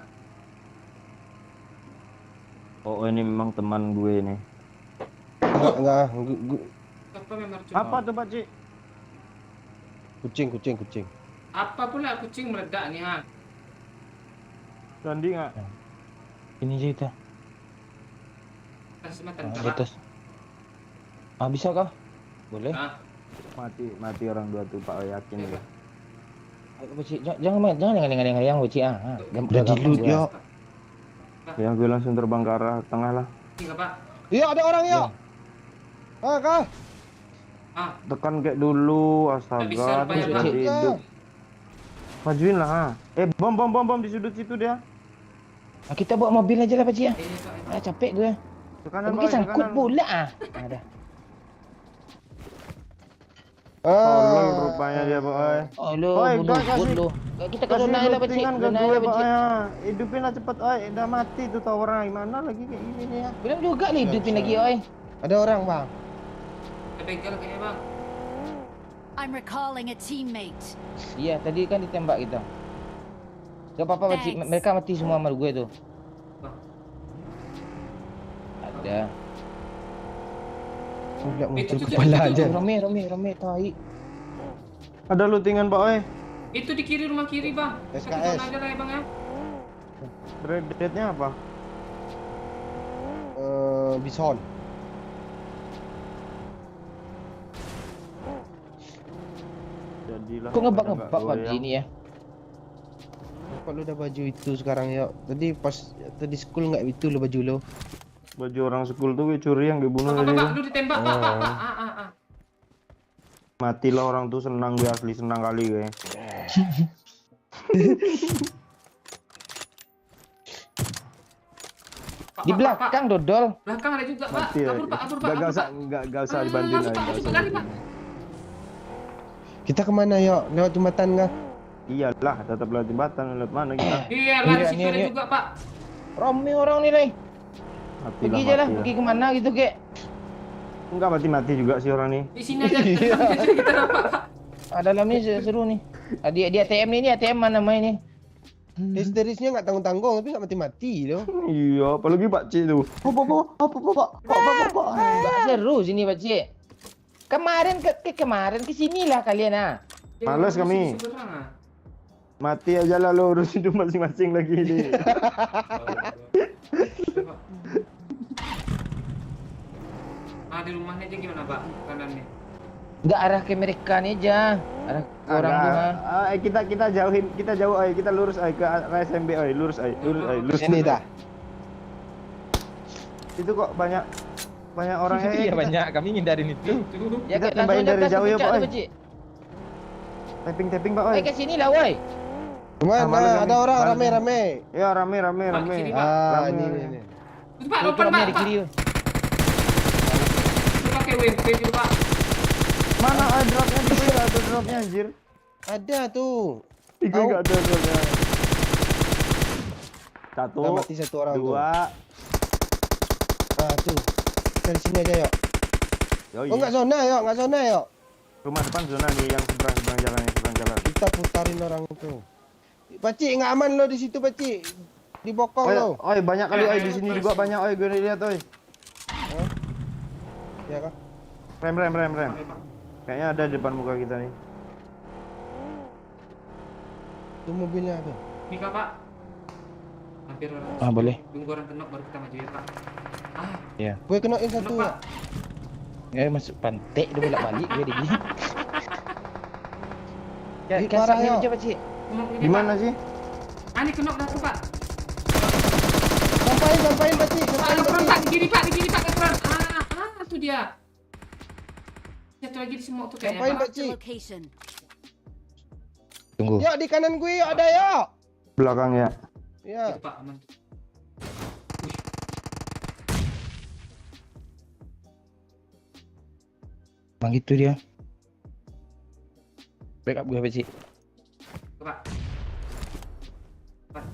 Oh, ini memang teman gue nih. Enggak. Apa memang Apa tuh, Pak Cik? Kucing. Apa pula kucing meledak nih ha? Sandi nggak? Ini aja kita. Kasih mata Di pak. atas. Ah, bisa kah? Boleh. Ah, Mati orang dua tuh, Pak. Yakin ya. Ayo, Cik, jangan yang Cik ah. Udah dilut yo. Ya, gue langsung terbang ke arah tengah lah. tinggal pak. Iya, ada orang yo. Ah, kah? Ah, Tekan kayak dulu, Nggak bisa astaga. rupanya, Terus Pak. jadi hidup. Majuin lah, ha. Bom di sudut situ dia. Ah, kita bawa mobil aja lah Cik ah. ini pak. Ah, capek gue. Ke kanan, Mungkin Pak, ke sangkut kanan. pula ah. Ada. Tolol rupanya dia, Pak. Oh lo, Oi, bodoh, kasih- bodoh. Kita Kasih kalau naik lah Cik. lootingan ke Naik gue, lah Pak. Cik. Ya. Hidupin lah cepet, oi. Udah mati tuh tower gimana lagi kayak gini nih ya. Belum juga nih hidupin lagi oi. Ada orang, Bang. Kita bengkel kayaknya bang. I'm recalling a teammate. Iya, tadi kan ditembak kita. Gak apa-apa Cik. Thanks. Mereka mati semua sama gue tuh. Bang. Ada. Sudah muncul Itu, kepala aja. Rame, tai. Ada lootingan, Pak, oi. Itu di kiri rumah kiri bang. Kita ke SKS. sana aja lah ya bang ya. Rednya apa? Bison. Jadilah. Kok ngebak pada nggak Pak goyang. ini ya? Kenapa lu udah baju itu sekarang yo? Tadi school nggak itu lo baju lo? Baju orang school tuh gue curi yang gue bunuh Pak, tadi. pak, lu ditembak pak, pak. Matilah orang tuh, senang gue, asli senang kali gue. Pak, Di Pak, belakang dodol. Belakang ada juga pak. Mati ya. Kabur pak, kabur pak. Gak usah, gak usah dibantuin Masuk, Pak, masuk, lari, Pak. Kita kemana yo? Lewat jembatan kah? Iyalah, tetap lewat jembatan, lewat mana kita? Iya lah, di Iya, situ nih, ada nih. juga pak. Rame orang nih, Lay. Mati Pergi aja lah, mati pergi kemana gitu, kek. Enggak mati juga sih orang nih. Di sini aja. Kita dapat pak. Ah, dalam ni seru nih. Ah, di ATM ni ATM mana main ni? Histerisnya nggak tanggung-tanggung tapi nggak mati-mati lo. Iya, apalagi Pak Cik tuh. Enggak seru sini, Pak Cik. Kemarin kemarin ke sinilah kalian ah. Males kami. Seberang, ah. Mati aja lah lo, urus hidup masing-masing lagi nih. Ah, di rumahnya aja gimana pak? Kanannya. Enggak arah ke mereka ni aja. Arah ke orang tu ah. Kita jauhin, kita jauh ay, kita lurus ay ke arah SMB ay, lurus ay, lurus. Sini dah. Itu kok banyak orang Iya banyak, kami ngindarin itu. Ya Kita ke tembakin dari jauh ya, Pak, oi. Cik. Tapping Pak Oi ay. ke sini lah, woi. Mana? malam Ada ini. orang Malam rame-rame. Ya rame. Pak, di sini, Pak. Ah, Rame. ini. Itu, Pak, Lu depan, dropnya Pak. di Pak. kiri. Itu pakai WMP gitu, Pak. Mana dropnya di gue ada dropnya anjir. Ada tuh. Di gue Tahu. nggak ada dropnya. Satu, Dah mati satu orang tuh. dua. Ah, tuh. Kita di sini aja, yuk. Yoi. Oh, enggak zona, yuk. Enggak zona, yuk. Rumah depan zona nih yang seberang jalan. Kita putarin orang itu. Pakcik, enggak aman lo di situ, Pakcik. Di bokong lo. Oi, banyak kali oi di sini juga banyak oi gue lihat oi. Ya kah? Rem. Kayaknya ada di depan muka kita nih. Itu mobilnya ada. Mika, Pak. Hampir orang. Ah, boleh. Tunggu orang kenok baru kita maju ya, Pak. Ah, Gue kenain kenok, satu, Pak. ya. Masuk pantek dia bolak-balik gue di sini. Ya, Ih, kasar parah, dia yo. aja, Pakcik. Kenok ini, Gimana Pak. sih? Ah, ini kenok dah tuh, Pak. Sampain, Pakcik. Pak, Sampain, laporan, Pak. Pakcik. Di kiri, Pak. Laporan. Itu dia. Satu lagi di semua tuh kayaknya, Sampain, Pak. Marked a Pakcik. location. Tunggu. Yuk, di kanan gue, yuk. Ada, yuk. Belakang ya. Ya. Itu, Pak, aman. Bang gitu dia. Backup gue, Pakcik. Tuh, Pak. Pak.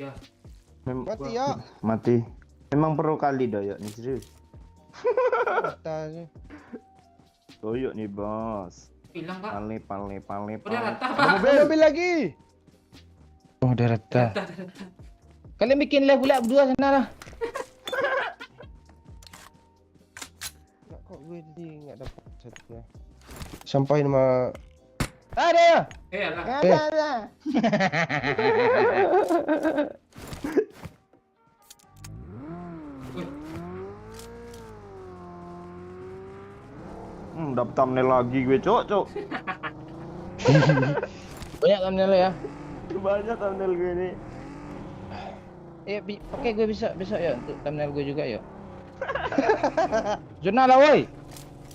Ya. Mati, yuk. Mati. Memang perlu kali dah ya nih serius. Atas. Toyok nih bos. Hilang, Pak. Pale. Udah rata, Ada Pak. mobil. Ada mobil lagi. Oh, udah rata. Kalian bikin live pula berdua sana lah. Nggak, kok gue tadi nggak dapat satunya. Sampai nama. Ada ya? Alah. Ada. Dapat thumbnail lagi gue, cok. Banyak thumbnail ya. Banyak thumbnail gue ini. Pakai gue bisa ya untuk thumbnail gue juga ya. Zona lah woi.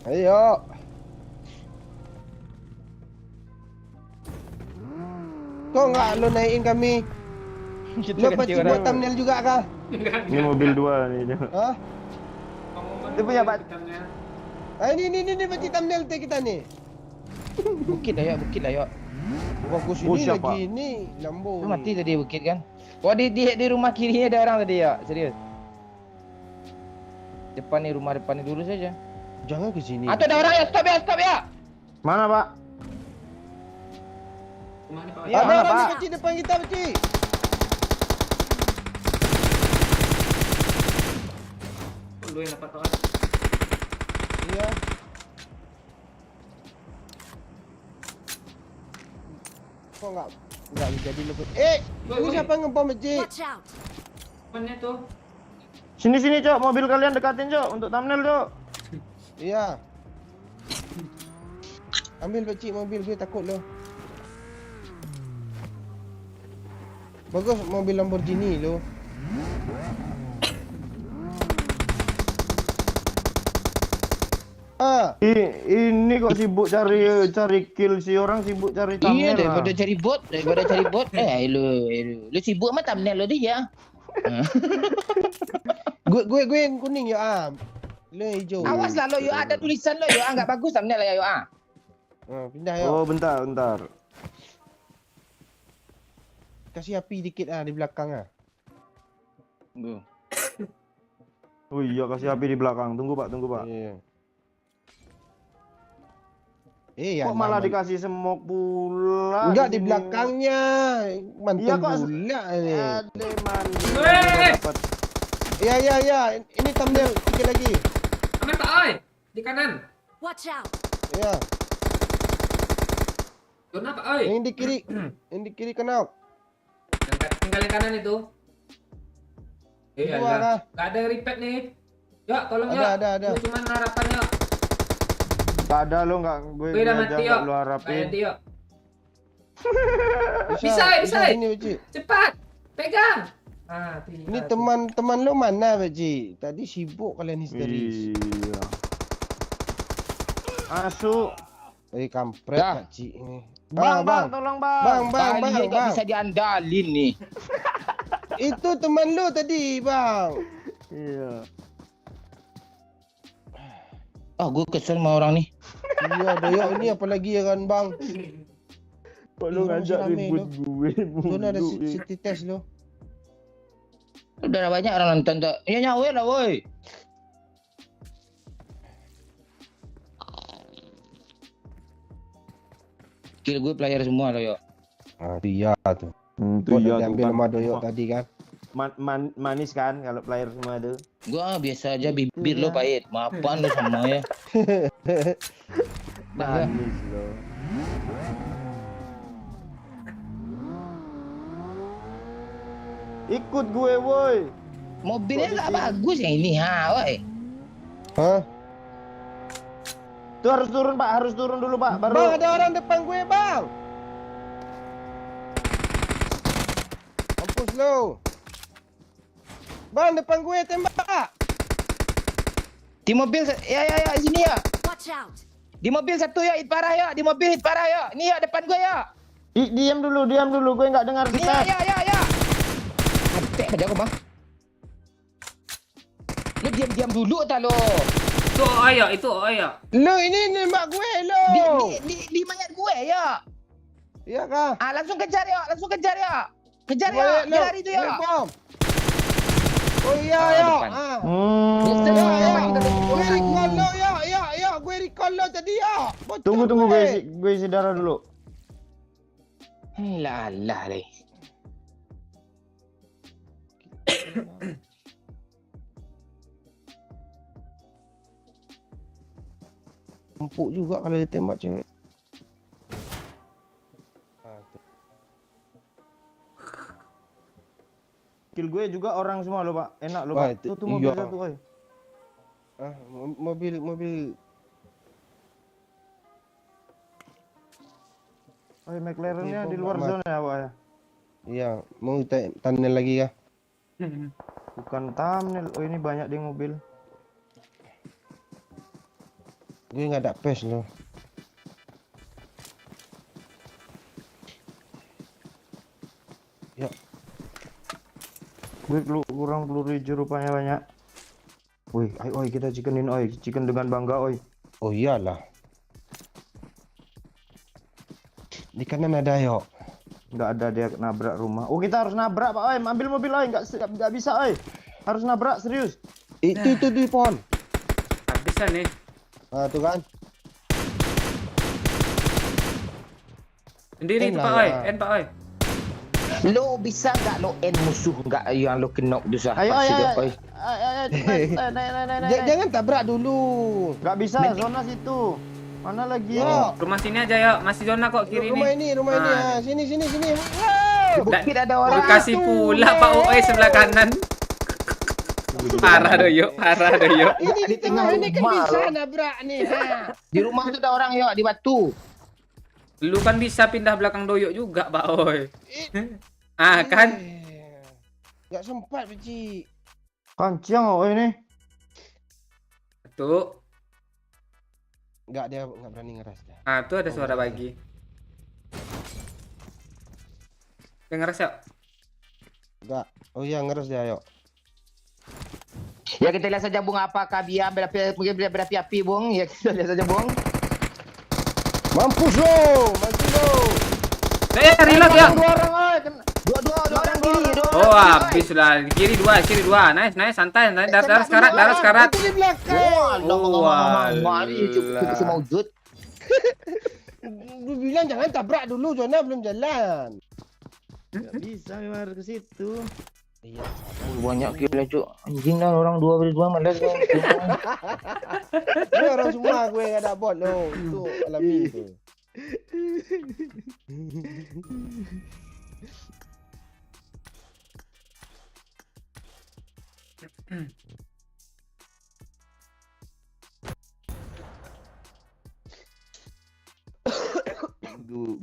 Ayo. Kok nggak lo naikin kami? Lo pasti buat thumbnail juga kah? Ini mobil dua nih. Hah? Dia punya, Pak. Ah, ini pasti thumbnail teh kita nih. Bukit lah ya. Bagus Oh, ini siapa? lagi ini Lambo. Lu mati tadi bukit kan? Wah di rumah kirinya ada orang tadi ya, serius. Rumah depan dulu saja. Jangan ke sini. Atau ada orang ya, stop ya. Mana, Pak? Kemana, Pak? Ya, Ada mana, orang Pak? di kecil depan kita, Pakcik. Oh, lu yang dapat, Pak. Iya. Kok nggak jadi lebih. Ini siapa ngebom, Pakcik? Watch out! Depannya tuh. Sini, Cok. Mobil kalian dekatin, Cok, untuk thumbnail, Cok. Iya. Ambil, Pakcik, mobil gue takut lo. Bagus mobil Lamborghini lo. Ah, Ini kok sibuk cari kill si orang, sibuk cari thumbnail. Iya lah. daripada cari bot. Lu sibuk sama thumbnail lo dia. gue yang kuning ya am. Lo yang hijau. Awas lah lo yo, ada tulisan lo yo, enggak bagus thumbnail ya yo. Pindah ya. Oh, bentar. Kasih api dikit di belakang Oh iya, kasih api di belakang. Tunggu, Pak. Iya. Kok malah dikasih smoke pula? Enggak di sini? belakangnya. Mantul Iya, kok. pula ini. Ade mandi. Weh! Dapat. Ya. Ini thumbnail sikit lagi. Ambil, Pak, oi. Di kanan. Watch out! Ya. Zona, Pak, oi. Yang di kiri kenal. Tinggal yang kanan itu. Dua kah? Gak ada yang repack nih. Yuk, tolong yuk. Ada. Lu cuman harapannya. Tak ada lo enggak gue Gue udah aja mati, enggak yuk. lu harapin. Nanti yuk. Bisa. Bisa. Sini, Pakcik. Cepat. Pegang. Tinggal. Ini teman-teman lo mana, Pakcik? Tadi sibuk kalian histeris. Iya. Masuk. Kampret Dah. Pak Cik ini. Bang, tolong bang. Kali tak Bang. bisa diandalin nih. Itu teman lu tadi, Bang. Iya. Ah, gue kesel sama orang nih. Iya, doyok ini apalagi ya kan, Bang. Kok lu Iya, ngajak masih rame ribut lu. gue? Zona ada Bunduk, city test lu. Udah banyak orang nonton tuh. Ya nyawa lah woi. Kill gue player semua loh yo. Ah, iya tuh. Itu Kau iya udah tuh diambil kan. sama doyok tadi kan. Manis kan kalau player semua tuh. Gua biasa aja bibir Iya. lo pahit. Maafan lo sama ya. Dah, Manis loh. Ikut gue woi. mobilnya nggak bagus yang ini ha, woi. Hah? Tuh harus turun Pak, harus turun dulu Pak. Baru. Bang, ada orang depan gue, Bang. Mampus lu. Bang, depan gue tembak. Di mobil ya sini ya. Watch out! Di mobil satu ya, hit parah ya. Di mobil hit parah ya. Ini ya depan gue ya. Diam dulu, gue nggak dengar Ini kita. ya. Antek aja kau bang. Lu diam dulu tak lo. Itu ayo, itu ayo. Lu ini nembak gue lu. Di mayat gue ya. Iya kah? Ah langsung kejar ya. Kejar Gue, ya. lu. Dia lari tu ya. Gue bom. Oh iya Ah, ya. depan. Ah. Biasa Ya, dia ya. main kat depan. Gue recall lo ya. Gue recall lo tadi ya. Bocor Tunggu gue. gue isi darah dulu. Alah leh. Empuk juga kalau dia tembak cewek. Kill gue juga orang semua lo Pak. Enak lo Wah, Pak. itu- Tuh mobil iya. satu oi. Mobil. Oi McLaren-nya Oke, di luar Bang. zona ya Pak ya. Iya, mau tunnel lagi ya. Bukan thumbnail. Oh ini banyak di mobil. Gue nggak ada pes lo. Ya, Gue kurang peluru hijau rupanya banyak. Wih, ayo oi kita chickenin oi. Chicken dengan bangga oi. oh iyalah. Di kanan ada yuk. Nggak ada dia nabrak rumah. Oh kita harus nabrak Pak oi. Ambil mobil oi. Nggak bisa oi. Harus nabrak serius. Itu di pohon. Habisan nih. Ah, tuh kan. Sendiri tu Enak Pak Oi. lah. Pak Oi. Lo bisa nggak lo end musuh nggak yang lo kena dosa? Ayo oi. Oi. Naik. Jangan tabrak dulu. Nggak bisa zona situ. Mana lagi? Yo. Rumah sini aja ya. Masih zona kok kiri Rumah ni. ini. Ah. Ah, sini. Bukit ada orang. Bekasi pula Pak Oi sebelah kanan. Parah doyok. Ini di tengah ini kan rumah bisa lo. nabrak nih. Ha. Di rumah tu ada orang ya di batu. Lu kan bisa pindah belakang doyok juga Pak Oi. Ah kan? Nggak sempat, Beci. Kancing oi ini. Tuh. Nggak, dia nggak berani ngeras dah. Ah tuh ada suara bagi. Dengar ya? Nggak. Oh iya, ngeras dia, yuk. Ya kita lihat saja bung apakah dia berapi-api bung. Ya kita lihat saja bung. Mampus lo, maju lo. Reload ya. Dua orang oi. Dua orang kiri. Oh habis lah. Kiri dua. Nice. Santai. Darat sekarat. Itu di belakang. Mari cukup semua wujud. Lu bilang jangan tabrak dulu, zona belum jalan. Nggak bisa memang harus ke situ. Iya. Banyak kira cuk. Anjing lah orang 2 malas. Ini orang semua gue nggak ada bot lo. Itu alami tu.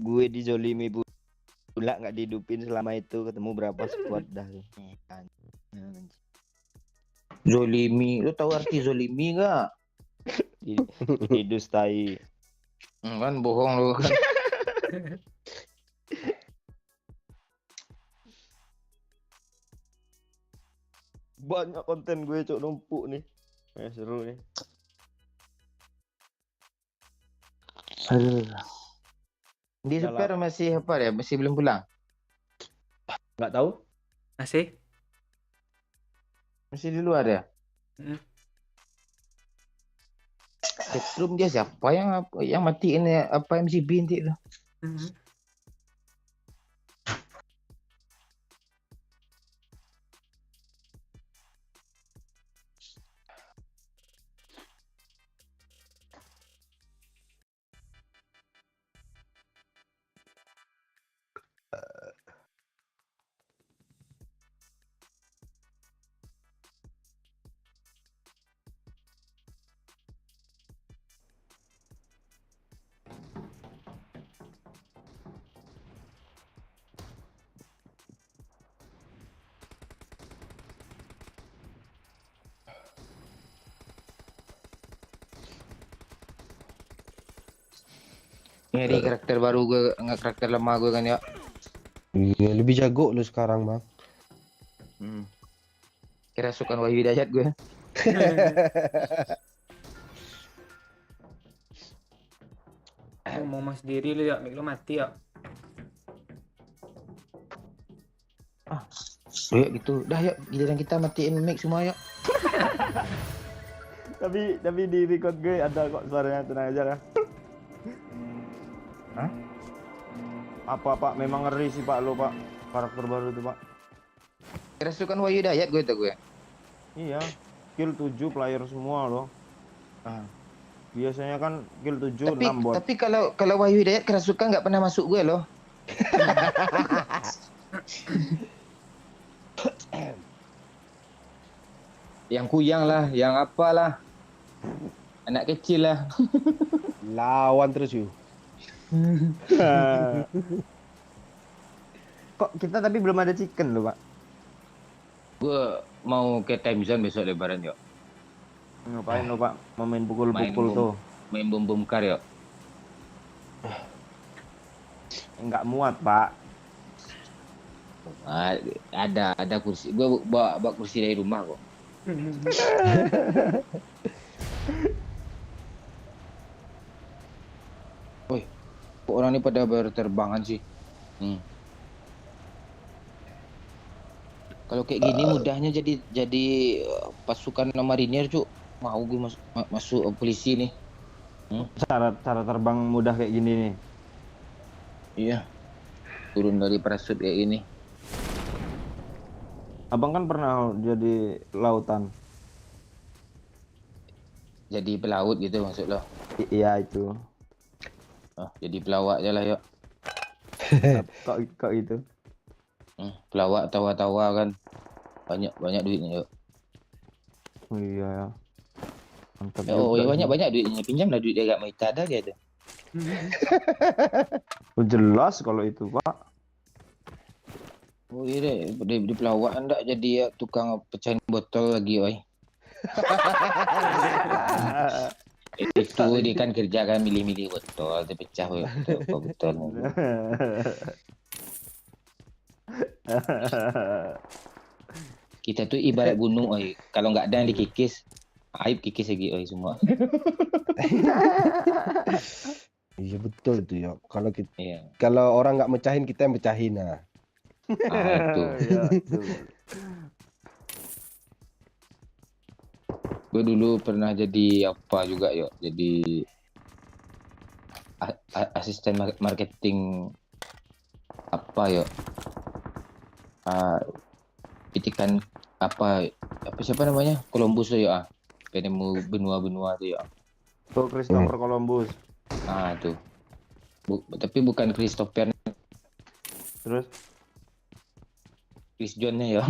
Gue dizolimi pula nggak dihidupin selama itu, ketemu berapa squad dah. Zolimi. Lu tahu arti zolimi enggak? Didustai. Kan bohong lu kan. Banyak konten gue cok numpuk nih. Seru nih. Aduh. Di Dalam- super masih apa ya? Masih belum pulang. Nggak tahu? Masih? Masih di luar ya? Mm. Setrum dia siapa yang matiin ya, apa MCB nanti itu? Mhm. Nyari karakter baru gue, nggak karakter lama gue kan ya. Iya, lebih jago lu sekarang, Bang. Kira sukan Wahyu Hidayat gue. Ngomong sendiri lu ya, mic lu mati ya. Yuk gitu. Dah yuk, giliran kita matiin mic semua yuk. Tapi di record gue ada kok suaranya, tenang aja lah. Hah? Apa Pak? Memang ngeri sih Pak lo Pak. Karakter baru itu Pak. Kira sukan Wahyu Hidayat gue tuh gue. Iya. Kill 7 player semua loh. Ah. Biasanya kan kill 7 6 bot. Tapi kalau Wahyu Hidayat kerasukan nggak pernah masuk gue loh. Yang kuyang lah, yang apalah. Anak kecil lah. Lawan terus yuk. Kok kita tapi belum ada chicken loh Pak. Gue mau ke time zone besok lebaran yuk. Ngapain lo Pak? Mau main pukul-pukul Main tuh. Main bom kar yuk. Enggak muat Pak. Ada kursi. Gue bawa kursi dari rumah kok. Woi, kok orang ini pada berterbangan sih? Kalau kayak gini mudahnya jadi pasukan marinir cuk. Mau gue masuk polisi nih. Cara terbang mudah kayak gini nih. Iya. Turun dari parasut kayak gini. Abang kan pernah jadi lautan. Jadi pelaut gitu maksud lo. Iya itu. Oh, jadi pelawak aja lah yuk. Kok itu? Pelawak tawa-tawa kan. Banyak duitnya yuk. Oh iya ya. Mantap Oh, juga sih. banyak duitnya. Pinjamlah duit dia gak mau ada gitu. Oh, jelas kalau itu Pak. Oh iya deh, di pelawak anda jadi ya, tukang pecahin botol lagi, oi. Itu dia kan kerja kan milih-milih botol, dia pecah botol. Kita tuh ibarat gunung, oi. Kalau nggak ada yang dikikis, aib kikis lagi, oi semua. Iya betul itu ya. Iya. Kalau orang nggak mecahin, kita yang pecahin nah. Itu. Iya, betul. Gue dulu pernah jadi apa juga yuk, jadi asisten marketing apa yuk, pitikan apa siapa namanya, Columbus tuh yuk, penemu benua tuh yuk. Tuh Christopher Columbus. Tuh. Tapi bukan Christopher, Terus Chris John-nya yuk.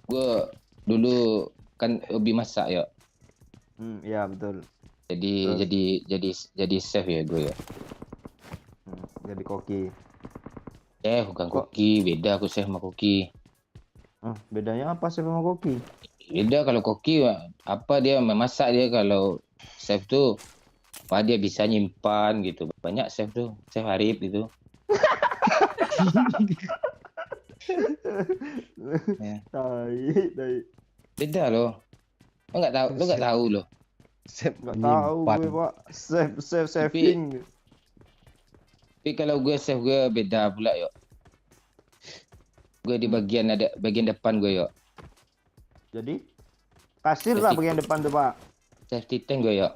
Gue dulu kan hobi masak ya. Iya betul. Jadi chef ya gue ya. Jadi koki. Bukan koki, beda aku chef sama koki. Bedanya apa sih sama koki? Dia kalau koki apa dia memasak dia kalau chef tu apa dia bisa nyimpan gitu. Banyak chef tu, chef Arif gitu. Ya. Tai. Beda loh. Lo nggak tahu loh. Sep Nggak tahu menyimpan. gue pak. Saving. Tapi kalau gue chef gue beda pula yo. Gue di bagian depan gue yo. Jadi kasir lah bagian depan tuh pak. Safety tank gue yo.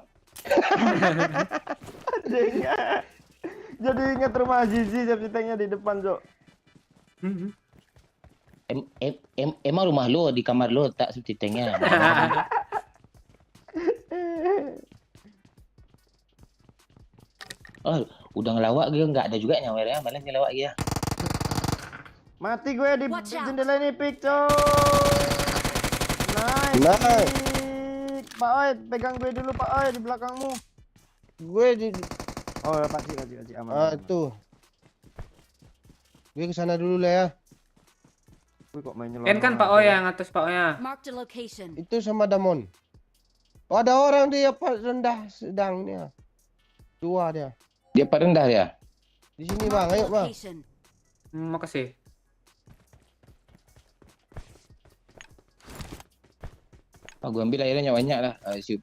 Jadi ingat rumah Zizi safety tanknya di depan Cok. Emang rumah lo di kamar lo tak safety tanknya. Oh, udah ngelawak gue nggak ada juga nyawernya, malah ngelawak ya. Mati gue di Watch out. jendela ini pik Cok. Nice. Nice. Pik. Pak Oi, pegang gue dulu Pak Oi di belakangmu. Gue di Oh, pakcik aman. aman. tuh. Gue kesana dulu lah ya. Gue kok main nyelonong. Kan Pak O yang atas Pak O ya. Marked a location. Itu sama Damon. Oh, ada orang dia Pak rendah sedang dia. Dua dia. Dia paling rendah ya. Di sini bang, Marked a ayo bang. location. Makasih. Gue ambil airnya banyak lah. Si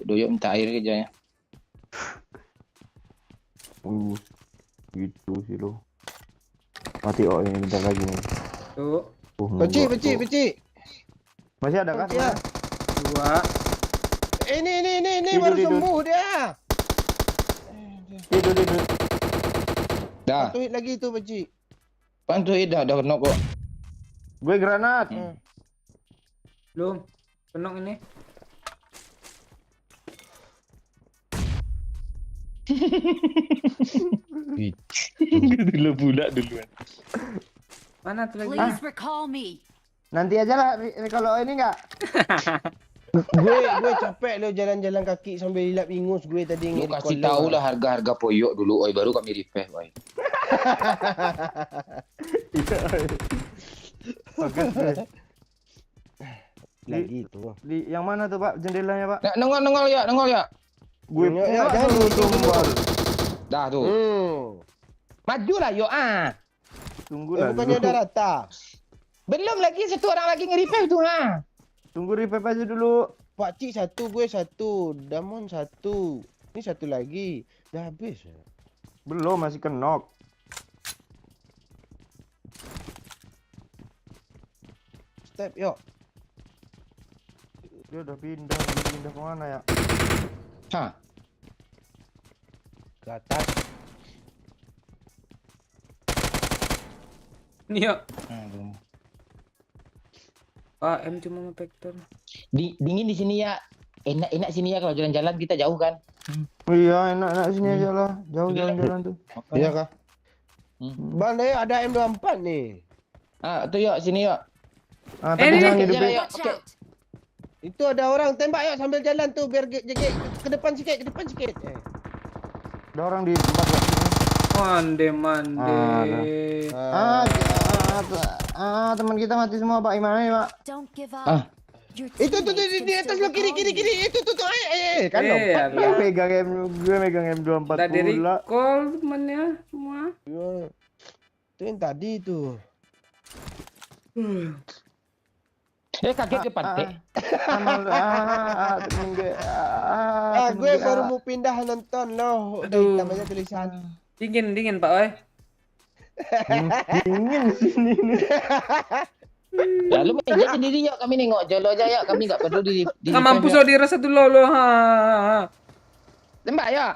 Doyok minta air kerjanya. Gitu sih lo. Mati oh ini bentar lagi nih. Tuh, Peci. Masih ada kan? Peci ya. 2. Ini Tidur, baru tidur. sembuh dia. Tidur. Dah. Satu hit lagi tu peci. Pantu dah kena kok. Gue granat. Belum. Penuh ini. Dulu pula duluan. Mana tuh lagi? Please recall me. Nanti aja lah kalau ini enggak. gue capek lo jalan-jalan kaki sambil hilap ingus gue tadi Lu nge-recall kasih lo. tahu lah harga-harga poyok dulu, oi baru kami repair, oi. Bagus gue. Lagi tu. Di yang mana tuh Pak jendelanya Pak? Nah, nongol ya. Gue Ya, buka jangan dulu gitu. tumbal. Dah tuh. Maju lah yo Tunggu Eh, lah. bukannya dulu. dah rata. Belum lagi satu orang lagi nge-repair tuh Tunggu revive aja dulu. Pakcik satu, gue satu, Damon satu. Ini satu lagi. Dah habis. Belum masih kenok. Step yuk. Dia udah pindah kemana ya? Hah. Ke atas. Nih yuk. Aduh. AM cuma mau vector. Dingin di sini ya. Enak sini ya kalau jalan-jalan kita jauh kan. Oh iya enak sini aja lah. Jauh jalan-jalan tuh. Iya kah? Hmm. Bang, ada M24 nih. Tuh yuk sini yuk. Ah, Eh, tapi ini jangan nih, hidupin. jalan, yuk. Watch Oke. out. Itu ada orang tembak yuk sambil jalan tuh biar jaga ke depan sikit, Ada orang di tempat ya. Mande. Teman kita mati semua Pak. Gimana ya Pak? Don't give up. Ah. Your Itu tuh teammates di can atas still lo kiri recall you. itu tuh kan lo. Iya, Gue megang M24 udah di pula. recall temannya semua. Itu yang tadi tuh. Kaget ke pantai. Temen gue. Gue baru mau pindah nonton loh. Udah Aduh. hitam aja tulisan. Dingin Pak Oi. Dingin sini nih. Ya lu main aja sendiri yuk, kami nengok jolo aja yuk, kami enggak perlu di Nggak mampu so dirasa dulu lo ha. tembak ya.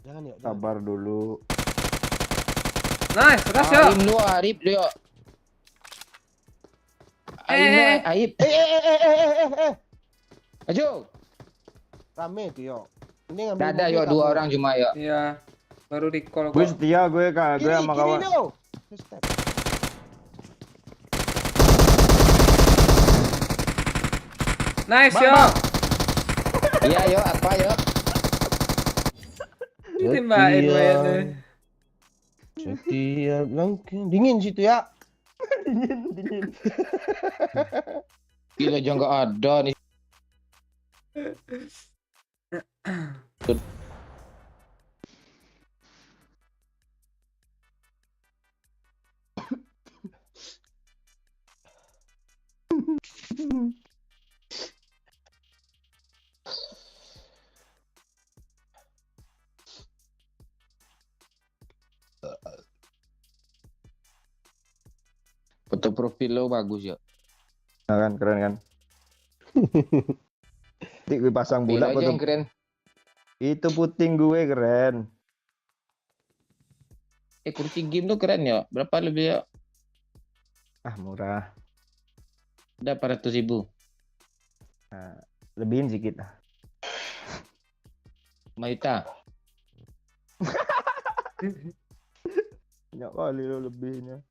Jangan yuk. Sabar dulu. Nice, ras yuk. Aim lu Arif lu yuk. Aib. Maju. Rame tuh yuk. Ini ngambil Ada mobil yuk kamu. dua orang cuma yuk. Iya. Baru recall Gue kok. setia gue kak. Gue sama kawan. lo. Step. Nice Bang, yuk. Iya yuk, apa yuk? Tembakin Setia. mainnya. Setiap langkah dingin situ ya. Dingin. Gila aja nggak ada nih. Foto profil lo bagus ya. Nah kan keren kan. Nanti gue pasang Gila bulat aja foto. yang keren. Itu puting gue keren. Kursi game tuh keren ya. Berapa lebih ya? Ah murah. Udah 400.000. Nah, lebihin sedikit lah. Maita. Banyak kali lo lebihnya.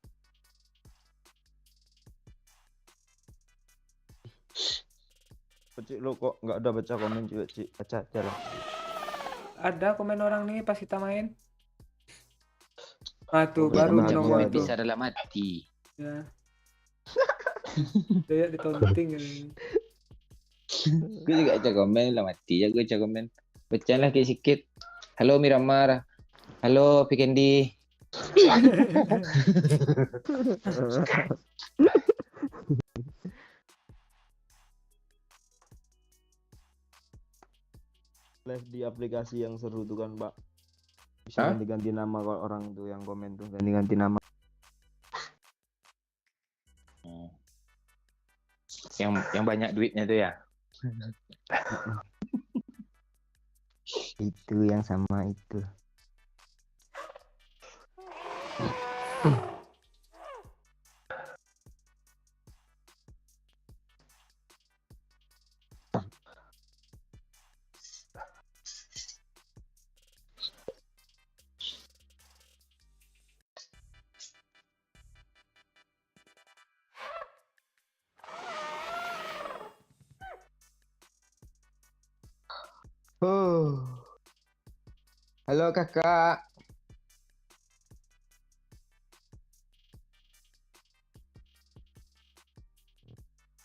Cik lo kok nggak ada baca komen juga Cik, baca aja lah. Ada komen orang nih pas kita main. Ah tuh Oke, baru bahagia nongol tuh. itu. Bisa dalam hati. Ya. Dia ditonting ini. Gue juga aja komen dalam hati ya, gue aja komen. Bacalah sikit. Halo Miramar. Halo Pikendi. Live di aplikasi yang seru tuh kan Pak. Bisa Hah? ganti-ganti nama kalau orang tuh yang komen tuh ganti-ganti nama. Yang banyak duitnya tuh ya. Itu yang sama itu. Halo kakak.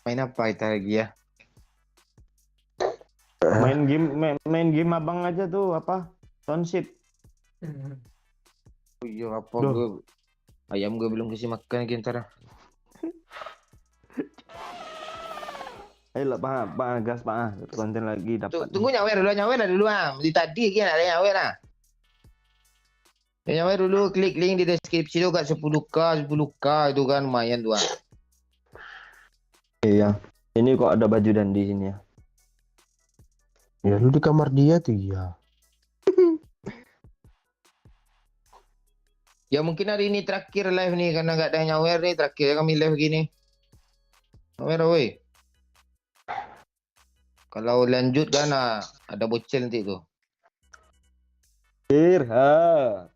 Main apa kita lagi ya? Main game abang aja tuh apa? Township. Oh iya apa Duh. gue. Ayam gue belum kasih makan lagi ntar. Ayo lah Pak, gas Pak. Konten lagi dapat. Tunggu nyawer dulu ah. Di tadi kan ada nyawer ah. Ya, nyawer dulu, klik link di deskripsi tuh kat 10k itu kan lumayan tuh ah. Iya. Ini kok ada baju dan di sini ya. Ya lu di kamar dia tuh ya. Ya mungkin hari ini terakhir live nih karena nggak ada nyawer nih, terakhir kami live gini. Nyawer woi. Kalau lanjut kan ada bocil nanti tuh. Ha.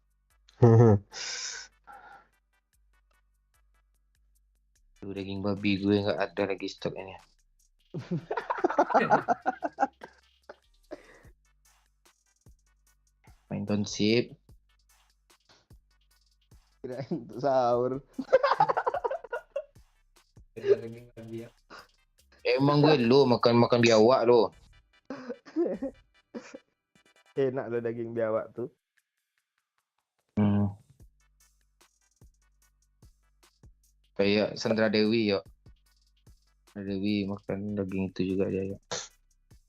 Tuh daging babi gue nggak ada lagi stok ini. Main tonsip. Kirain untuk sahur. Daging babi ya. Emang gue lo makan biawak lo. Enak lo daging biawak tuh. Kayak Sandra Dewi ya. Sandra Dewi makan daging itu juga dia ya.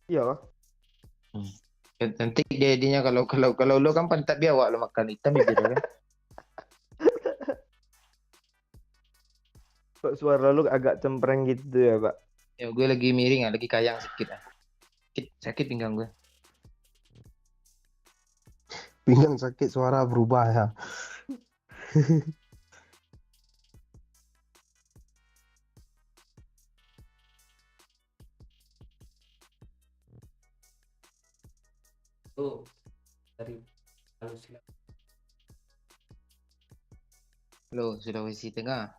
Iya kah? Nanti jadinya kalau lo kan pantat biawak lo makan hitam bibir kan. Kok suara lu agak cempreng gitu ya Pak? Ya gue lagi miring lagi kayang sedikit sakit pinggang gue. Pinggang sakit suara berubah ya. Tuh dari Lo Sulawesi Tengah.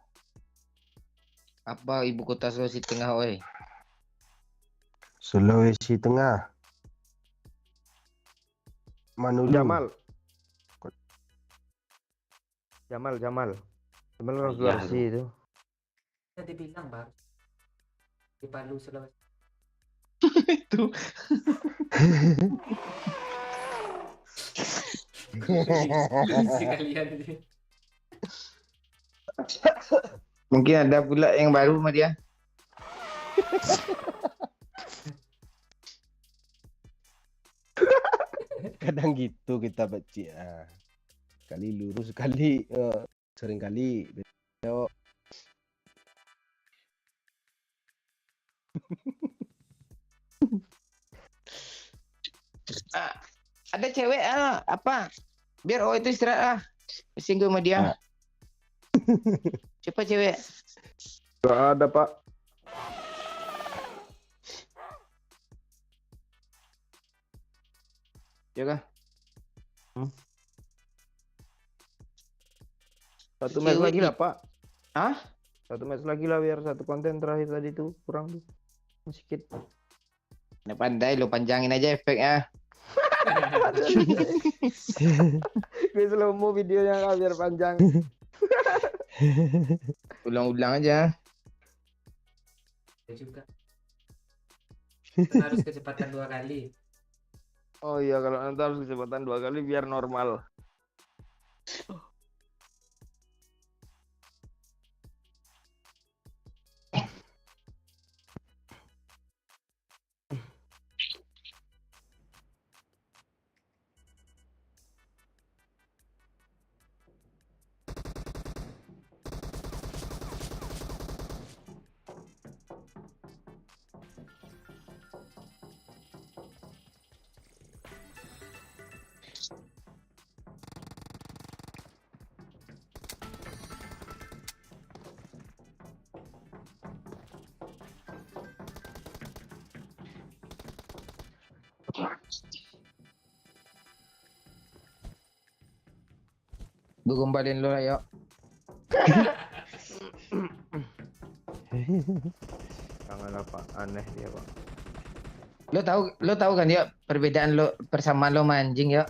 Apa ibu kota Sulawesi Tengah oi? Sulawesi Tengah. Manulu. Jamal. Jamal orang Iya, Sulawesi itu. tadi bilang baru Di Palu, Sulawesi. Itu. Si kalian ini. Mungkin ada pula yang baru sama dia. Kadang gitu kita Pakcik. Sekali lurus, sekali sering kali belok. Ada cewek apa? Biar itu istirahat lah. Pusing gue sama dia. Siapa cewek? Gak ada, Pak. Ya kah? Satu match lagi lah, Pak. Hah? Satu match lagi lah biar satu konten terakhir tadi tuh kurang tuh. Sedikit. Nah, pandai lo panjangin aja efeknya. Gue slow mo videonya Kak, biar panjang. Ulang-ulang aja. Ya juga. Kan harus kecepatan 2 kali. Oh iya, kalau nanti harus kecepatan 2 kali biar normal. Gue gombalin lo lah yuk. Janganlah, Pak. Aneh dia, Pak. Lo tahu kan ya perbedaan lo persamaan lo sama anjing ya?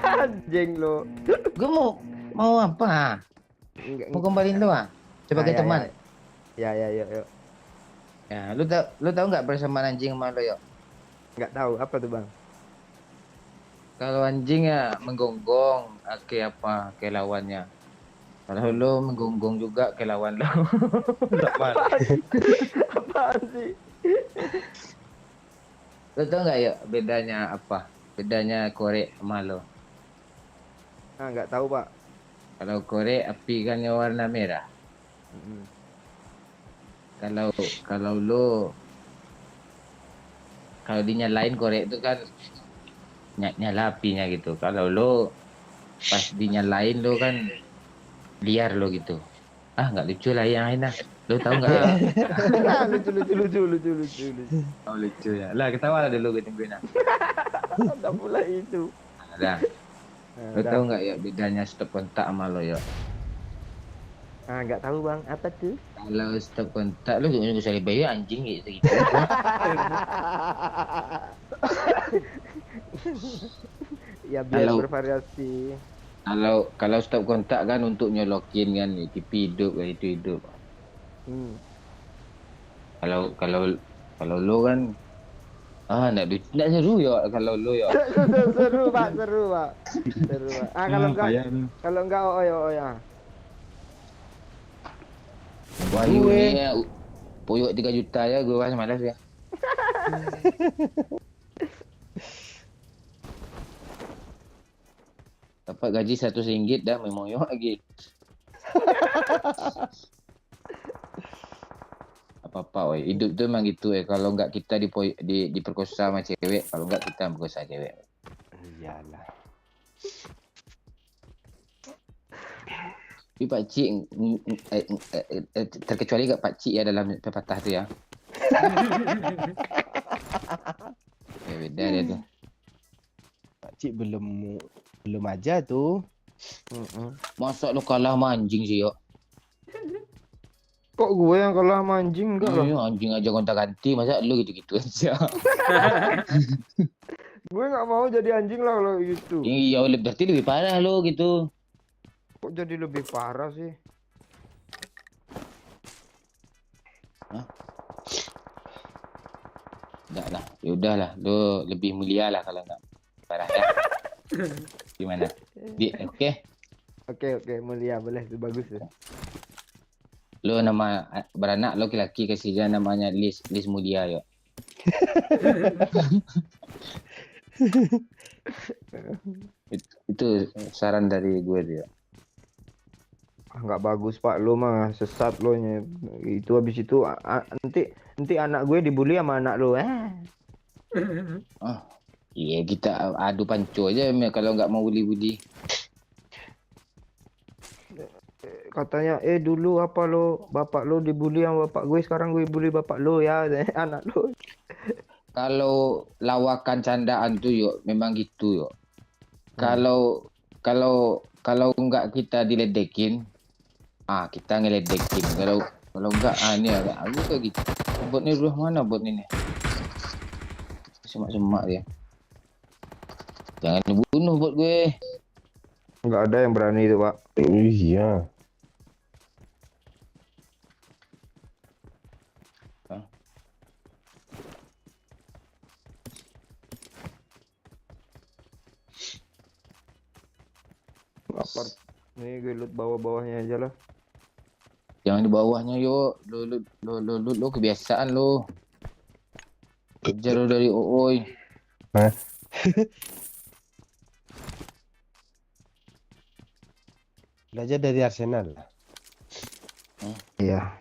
Anjing lo. Gue mau apa? Enggak, Mau gombalin lo sebagai ya, teman. Ya, yuk. Ya, lo tahu nggak persamaan anjing sama lo yuk? Enggak tahu apa tuh, Bang? Kalau anjing ya menggonggong ke apa ke lawannya. Kalau lo menggonggong juga ke lawan lo. Apaan sih? Lo tau nggak ya bedanya apa? Bedanya korek sama lo. Ah, enggak tahu, Pak. Kalau korek api kan yang warna merah. Kalau lo kalau dinyalain korek itu kan nyala apinya gitu. Kalau lo pas dinyalain lo kan liar lo gitu. Nggak lucu lah yang lain lah. Lo tahu nggak ya? lucu. Oh lucu ya. Lah ketawa lah dulu gue tungguin lah. Ada pula itu. Ada. Lo tahu nggak ya bedanya stop kontak sama lo ya? Ah, enggak tahu, Bang. Apa tuh? Kalau stop kontak lo juga usah bayar anjing gitu. Ya biar Kalau- bervariasi. Kalau stop kontak kan untuk nyolokin kan TV hidup kan itu hidup. Hmm. Kalau lo kan nak seru ya kalau lo ya. Seru, Pak. Seru, Pak. Ah, kalau enggak oh ya. Wah, ini ya puyuk 3 juta ya gue pas malas ya. Dapat gaji RM100 dah memang yuk lagi. Apa-apa weh. Hidup tu memang gitu kalau enggak kita diperkosa sama cewek, kalau enggak kita memperkosa cewek. Iyalah. Tapi pakcik terkecuali kat pakcik ya dalam pepatah tu ya. Beda dia tu. Pakcik belum aja tu. Masa lu kalah sama anjing sih yo. Kok gue yang kalah sama anjing enggak lah? Anjing aja gonta-ganti, masa lu gitu-gitu aja. Gue enggak mau jadi anjing lah kalau gitu. Iya, berarti lebih parah lu gitu. Kok jadi lebih parah sih? Enggak lah. Ya udahlah, lo lebih mulia lah kalau enggak parah ya. Gimana? Oke. Oke, mulia boleh, itu bagus tuh. Lo nama beranak lo laki-laki kasih dia namanya Lis Mulia yuk. Itu saran dari gue dia. Nggak bagus Pak, lo mah sesat lo nya. Itu habis itu nanti anak gue dibully sama anak lo. Oh, iya kita adu panco aja kalau nggak mau bully-bully. Katanya dulu apa lo, bapak lo dibully sama bapak gue, sekarang gue bully bapak lo ya. Anak lo. Kalau lawakan candaan tuh yuk memang gitu yuk. Kalau nggak kita diledekin, kita ngeledekin. Kalau nggak ini agak aku kayak gitu. Bot ini udah mana bot ini? Semak-semak dia. Jangan dibunuh bot gue. Nggak ada yang berani itu Pak. Iya. Apart. Nih gue loot bawah-bawahnya aja lah. Jangan di bawahnya yuk. Lo kebiasaan lo. Kejar lo dari Ooi. Belajar dari Arsenal. Iya.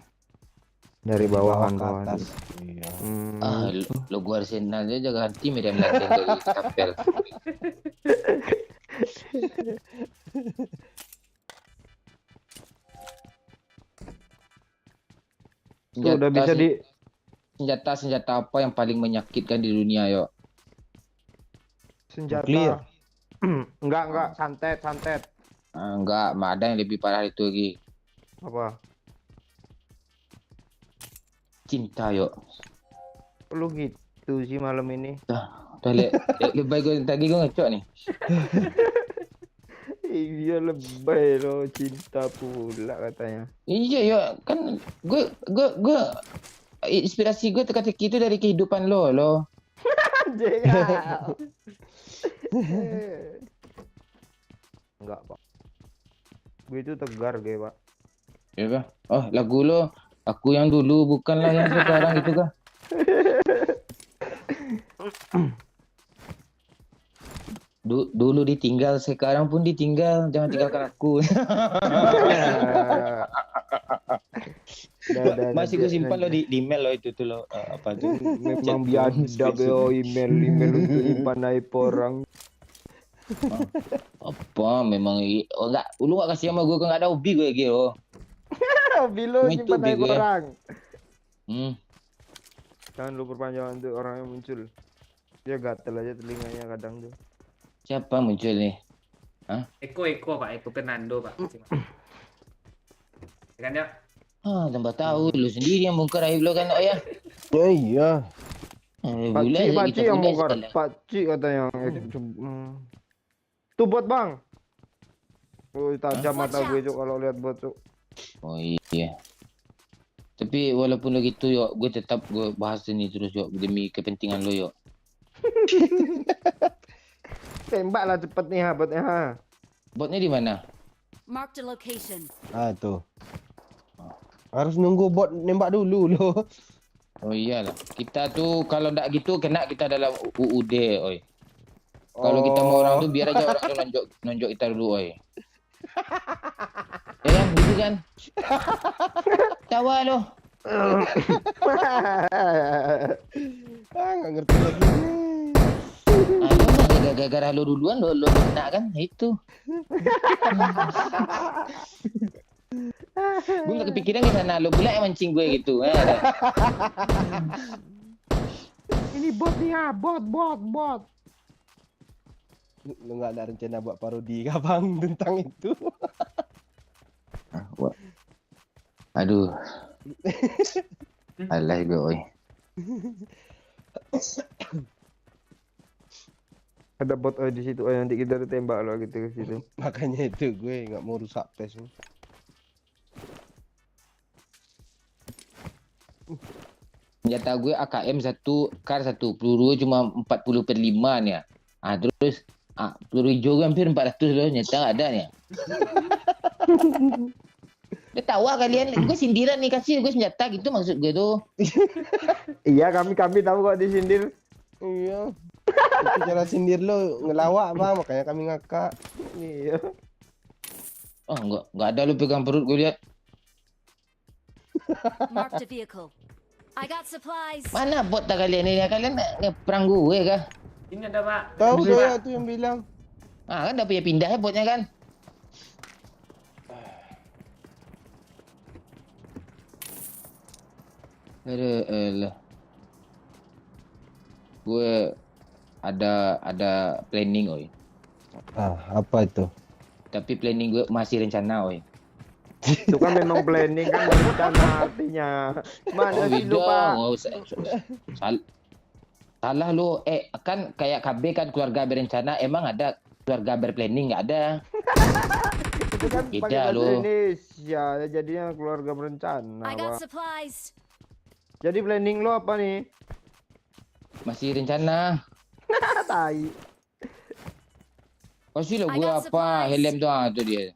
Dari bawahan Bawah ke bawah. atas. Iya. Lo gua Arsenal aja jangan ganti Miriam London dari Kapel. Tuh, udah bisa senjata apa yang paling menyakitkan di dunia yuk? senjata. Clear. Enggak, santet. Enggak, ada yang lebih parah itu lagi. Apa? Cinta yuk. Lu gitu sih malam ini. Udah lebay gue tadi gue ngecok nih. Iya lebay lo, cinta pula katanya. Iya yuk, kan gue inspirasi gue teka-teki itu dari kehidupan lo. Anjing. Enggak Pak. Gue itu tegar gue Pak. Iya kah? Oh lagu lo, aku yang dulu bukanlah yang sekarang itu kah? Dulu ditinggal, sekarang pun ditinggal. Jangan tinggalkan aku. Masih gue simpan lo di email lo itu tuh lo apa tuh? Memang biadab yo email untuk simpan aib orang. Apa memang enggak lu enggak kasih sama gue kan enggak ada hobi gue gitu. Hobi lo Itu simpan aib gue. orang. Jangan lu perpanjang untuk orang yang muncul. Dia gatel aja telinganya kadang tuh. Siapa muncul nih? Eko Pak, Eko Fernando Pak. Kan ya? Tambah tahu lu sendiri yang bongkar aib lo kan ya. Ya iya. Pakcik yang bongkar. Pakcik katanya. Tuh bot bang. Oh tajam mata gue cok kalau lihat bot cok. Oh iya. Tapi walaupun lo gitu yuk, gue tetap gue bahas ini terus yuk demi kepentingan lo yuk. Tembaklah cepet nih botnya ha. Botnya di mana? Marked a location. Tuh. Harus nunggu bot nembak dulu lo. Oh iyalah. Kita tuh kalau ndak gitu kena kita dalam UUD, oi. Kalau kita mau orang tuh biar aja orang tuh nonjok kita dulu, oi. Ya kan, gitu kan? Tawa lo. Nggak ngerti lagi. Gara-gara lo duluan lo kena kan? Itu. Gue nggak kepikiran ke sana, lo pula yang mancing gue gitu. Ini bot nih ha, bot. Lu nggak ada rencana buat parodi kabang tentang itu? Aduh. Alah gue, oi. Ada bot di situ, nanti kita tembak lo gitu ke situ. Makanya itu gue nggak mau rusak tes. senjata gue AKM 1, kar 1, peluru cuma 40/5 nih. Terus peluru hijau gue hampir 400 loh, nyata nggak ada nih. Udah tahu kalian, gue sindiran nih, kasih gue senjata gitu maksud gue tuh. Iya, kami tahu kok disindir. Iya. Itu cara sindir lo ngelawak bang, makanya kami ngakak. Iya. Oh enggak ada lu pegang perut gue lihat. Marked a vehicle. I got supplies. Mana bot tak kalian ini? Kalian ngeperang gue kah? Ini ada Pak. Tahu Ini, saya Pak. tuh yang bilang. Kan udah punya pindah ya botnya kan? Elah. Gue ada planning oi. Apa itu? Tapi planning gue masih rencana oi. Itu kan memang planning kan rencana artinya. Mana sih lu, Pak? Salah lu. Kan kayak KB kan keluarga berencana, emang ada keluarga berplanning nggak ada? Itu kan Beda, pakai bahasa lu. Indonesia, jadinya keluarga berencana, I got Pak. supplies. Jadi planning lo apa nih? Masih rencana. Tai. Kasih lo I gue got apa? supplies. Helm tuh dia.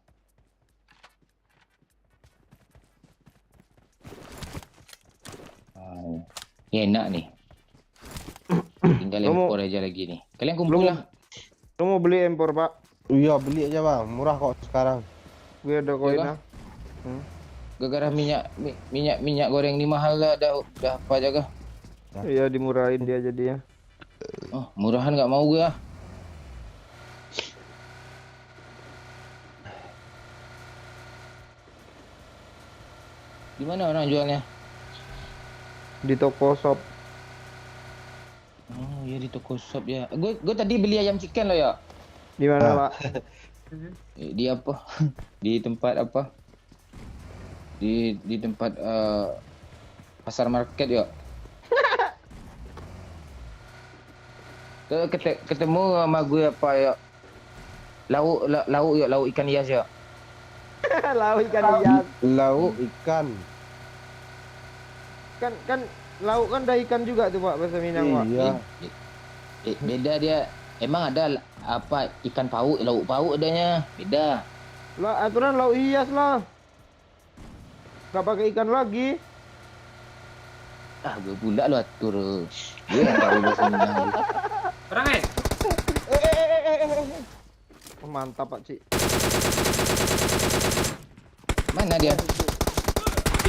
Ya enak nih. Tinggal Kamu- impor aja lagi nih. Kalian kumpul lah. Lo mau beli impor, Pak? Iya beli aja bang, murah kok sekarang. Gue ada koin ah. Gara-gara minyak goreng ini mahal lah. Udah apa aja kah? Iya, dimurahin dia jadinya. Oh, murahan nggak mau gue ah. Di mana orang jualnya? Di toko shop. Oh, ya di toko shop ya. Gue tadi beli ayam chicken lo ya. Di mana, Pak? Di apa? Di tempat apa? Di tempat pasar market ya. Ketemu sama gue apa ya? Lauk ikan hias ya. Lauk ikan hias. Lauk ikan. Kan lauk kan ada ikan juga tuh, Pak, bahasa Minang, Pak. Iya. Beda dia. Emang ada apa ikan pauk, lauk pauk adanya. Beda. Lah, aturan lauk hias lah. Gak pakai ikan lagi. Gue pula lo atur. Gue yang tahu bahasa Minang. Orang Oh, mantap, Pak Cik. Mana dia?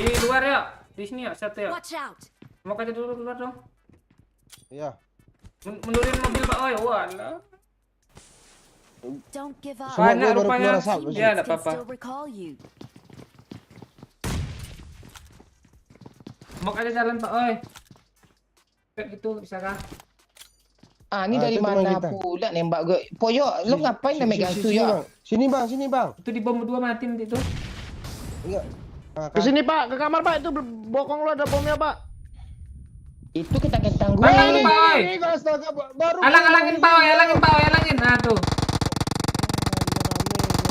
di luar ya. Di sini ya satu ya. Watch out. Mau kaca dulu keluar dong. Iya. Mundurin mobil Pak. Oi, walah. Don't give up. Semua Banyak gue baru rupanya. keluar asap. Ya, enggak Can apa-apa. still recall you. Mau kaca jalan Pak. Oi. Kayak gitu bisa kah? Ini dari itu teman mana kita. pula nembak gue? Poyo, lo ngapain dah megang itu Sini ya? bang, sini bang. Itu di bom berdua mati nanti itu. Enggak. Ke sini, Pak, ke kamar, Pak. Itu bokong lo ada bomnya, Pak. Itu kentang gue. Alangin Pak. Oi. Ini kalau astaga baru. Alangin Pak. Oi. Alangin Pak. Oi. Alangin. Nah tuh.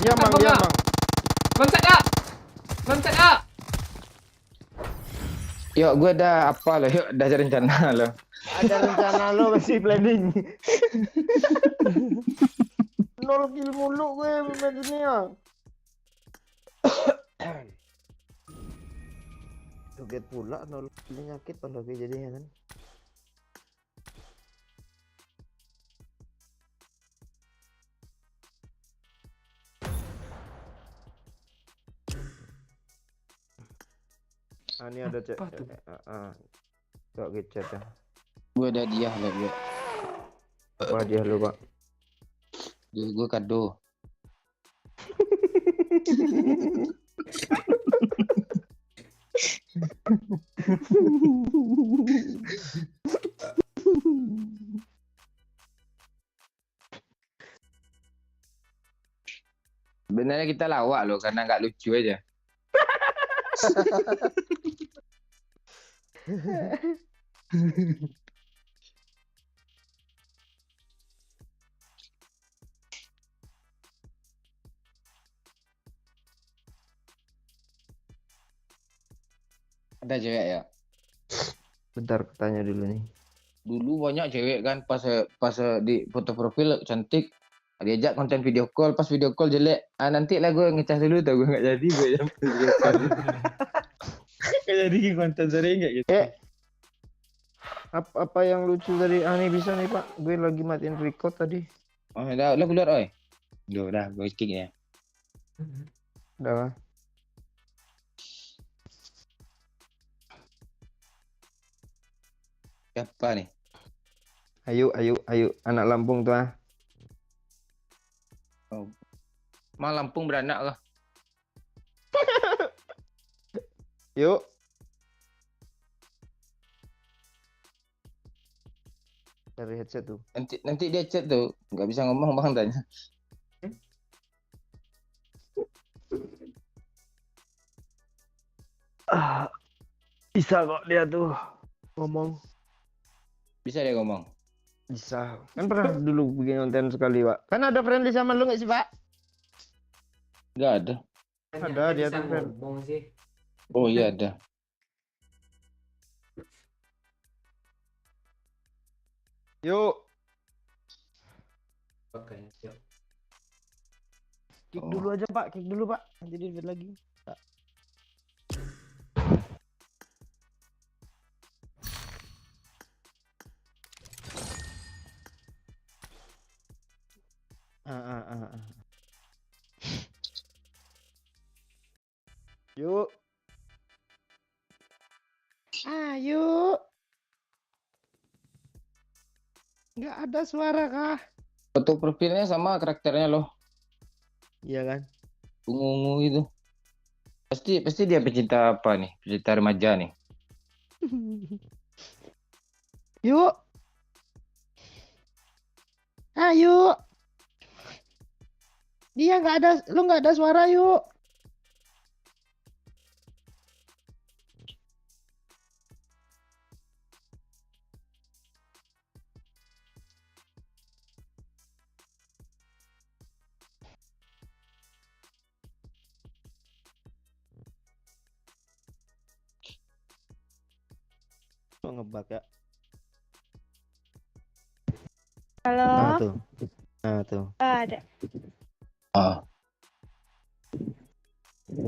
Iya, Bang, iya, Bang. Loncat ya. Loncat ya. Yuk, gue dah apa lo? Yuk, dah ada rencana lo. Ada rencana lo masih planning. 0 kill mulu gue main dunia. Joget pula 0 kill nyakit pada gue jadinya kan. Ini ada cek. Apa tuh? Coba ngechat ya. Gue ada dia lo, gue. Wah, dia lu, Pak. Gue kado. Sebenarnya kita lawak loh karena nggak lucu aja. Ada cewek ya. Bentar, tanya dulu nih. Dulu banyak cewek kan pas di foto profil cantik. Diajak konten video call, pas video call jelek. Nanti lah gue ngecas dulu tau gue nggak jadi gue jam video call. Nggak jadi konten sering kayak gitu. Apa yang lucu dari Ani bisa nih Pak? Gue lagi matiin record tadi. Oh, udah keluar, oi. Udah, gue kick ya. Udah lah. Siapa nih? Ayo, anak Lampung tuh ah. Mal Lampung beranak kah? Yuk. Dari headset tuh. Nanti dia chat tuh, nggak bisa ngomong bang tanya. Bisa kok dia tuh ngomong. Bisa dia ngomong. Bisa. Kan pernah dulu bikin konten sekali, Pak. Kan ada friendly sama lu nggak sih, Pak? Nggak ada. Ada, dia bisa tuh, Fer. ngomong sih. Oh iya ada. Yuk. Oke, yuk. Kick dulu aja, Pak. Kick dulu, Pak. Nanti dia lagi. Yuk. Ayo. Nggak ada suara kah? Foto profilnya sama karakternya loh. Iya kan? Ungu-ungu gitu. Pasti dia pecinta apa nih? Pecinta remaja nih. Yuk. Ayo. Dia nggak ada, lu nggak ada suara yuk. Kok ngebug ya? Halo, Nah tuh. Nah tuh. ada. Oh.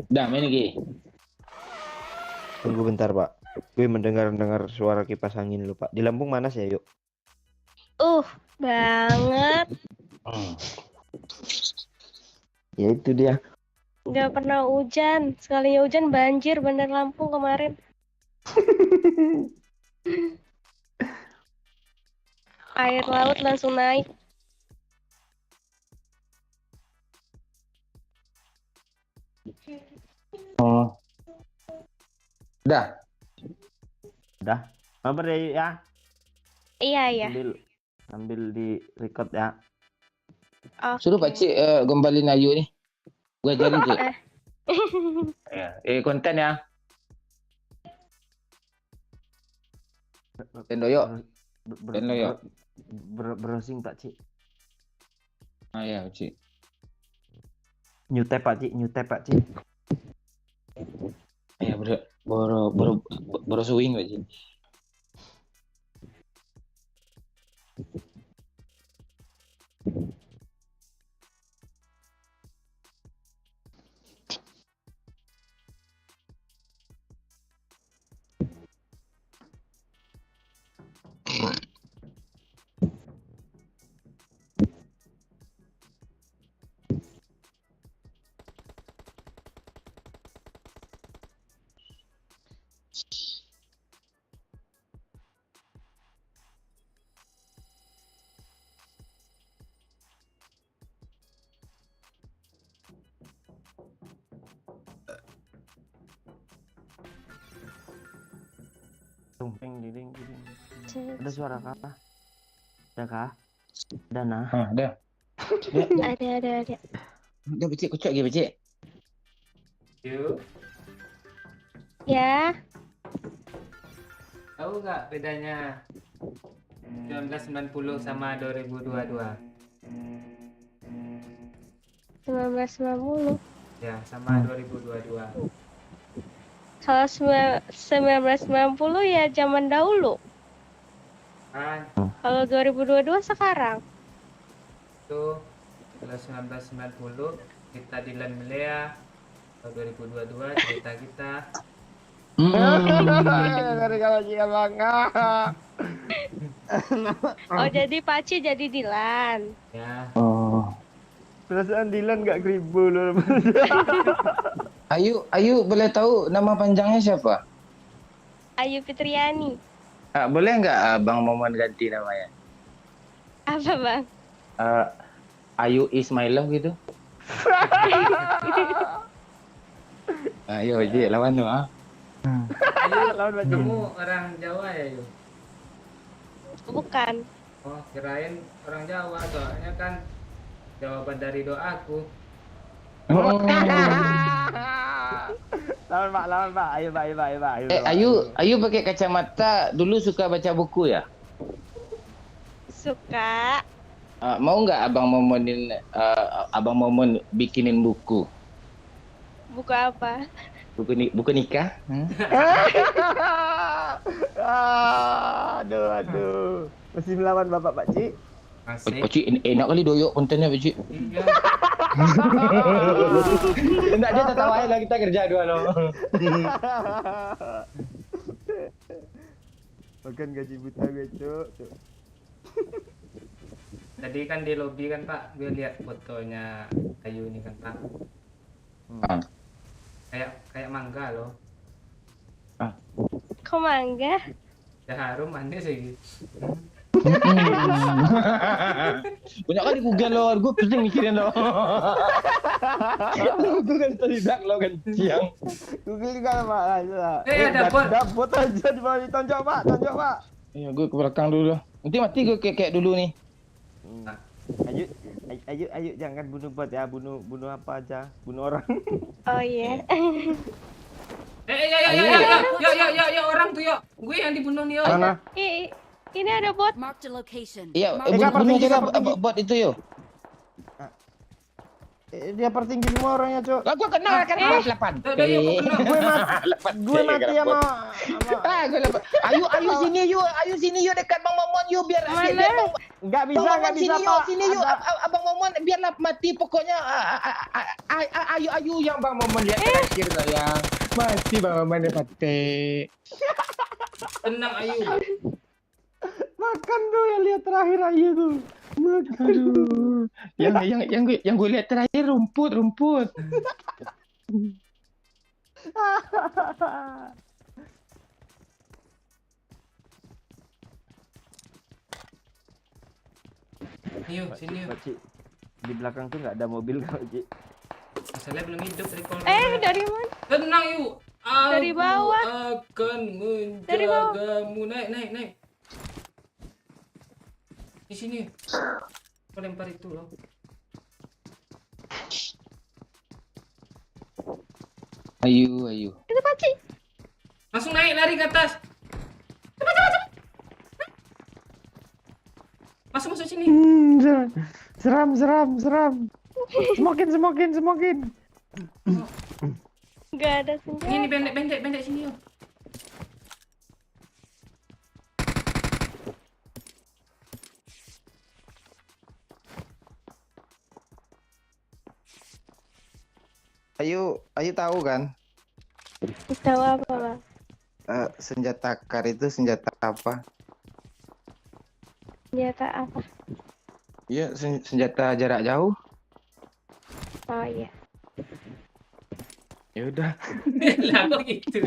Udah main lagi. Tunggu bentar, Pak. Gue mendengar suara kipas angin lu, Pak. Di Lampung mana sih ya, yuk? Banget. Ya itu dia. Nggak pernah hujan. Sekalinya hujan banjir Bandar Lampung kemarin. Air laut langsung naik. Oh. Udah. Udah. Mabar ya, yuk ya. Iya, iya. Sambil di record ya. Suruh Oke. Pak Cik gombalin Ayu nih. Gua ajarin Cik. Ya. Konten ya. Tendo yuk. Tendo yuk. Browsing Pak Cik. Ah ya Cik. New tab Pak Cik, new tab Pak Cik. Ya baru swing Pak Cik. Tumpeng ding. Ada suara kah? Ada kah? Ada nah. Udah. Ada. Udah Pak Cik, kocok lagi Pak Cik. Yuk. Ya, Tahu nggak bedanya 1990 sama 2022? 1990. Ya, sama 2022. Kalau 1990 ya zaman dahulu. Kan Kalau 2022 sekarang. itu kalau 1990 kita Dilan Melea, kalau 2022 cerita kita. Dari kalau jika bangga. Oh, jadi Paci jadi Dilan. Ya, Oh. Perasaan Dilan gak kribo loh. Ayu boleh tahu nama panjangnya siapa? Ayu Fitriani. Boleh nggak Bang Momon ganti namanya? Apa bang? Ayu is my love gitu. Ayo Ji, lawan tuh ah. Ayu, Lawan baju. kamu orang Jawa ya, Yu? Bukan. Oh, kirain orang Jawa, soalnya kan jawaban dari doaku. Lawan Pak. Ayo Pak. Ayu pakai kacamata dulu suka baca buku ya? Suka. Mau nggak Abang Momon bikinin buku? Buku apa? Buku nikah? Aduh. Masih melawan Bapak Pak Cik. Masih. Pak Cik, enak kali doyok kontennya Pak Cik. Iya. Enggak, dia tertawain lah kita kerja dua loh. Makan gaji buta gue, Cuk. Tadi kan di lobi kan Pak, gue lihat fotonya Ayu ini kan Pak. Kayak mangga loh. Kok mangga? Ya harum manis sih. Banyak kali Google lo, gue pusing mikirin lo. Gue kan tidak lo kan siang. Google juga Pak. Dapur. Dapur aja di bawah ditonjok Pak. Iya, gue ke belakang dulu. Nanti mati gue kayak dulu nih. Ayo jangan bunuh bot ya, bunuh apa aja, bunuh orang. Oh iya. Ya orang tuh yuk. Gue yang dibunuh nih yuk. Mana? Ini ada bot. Marked a location. Iya, kapal bunuh tinggi, aja kapal tinggi. bot itu yo. Dia pertinggi semua orangnya, Cuk. Lah gue kenal kan kelas 8. Gue mati sama Gue lepas. Ayu sini yuk dekat Bang Momon yuk biar Mana? Enggak bisa Pak. Sini yuk Ada- Abang Momon biarlah mati pokoknya. Ayu yang Bang Momon lihat terakhir saya. Mati Bang Momon mati. Tenang Ayu. Makan tuh yang lihat terakhir aja tuh. Aduh. Yang gue lihat terakhir rumput. Sini yuk. Pak Cik, di belakang tuh nggak ada mobil Pak Cik. Masalahnya belum hidup recall. Dari mana? Tenang yuk. Dari bawah. Akan Dari bawah. menjagamu. Naik. Di sini. Kau lempar itu loh. Ayu. Itu Paci. Langsung naik lari ke atas. Cepat. Masuk sini. Seram. Smokin. Nggak ada senjata. Ini pendek sini yuk. Ayu tahu kan? Tahu apa bang? Senjata kar itu senjata apa? Senjata apa? Iya, senjata jarak jauh. Oh iya. Ya udah. Lah kok gitu.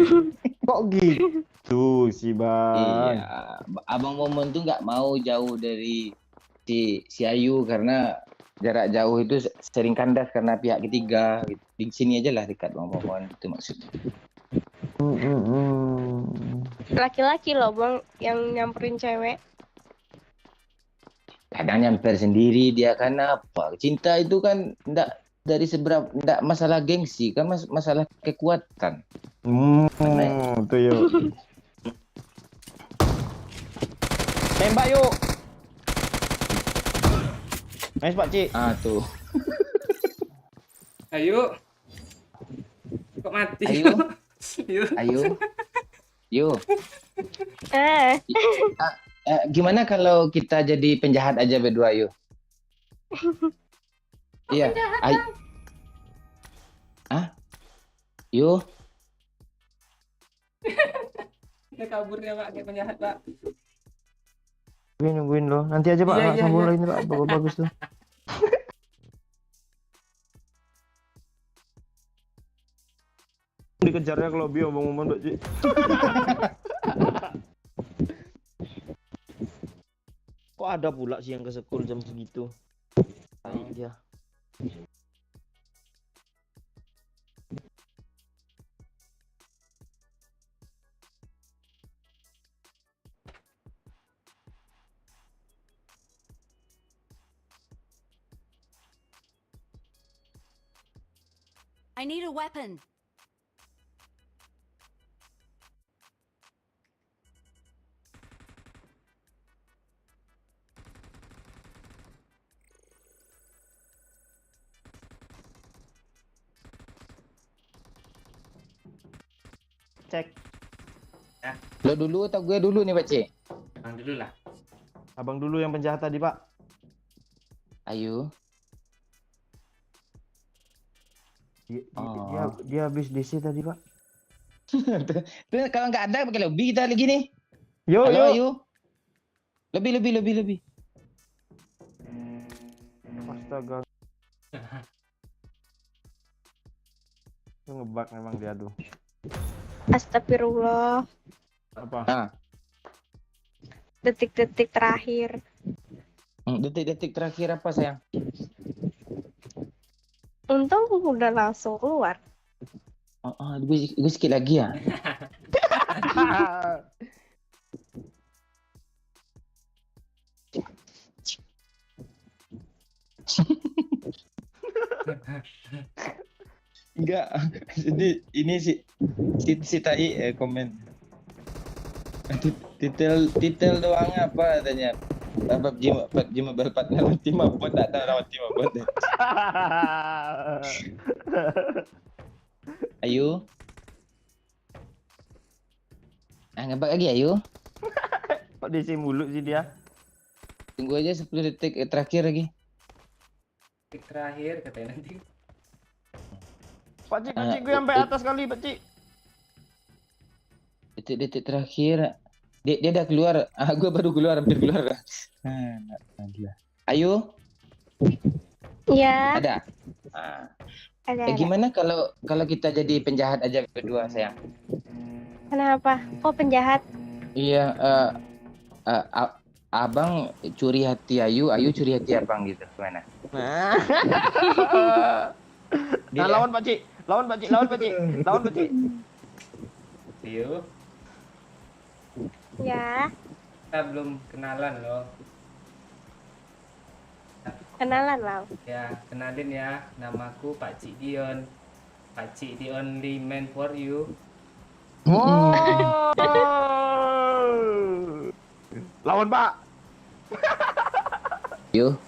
Kok gitu sih Bang? Iya, Abang Momon tuh nggak mau jauh dari si Ayu karena jarak jauh itu sering kandas karena pihak ketiga. Di sini aja lah dekat Bang Momon itu maksudnya. Laki-laki loh bang yang nyamperin cewek. Kadang nyamper sendiri dia kan apa? Cinta itu kan enggak dari seberapa, enggak masalah gengsi kan, masalah kekuatan. Tuh yuk. Tembak yuk. Nice Pak Cik. Tuh. Ayo. Kok mati? Ayu. Yuk. Ayu. Yuk. Eh, Gimana kalau kita jadi penjahat aja berdua, yuk? Iya. Ah? Yuk. Dia kaburnya Pak, kayak penjahat Pak. Nungguin lo. Nanti aja Pak, Iya, nggak iya, sambung iya. lagi Pak. Bagus tuh. Dikejarnya ke lobby omong-omong Mbak Ci. Kok ada pula sih yang ke sekul jam segitu? Iya. I need a weapon. Cek. Lo dulu atau gue dulu nih, Pak Cik? Bang dulu lah. Abang dulu yang penjahat tadi Pak. Ayu. Dia habis DC tadi Pak. Tuh, kalau nggak ada pakai lobby kita lagi nih. Yo Halo, yo. Ayu. Lebih. Astaga. Itu ngebug memang dia tuh. astagfirullah. Apa? Ah, Detik-detik terakhir. detik-detik terakhir apa sayang? Untung udah langsung keluar. Gue sikit lagi ya. Enggak. Jadi ini si Tai komen. Titel doang apa katanya? PUBG Mobile partner tim apa tak ada rawat tim apa. Ayu. Ngebak lagi Ayu. Kok DC mulut sih dia? Tunggu aja 10 detik terakhir lagi. Detik terakhir katanya nanti. Pak Cik gue sampai atas kali Pak Cik. Detik-detik terakhir. Dia udah keluar. Gue baru keluar, hampir keluar. Ayu, Ya, ada. ada. Gimana kalau kita jadi penjahat aja berdua sayang? Kenapa? Kok penjahat? Iya, abang curi hati Ayu curi hati abang gitu. Gimana? Nah, lawan Pak Cik. Lawan Pak Cik. Yuk. Ya, Kita belum kenalan loh. kenalan lah. Ya, kenalin ya. Namaku Pak Cik Dion. Pak Cik the only man for you. Lawan Pak. Ayu,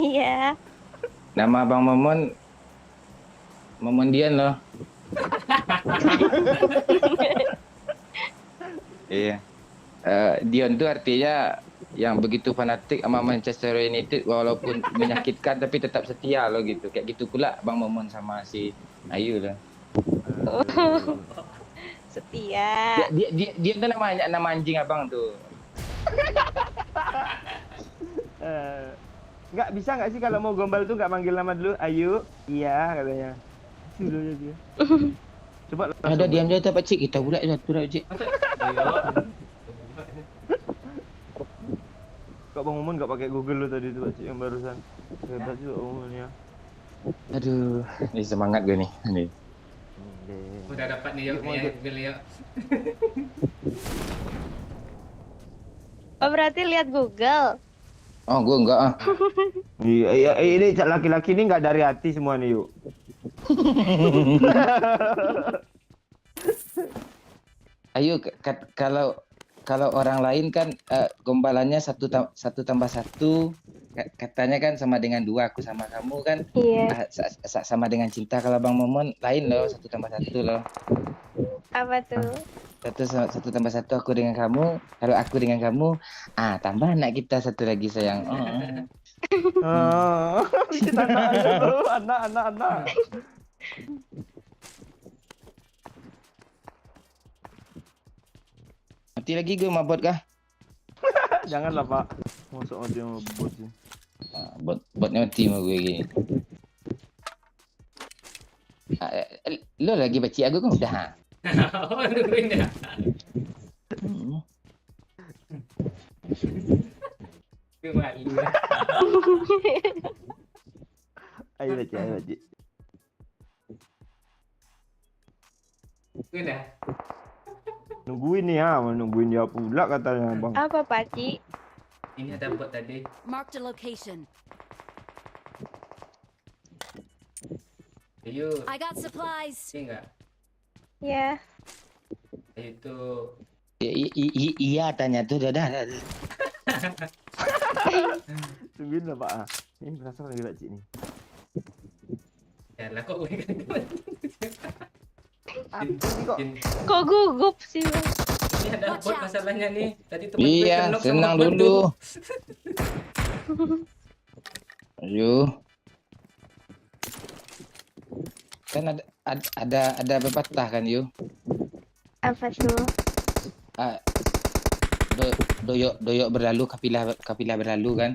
Iya. nama abang Momon Dian loh. Iya. Dion itu artinya yang begitu fanatik sama Manchester United walaupun menyakitkan tapi tetap setia loh gitu. Kayak gitu pula Bang Momon sama si Ayu lah. Setia. Dia tuh nama anjing abang tuh. Nggak bisa nggak sih kalau mau gombal tuh nggak manggil nama dulu Ayu? Iya katanya. Sudah dia. Coba Ada diam dia tak Pak Cik, kita pula satu dah Cik. Ayo. Kok Bang Mumun nggak pakai Google lu tadi tuh Pak Cik yang barusan. Hebat juga Bang Mumun ya. Aduh, ini semangat gue nih. Nih. Udah dapat nih yuk ya, Google yuk. Oh, berarti lihat Google. Oh, gue enggak ah. Iya, ini laki-laki ini nggak dari hati semua nih yuk. Ayo kalau orang lain kan gombalannya satu tambah satu katanya kan sama dengan dua. Aku sama kamu kan Iya. sama dengan cinta. Kalau Bang Momon lain loh, 1 tambah 1 loh. Apa tuh? Satu tambah satu aku dengan kamu. Kalau aku dengan kamu, tambah anak kita satu lagi sayang. Oh, bikin anak aja tuh, anak. Mati lagi gue mabot kah? Janganlah Pak, masuk audio bot sih. Botnya mati sama gue gini. Lo lagi baca aku kan udah. Oh, nungguin ya. Gue malu ya. Ayo baca. Gue dah. Nungguin nih ya, nungguin dia pula katanya Bang. Apa Pak Ci? Ini ada bot tadi. Marked a location. Ayo, I got supplies. ini enggak? Ya. Ayo tuh. Iya tanya tuh dah. Tungguin lah Pak. Ini berasa lagi Pak Ci nih. Ya lah kok gue kan. Ini kok Kok gugup sih Bang? Ini ada bot masalahnya nih. Tadi teman Iya, knock sama senang bot dulu. tuh. Ayo. Kan ada pepatah kan yuk. Apa tuh? Doyok berlalu kapilah berlalu kan.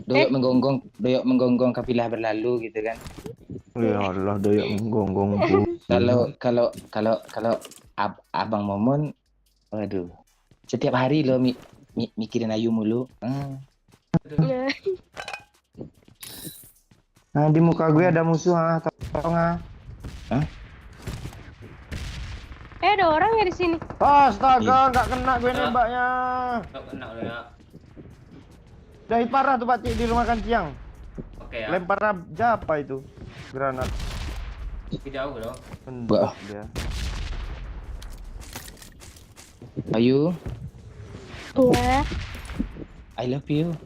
Doyok menggonggong kapilah berlalu gitu kan. ya Allah doyok menggonggong. Kalau Abang Momon, waduh, setiap hari lo mikirin Ayu mulu. Ya. Nah di muka gue ada musuh tolong Ada orang ya di sini. Astaga, nggak kena gue nembaknya. Nggak kena udah ya. Jahit parah tuh Pak Ci di rumah Kanciang. Oke ya. Lempar aja apa itu? Granat. Jauh dong. Pendek dia. Ayu, Iya. I love you.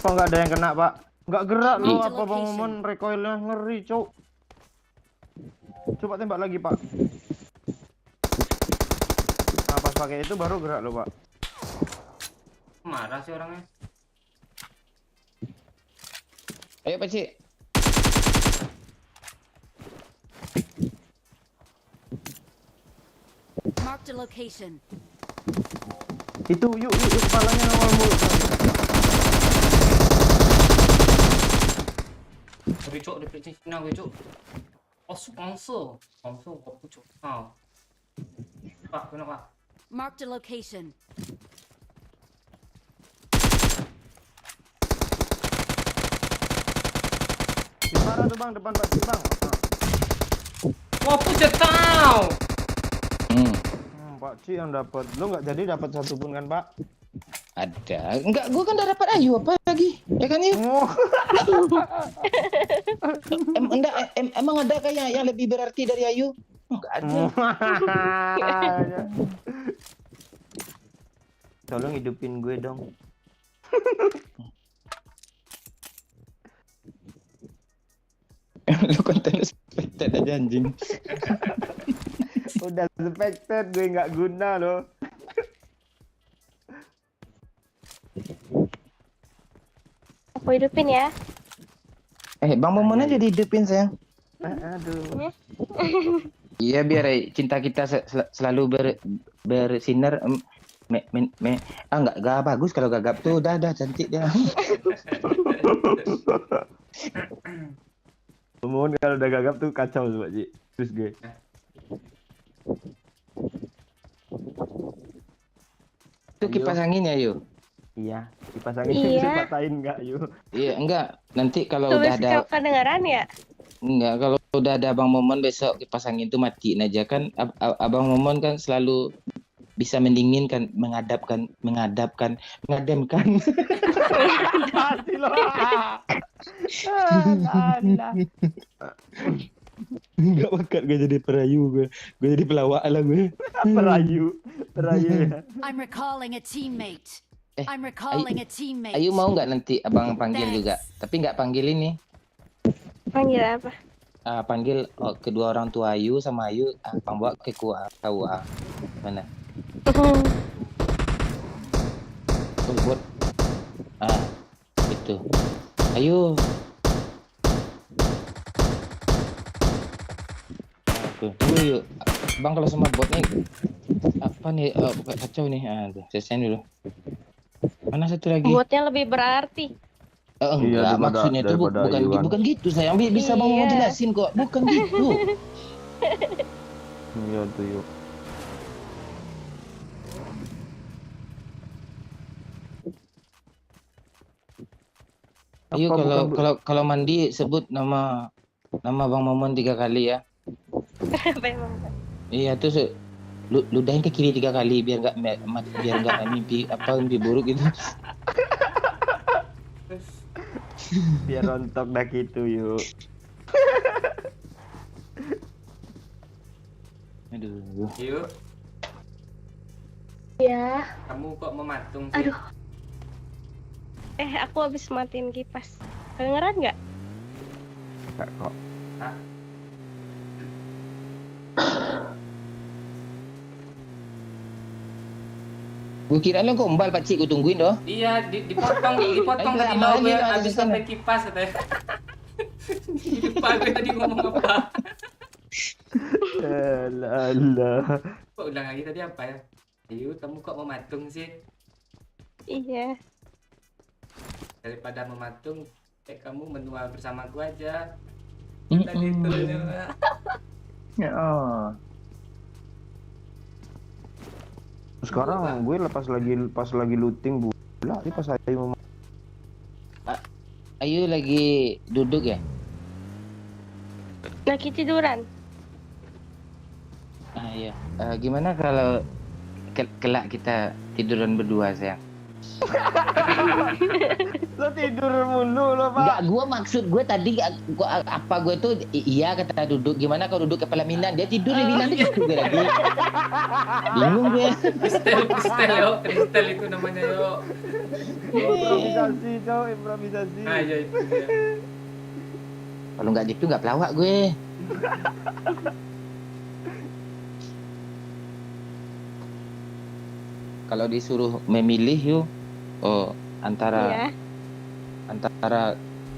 Kok nggak ada yang kena Pak? Nggak gerak loh Marked a apa Bang location. Momon, recoilnya ngeri cok. Coba tembak lagi Pak. Nah pas pakai itu baru gerak loh Pak. Marah sih orangnya. Ayo Pak Cik. Marked a location. Itu yuk kepalanya nongol mulu. Tapi cok di PC Cina gue cok. Oh, sponsor aku cok. Pak, kenapa? Marked a location. Gimana tuh Bang depan Pak Ci Bang? Wah, aku tahu. Pak Ci yang dapat. Lu nggak jadi dapat satu pun kan Pak? Ada. Enggak, gua kan udah dapat Ayu apa lagi? Ya kan yuk? Oh. Emang ada kayak yang lebih berarti dari Ayu? Enggak ada. Tolong hidupin gue dong. Lu konten expected aja anjing. Udah suspected gue nggak guna loh. Aku hidupin ya. Bang Momon aja dihidupin sayang. Aduh. Iya biar cinta kita selalu bersinar. Enggak bagus kalau gagap tuh dah cantik dia. Mohon kalau udah gagap tuh kacau tuh Pak Ci. Terus gue. Itu kipas angin ya yuk. Iya, dipasangin Iya. dipatahin nggak yuk? Iya enggak. Nanti kalau Tuh udah ada kedengeran ya? enggak kalau udah ada Abang Momon besok kipas angin tuh matiin aja kan. Abang Momon kan selalu bisa mendinginkan, mengadamkan. Hati loh. Enggak bakat gue jadi perayu gue jadi pelawak lah gue. Perayu ya. I'm recalling a teammate. I'm recalling a teammate. Ayu mau nggak nanti abang panggil juga? Tapi nggak panggil ini. Panggil apa? Panggil kedua orang tua Ayu sama Ayu. Abang bawa ke KUA. Mana? Oh, buat. Itu. Ayo. Tunggu yuk. Bang kalau sama bot nih apa nih kacau nih. Tuh, selesai dulu. Mana satu lagi? Buatnya lebih berarti. Enggak, maksudnya itu bukan gitu sayang. Bisa bang mau jelasin kok. Bukan gitu. Iya tuh yuk. Ayo kalau mandi sebut nama Bang Momon 3 kali ya. Apa emang? Iya terus ludahin ke kiri 3 kali biar nggak mimpi buruk gitu. Biar rontok dah gitu yuk. Aduh. Yuk, Ya. kamu kok mematung sih? Aduh. Aku habis matiin kipas. Kedengeran nggak? Enggak kok. Gue kira lo gombal Pak Cik, gue tungguin doh. Iya, dipotong tadi lama lo lagi, habis sana. sampai kipas katanya. Lupa gue tadi ngomong apa. Alah. Kok ulang lagi tadi apa ya? Ayu, kamu kok mematung sih? Iya. Daripada mematung, kamu menua bersama gua aja. Tadi itu. Sekarang gue pas lagi looting bola, ini pas Ayu mau Ayu lagi duduk ya? Lagi tiduran. Iya. Gimana kalau kelak kita tiduran berdua sayang? lo tidur mulu lo Enggak, gue maksud gue tadi gue tuh iya kata duduk. Gimana kalau duduk kepala Minan? Dia tidur di Minan tuh juga lagi. Bingung gue. Kristel itu namanya yo. Improvisasi cowok, improvisasi. Nah, ya itu dia. Kalau nggak gitu nggak pelawak gue. Kalau disuruh memilih yuk, antara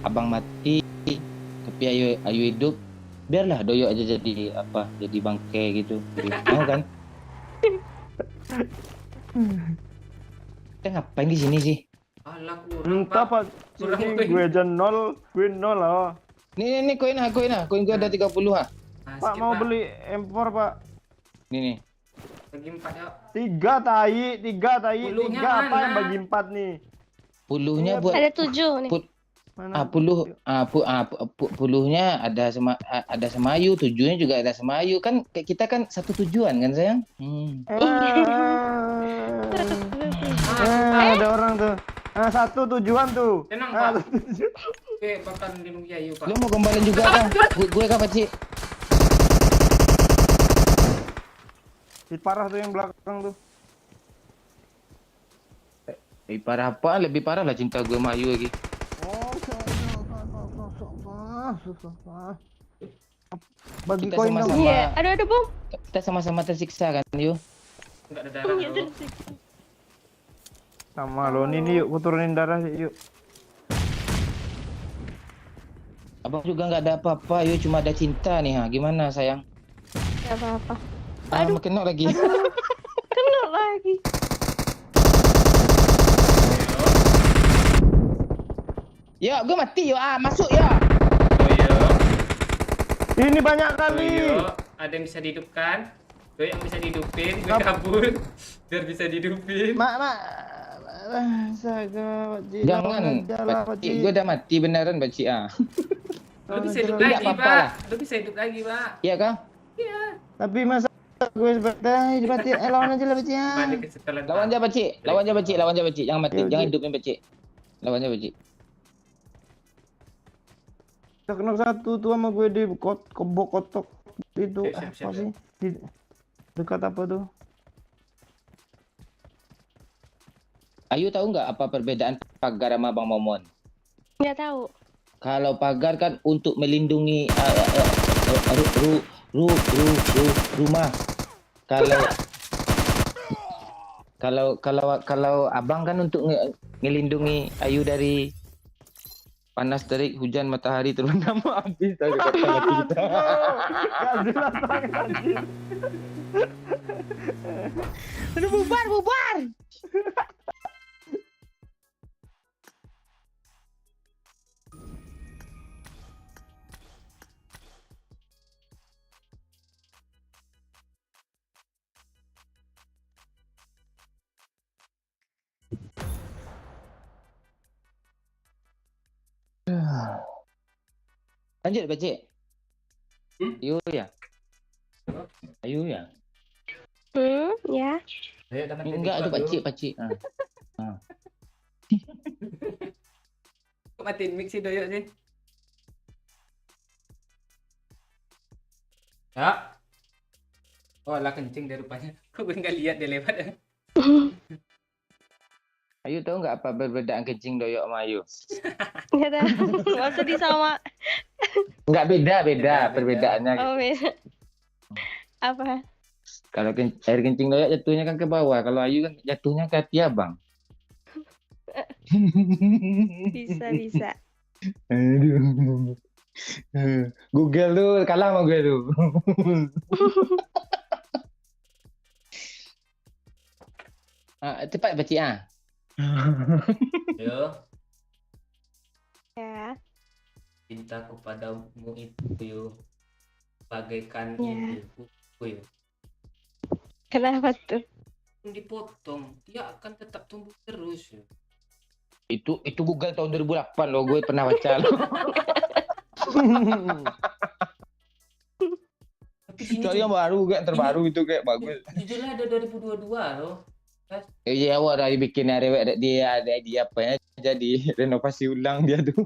abang mati tapi Ayu hidup, biarlah Doyo aja jadi bangke gitu. Mau kan? Kita ngapain di sini sih? Alah, kurang Entah Pak. Pak, Kurang sini koin. gue aja gue nol lah. Nih koin gue ada 30 ah. Nah, Pak skip, mau beli M4 Pak. Nih. Bagi 4 yuk. 3 tai, 3 tai, Puluhnya 3 apa mana? yang bagi 4 nih? Puluhnya buat Ada 7 nih. Mana? puluhnya ada sama Ayu, tujuannya juga ada sama Ayu kan kita kan satu tujuan kan sayang. Ada orang tuh. Satu tujuan tuh. Tenang, Pak. Oke, bakal lindungi Ayu, Pak. Lu mau gombalin juga kan? Gue kan Pak Cik. Si parah tuh yang belakang tuh. Parah apa? Lebih parah lah cinta gue sama Ayu lagi. Bagi Kita koin dong. sama-sama. Iya, ada bom. Kita sama-sama tersiksa kan, Yu? Enggak ada darah. Iya, Lo. tersiksa. Sama lo nih yuk, ku turunin darah yuk. Abang juga nggak ada apa-apa, Yu cuma ada cinta nih, gimana sayang? Gak apa-apa. Makin nok lagi. Kena lagi. Ya, gue mati yo, masuk ya. Oh iya. Ini banyak Oh kali. iya. Ada yang bisa dihidupkan. Gue yang bisa dihidupin, gue kabur. Biar bisa dihidupin. Astaga, Jangan, Pak Cik, gue udah mati beneran Pak Cik. Lo bisa hidup Tidak lagi, apa-apa Pak. lah. Lo bisa hidup lagi, Pak. Iya kah? Iya. Tapi masa gue sebagai berarti lawan aja lah Beci. Balik ke setelan. Lawan aja Pak Cik, lawan aja Pak Cik, jangan mati, Oke, jangan oke. hidupin Pak Cik. Lawan aja Pak Cik. Kena satu tuh sama gue di kebok kotok itu Siap, apa sih? Di dekat apa tuh? Ayu tahu nggak apa perbedaan pagar sama Bang Momon? Nggak tahu. Kalau pagar kan untuk melindungi rumah. Kalau abang kan untuk ngelindungi Ayu dari panas terik, hujan, matahari terbenam habis dari kata mati kita. Gak jelas banget anjir. Udah bubar. Lanjut, Pakcik. Hmm? Ayu ya. Ayu ya. Ya. Ayo dah mati Enggak, TikTok itu dulu. Pakcik. Kok matiin mic sih doyok sih? Ya. Oh lah kencing dia rupanya. Kok gue nggak lihat dia lewat ya? Ayu tahu nggak apa perbedaan kencing doyok sama Ayu? Nggak tahu. Nggak usah disama. Enggak beda Beda. perbedaannya. Oh, beda. Apa? Kalau air kencing doyok jatuhnya kan ke bawah, kalau Ayu kan jatuhnya ke hati abang. Bisa. Aduh. Google tuh kalah sama gue tuh. Cepat Pakcik Yo, Ya. cintaku padamu itu yo bagaikan Ya. itu yo. Kenapa tuh? Dipotong, dia akan tetap tumbuh terus yo. Itu Google tahun 2008 loh, gue pernah baca loh. Tapi sini Cari yang baru kayak terbaru itu kayak bagus. judulnya ada 2022 loh. Iya, awak dah bikin dia apa ya? Jadi renovasi ulang dia tuh.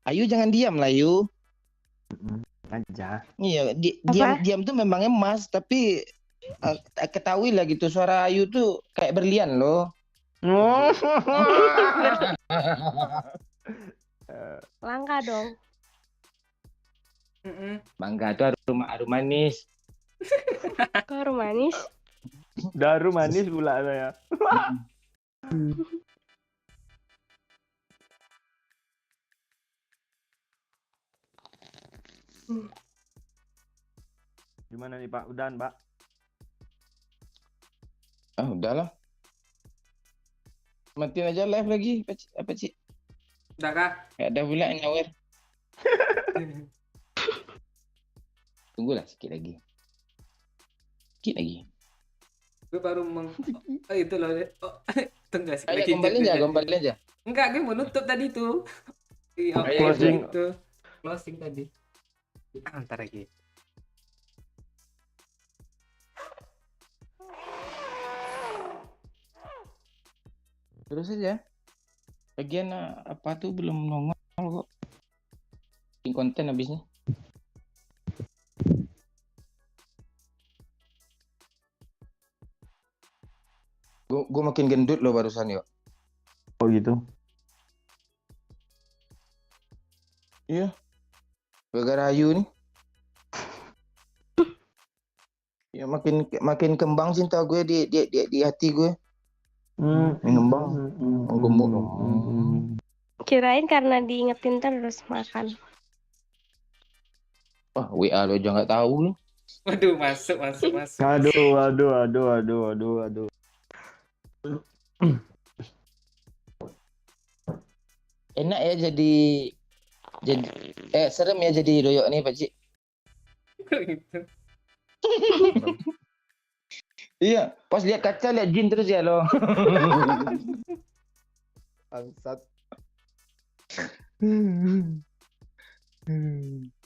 Ayu jangan diam lah Ayu. Aja. Iya, Apa? diam tuh memang emas, tapi ketahui lah gitu suara Ayu tuh kayak berlian loh. Langka dong. Bangga tuh harum manis. Kok harum manis? Daru manis pula saya. Gimana nih Pak? Udahan Pak? Ah, udahlah. Matiin aja live lagi, apa sih? Udah kah? Gak ada pula nyawer. Tunggulah sedikit lagi. Gue baru itu loh. Oh, tunggu sekali Ayo kembali aja. Enggak, gue mau nutup tadi tuh. Iya, Closing. itu. Closing tadi. Antar lagi. Terus aja. Bagian apa tuh belum nongol kok. Bikin konten habisnya. Gue makin gendut loh barusan yuk. Oh gitu. Iya. Gara-gara Ayu nih. Ya makin kembang cinta gue di hati gue. Ngembang. Gemuk dong. Kirain karena diingetin terus makan. Wah, WA lo aja nggak tahu lo. Waduh, masuk. Aduh. Enak ya jadi serem ya jadi doyok nih Pak Cik. Kok gitu? Iya, pas lihat kaca lihat jin terus ya lo. Bangsat.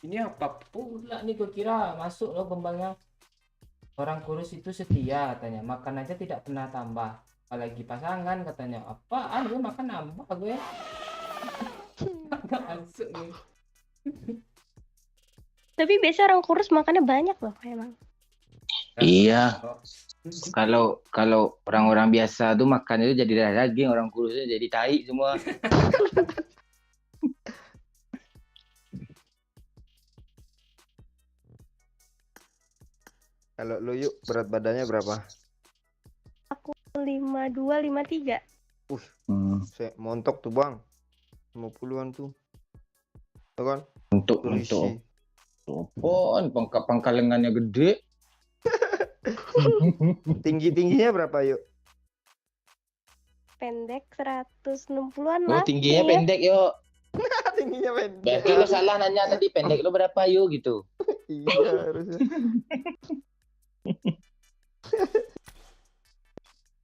Ini apa pula nih, gue kira masuk loh kembangnya. Orang kurus itu setia katanya, makan aja tidak pernah tambah. Apalagi pasangan katanya. Apaan gue makan nambah gue. Nggak masuk nih. Tapi biasa orang kurus makannya banyak loh emang. Iya. Kalau orang-orang biasa tuh makan itu jadi darah daging, orang kurusnya jadi tai semua. Kalau lu yuk berat badannya berapa? 52, 53. Saya montok tuh bang. 50-an tuh. Tuh kan? Untuk Berisi. Apaan? Pangkal lengannya gede. Tingginya berapa yuk? Pendek 160-an Oh, lah. tingginya kayaknya. pendek yuk. Tingginya pendek. Berarti lo salah nanya tadi pendek lo berapa yuk gitu. Iya harusnya.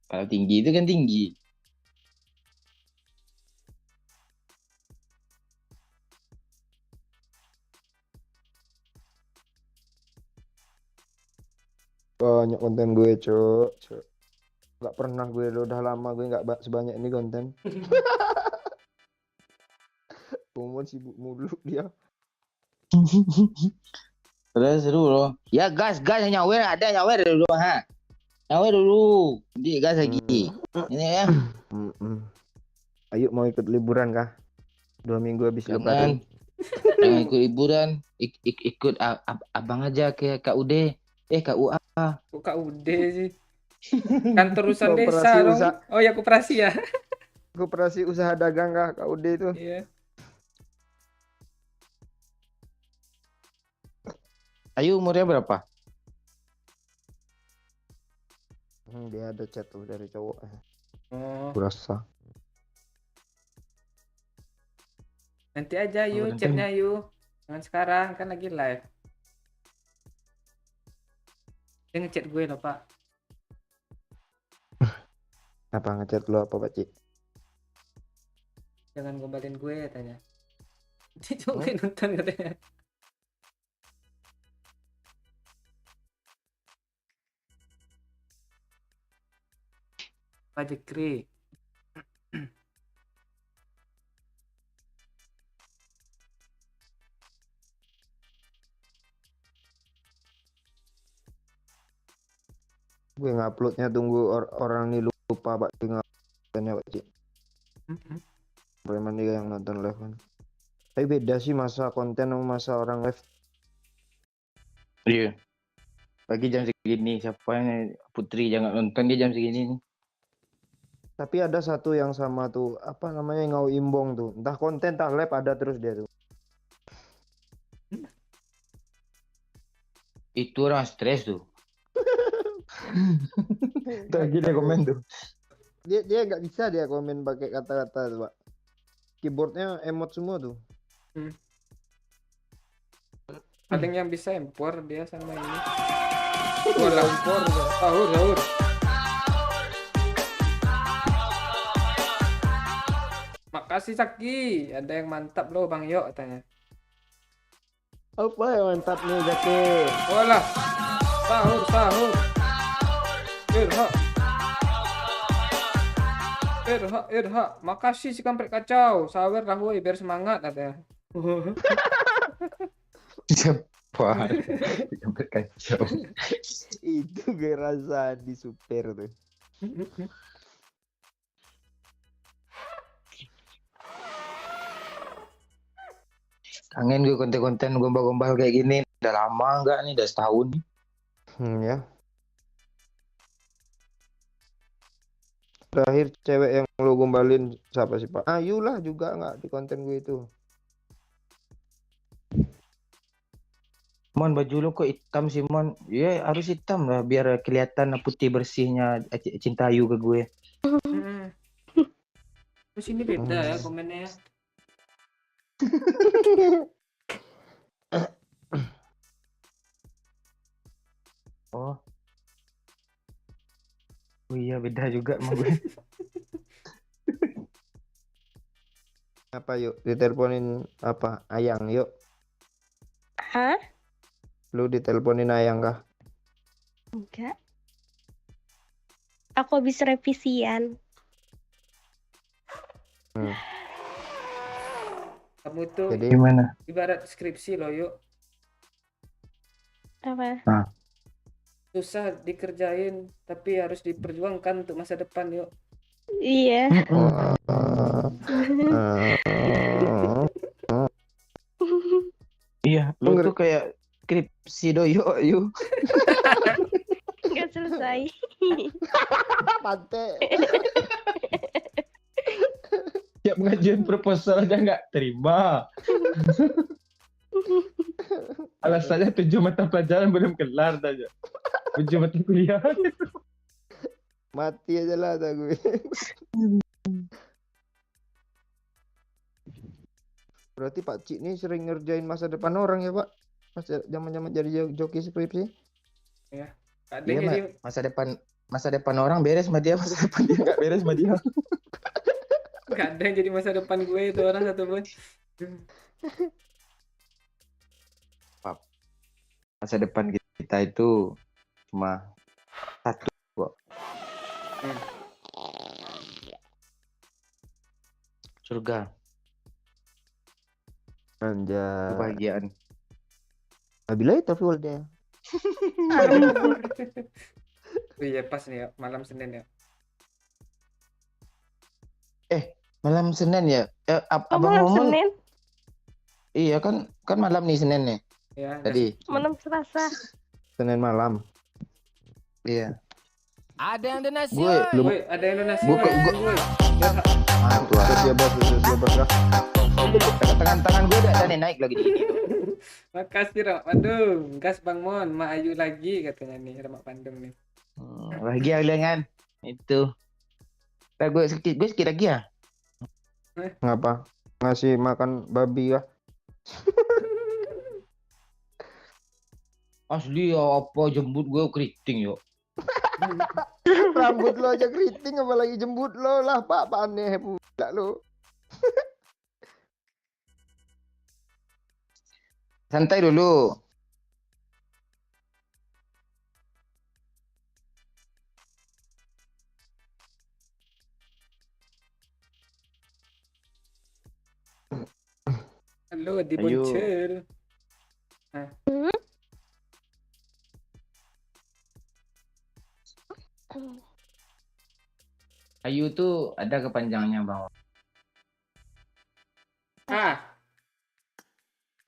Kalau tinggi itu kan tinggi. Banyak konten gue cok. Gak pernah gue lo udah lama gue nggak sebanyak ini konten. Umur sibuk mulu dia. Terus seru loh. Ya gas nyawer ada nyawer dulu ha. Nyawer dulu. Di gas lagi. Ini ya. Ayo mau ikut liburan kah? 2 minggu habis lebaran. Jangan ikut liburan. Ikut abang aja ke KUD. KUA. Kok KUD sih? Kantor urusan Koperasi desa dong. usaha- Oh ya koperasi ya. Koperasi usaha dagang kah KUD itu? Iya. Ayu umurnya berapa? Dia ada chat tuh dari cowok. Oh, Berasa. nanti aja yuk nanti. chatnya yuk. Jangan sekarang kan lagi live. Dia ngechat gue loh pak. Apa ngechat lo apa Pak Cik? Jangan gombalin gue katanya. Dia juga nonton katanya. Pak Jekri. Gue nguploadnya tunggu orang ini lupa Pak Cik nguploadnya Pak Cik. Preman dia yang nonton live kan. Tapi beda sih masa konten sama masa orang live. Iya. Pagi jam segini siapa yang Putri jangan nonton dia jam segini nih. Tapi ada satu yang sama tuh, apa namanya Ngau Imbong tuh. Entah konten entah live ada terus dia tuh. Itu orang stres tuh. Lagi dia komen tuh. Dia nggak bisa dia komen pakai kata-kata tuh, Pak. Keyboardnya emot semua tuh. Paling yang bisa impor dia sama ini. Wala impor. Sahur. Makasih Saki. Ada yang mantap loh Bang Yo katanya. Apa yang mantap nih Zaki? Wala. Sahur. Irha. Makasih si kampret kacau. Sawer lah woi biar semangat katanya. Siapa? Sampai kacau. Itu gue rasa di super tuh. Kangen gue konten-konten gombal-gombal kayak gini. Udah lama enggak nih, udah setahun nih. Ya. Terakhir cewek yang lo gombalin siapa sih Pak? Ayu lah juga nggak di konten gue itu. Mon, baju lu kok hitam sih Mon? Ya harus hitam lah biar kelihatan putih bersihnya cinta Ayu ke gue. Terus ini beda ya komennya ya. Oh iya beda juga sama gue. Apa yuk? Diteleponin apa? Ayang yuk. Hah? Lu diteleponin Ayang kah? Enggak. Aku habis revisian. Kamu tuh Jadi Gimana? ibarat skripsi loh yuk. Apa? susah dikerjain tapi harus diperjuangkan untuk masa depan yuk. Iya. Iya, lu tuh kayak skripsi doyo yuk. Nggak selesai. Pantai. Tiap pengajian proposal aja nggak terima. Alasannya 7 mata pelajaran belum kelar aja. 7 mata kuliah. Mati aja lah tak gue. Berarti Pak Cik nih sering ngerjain masa depan orang ya Pak? Pas zaman-zaman jadi joki skripsi. Ada Iya, jadi masa depan orang beres sama dia, masa depan dia nggak beres sama dia. nggak ada yang jadi masa depan gue itu orang satu pun. Masa depan kita itu cuma satu kok. Surga, Anjay. kebahagiaan. Nabila itu fullnya. Oh iya pas nih ya, malam Senin ya. Malam Senin ya? Oh, Abang malam Momon. Senin, Iya kan malam nih Senin nih. Ya, Tadi. malam Selasa. Senin malam. Iya. Ada yang donasi. Gue belum. Woi, ada yang donasi. Gua- woi. gua- Woi. Mantua. Terus dia bos lah. Tangan gue udah nih naik lagi. Makasih Rak Pandung. Gas Bang Mon, Mak Ayu lagi katanya nih Mak Pandung nih. Bahagia dengan itu. Nah, gue sedikit lagi ya. Ngapa? Ngasih makan babi kah? Asli ya apa jembut gue keriting yuk. Rambut lo aja keriting apalagi jembut lo lah Pak aneh pula lo. Santai dulu. Halo di Ayo. Boncel. Ayu tuh ada kepanjangannya bang. Ah,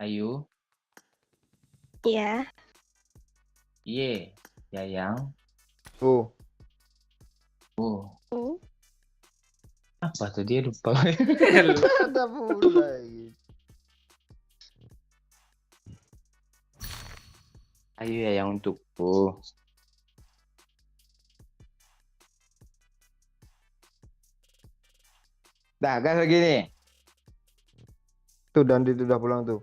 Ayu, Iya. Ye, Yayang, Oh, apa tuh dia lupa. ada pula gitu. Ayu Yayang untukku. Dah, gas lagi nih. Tuh Dandi tuh udah pulang tuh.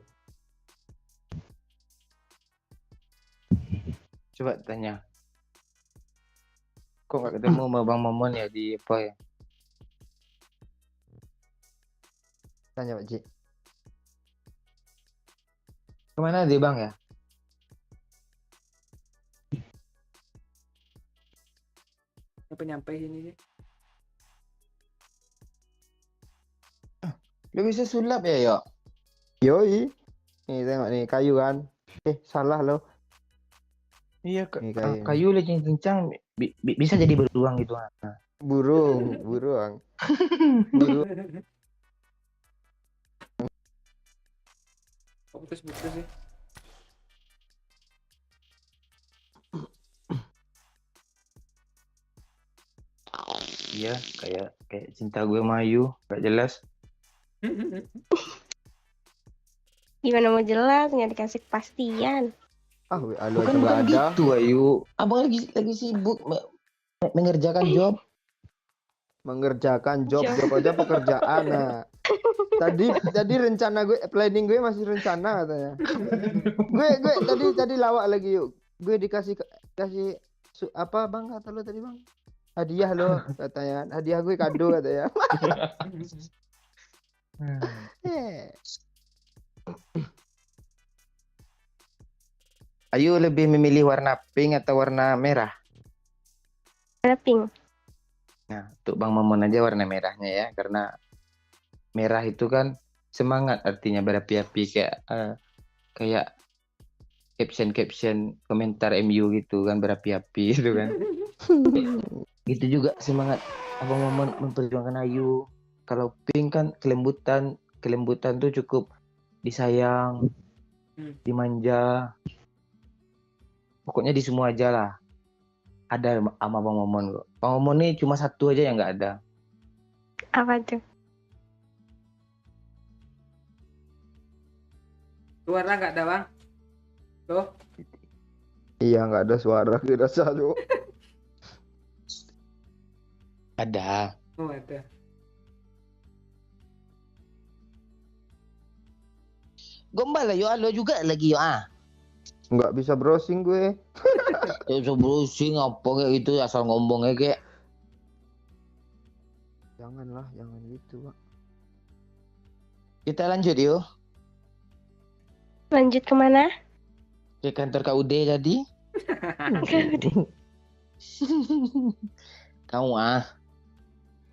Coba tanya. Kok nggak ketemu sama Bang Momon ya di apa ya? Tanya Pak Cik. Kemana dia bang ya? apa nyampe ini sih? Lu bisa sulap ya, Yok? Yoi. Nih tengok nih kayu kan. Salah lo. Iya, Ini kayu. kayu lenceng-lenceng bisa jadi beruang gitu. Burung. Burung. Kok putus-putus sih? Iya, kayak cinta gue sama Ayu, gak jelas. Gimana mau jelas, nggak dikasih kepastian. Ah, WA lu aja Bukan nggak ada. gitu, Ayu. Abang lagi sibuk mengerjakan job. Mengerjakan job aja pekerjaan. Nah. Tadi rencana gue, planning gue masih rencana katanya. gue tadi lawak lagi yuk. Gue dikasih apa bang kata lo tadi bang? Hadiah lo katanya. Hadiah gue kado katanya. Ayu lebih memilih warna pink atau warna merah? Ada pink. Nah, untuk Bang Momon aja warna merahnya ya, karena merah itu kan semangat artinya berapi-api kayak caption komentar MU gitu kan berapi-api gitu kan. Gitu juga semangat Abang Maman memperjuangkan Ayu. Kalau Pink kan kelembutan tuh cukup disayang, dimanja. Pokoknya di semua aja lah. Ada sama Bang Momon kok. Bang Momon nih cuma satu aja yang nggak ada. Apa tuh? Suara nggak ada bang? Tuh. Iya nggak ada suara kita satu. Ada. Oh ada. Gombal lah yo, alo juga lagi yo ah. Nggak bisa browsing gue. Ya browsing apa kayak gitu asal ngomongnya kayak. Jangan gitu pak. Kita lanjut yuk. Lanjut kemana? Ke kantor KUD tadi. Kamu ah.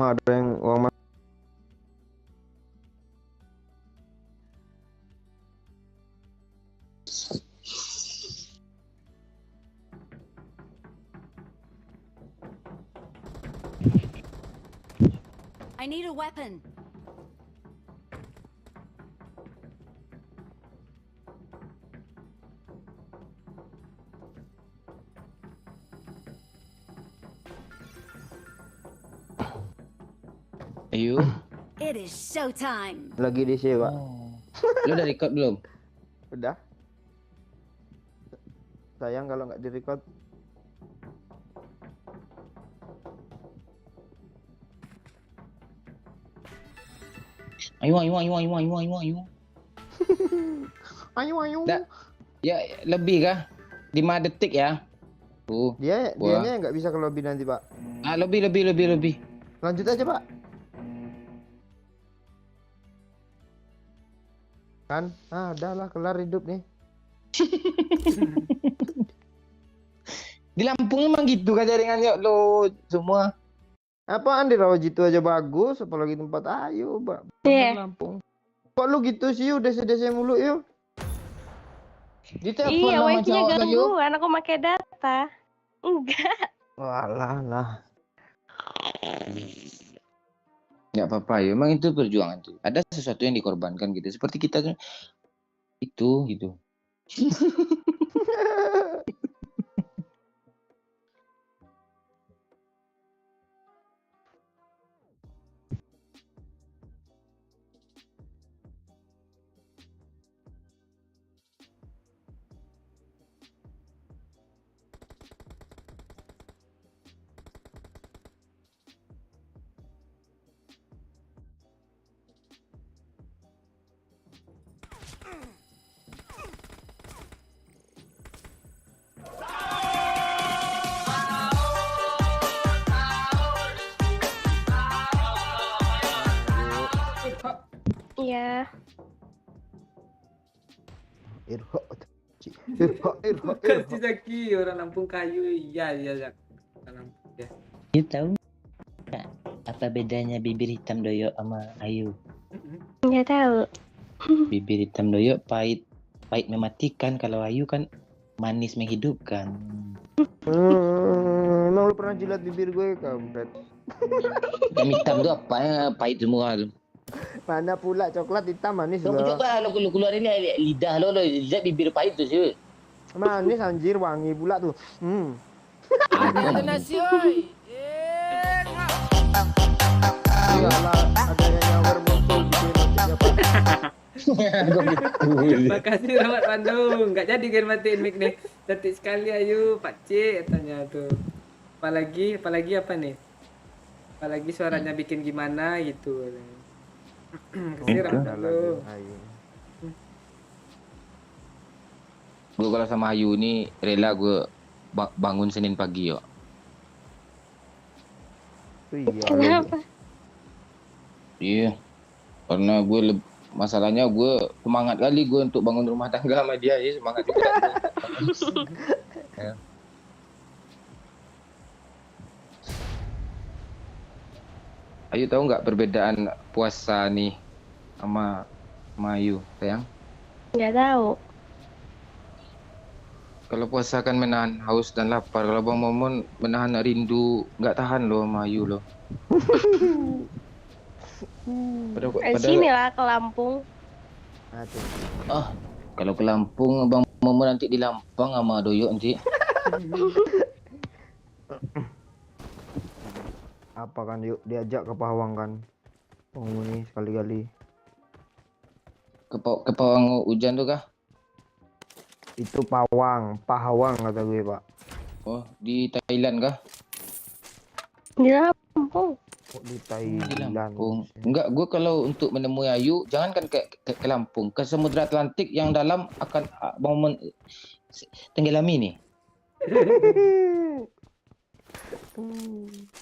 Ada yang uang I need a weapon. Ayu. It is showtime. lagi di sini pak. Lu udah record belum? Udah. Sayang kalau nggak direcord. Ayu. Ayo. Ya lebih kah? 5 detik ya. Dia Wah. dianya nggak bisa ke lobby nanti pak. Ah lebih. Lanjut aja pak. Kan? Udah lah kelar hidup nih. Di Lampung emang gitu kan jaringannya lo semua. Apaan di Rawajitu aja bagus, apalagi tempat Ayu, Mbak. Iya. Lampung. Kok lu gitu sih, udah desa mulu yuk. Ditelepon Iya, sama wifi-nya cowok tadi yuk. gangguan. Aku pakai data. Enggak. Walah. Nggak apa-apa ya, emang itu perjuangan tuh. Ada sesuatu yang dikorbankan gitu. Seperti kita kan itu gitu. Iya. Irho. Kasih Zaki orang Lampung kayu. Iya Zak. Orang Lampung ya. You tahu nggak apa bedanya bibir hitam doyok sama Ayu? Nggak tahu. Bibir hitam doyok pahit mematikan, kalau Ayu kan manis menghidupkan. Emang lu pernah jilat bibir gue, kampret? Hitam tuh apa ya, pahit semua tuh. Mana pula coklat hitam manis Lo loh. coba lo keluar ini lidah lo lihat bibir pahit tuh sih. Manis anjir, wangi pula tuh. Ada nasi oi. Iyalah, ada yang nyawer botol gitu maksudnya pak. Makasih Rahmat Bandung. Nggak jadi kan matiin mic nih. Cantik sekali Ayu, Pak Cik katanya tuh. Apalagi apa nih? Apalagi suaranya bikin gimana gitu. Kasih Rahmat Bandung. Ayu. Gue kalau sama Ayu ini rela gue bangun Senin pagi yo. Iya. Kenapa? Iya. Karena gue masalahnya gue semangat kali gue untuk bangun rumah tangga sama dia ya, semangat juga. Ya. Ayu tahu nggak perbedaan puasa nih sama Ayu sayang? Nggak tahu. Kalau puasa kan menahan haus dan lapar. Kalau Bang Momon menahan rindu, nggak tahan loh sama Ayu loh. Sini lah ke Lampung. Aduh. Ah, kalau ke Lampung Bang Momon nanti di Lampang sama Doyok nanti. Apa kan yuk diajak ke Pahawang kan? Oh ini sekali-kali. Ke Pawang hujan tuh kah? Itu Pahawang kata gue pak. Oh, di Thailand kah? Di Lampung. Kok di Di Thailand? Lampung. Enggak, gue kalau untuk menemui Ayu, jangankan ke Lampung, ke Samudra Atlantik yang dalam akan Bang Momon tenggelami nih.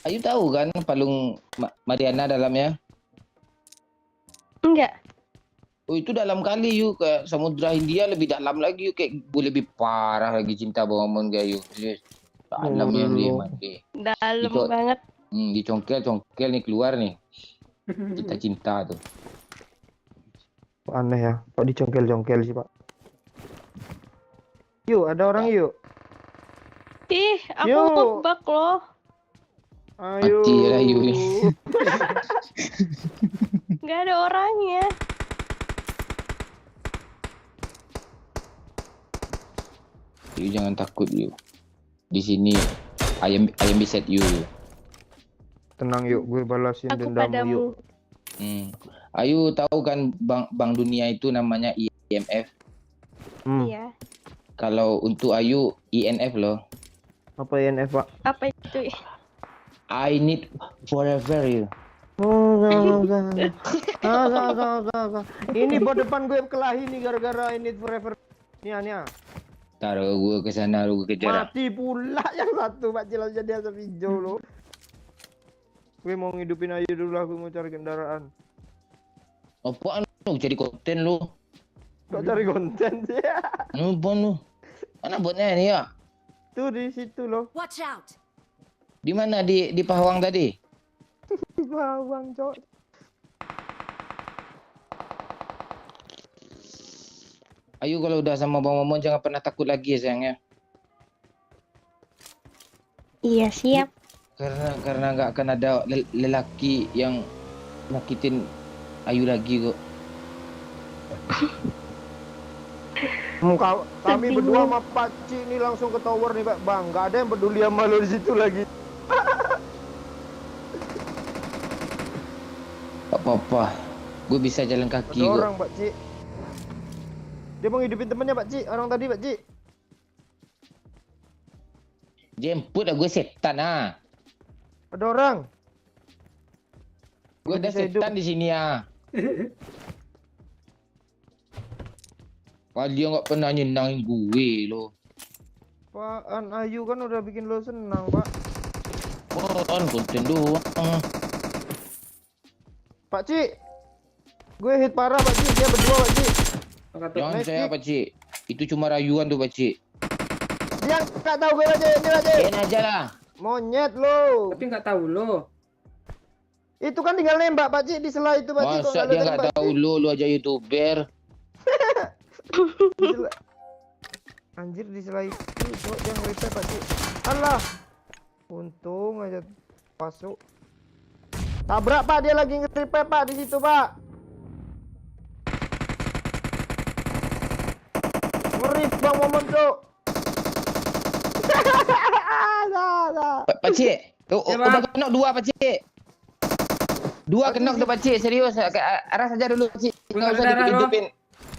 Ayu tahu kan Palung Mariana dalamnya? Enggak. Oh itu dalam kali yuk, ke Samudra Hindia lebih dalam lagi yuk, kayak gue lebih parah lagi cinta Bang Momon kayak Ayu. Dalamnya dia mandi. Dalam Itu- banget. Dicongkel nih keluar nih. Cinta tuh. Kok aneh ya? Kok dicongkel-congkel sih pak? Yuk ada orang yuk. Ih, aku Yo. ngebug loh. Ayo. Mati ya Ayu nih. Nggak ada orangnya. Ayu jangan takut yuk. Di sini ayam beset you. Tenang yuk, gue balasin Aku dendammu padamu. yuk. Ayu tahu kan Bank Dunia itu namanya IMF. Iya. Kalau untuk Ayu INF loh. Apa INF pak? Apa itu? I need forever you. Oh, enggak. Ini buat depan gue kelahi nih gara-gara ini forever. Nia. Taruh gue ke sana lu kejar. Mati pula yang satu pak jelas jadi asap hijau lo. Gue mau ngidupin Ayu dulu, aku mau cari kendaraan. Apaan lu jadi konten lu? Kok cari konten sih? Apaan lu? Mana botnya ini ya? Tuh di situ loh. Watch out! Di mana di Pahawang tadi? Bawang cok. Ayu kalau udah sama Bang Momon jangan pernah takut lagi ya sayangnya. Iya, siap. Karena nggak akan ada lelaki yang nyakitin Ayu lagi kok. Kami berdua sama Pak Ci ini langsung ke tower nih Pak Bang. Gak ada yang peduli sama lo di situ lagi. Gak apa-apa. Gue bisa jalan kaki Ada kok. orang Pak Ci. Dia mau ngidupin temennya Pak Ci. Orang tadi Pak Ci. Jemput lah gue setan ah. Ada orang. Gue ada Bisa hidup. setan di sini ah. Wah dia nggak pernah nyenangin gue loh. Apaan Ayu kan udah bikin lo senang Pak. Konten doang. Pak Ci. Gue hit parah Pak Ci. Dia berdua Pak Ci. Jangan Nice saya kick. Pak Cik. Itu cuma rayuan tuh Pak Cik. Dia nggak tahu gue Pak Ci. Ini Pak Ci. Kena aja lah. Monyet lo. Tapi nggak tahu lo. Itu kan tinggal nembak Pak Ci di sela itu Pak Ci. Kok Masa nggak dia lo nggak tembak, tahu Ci? lu aja YouTuber. Di sela- Anjir di sela itu cok dia nge-repair Pak Ci. Alah. Untung aja masuk. Tabrak Pak, dia lagi nge-repair Pak di situ Pak. Ngerit Bang Momon cok. Pak Cik. Ya, Bang. Udah kena dua Pak Cik. Dua kena tuh Pak Cik. Serius. Arah saja dulu Pak Cik. Nggak Nggak usah ada darah, dihidupin.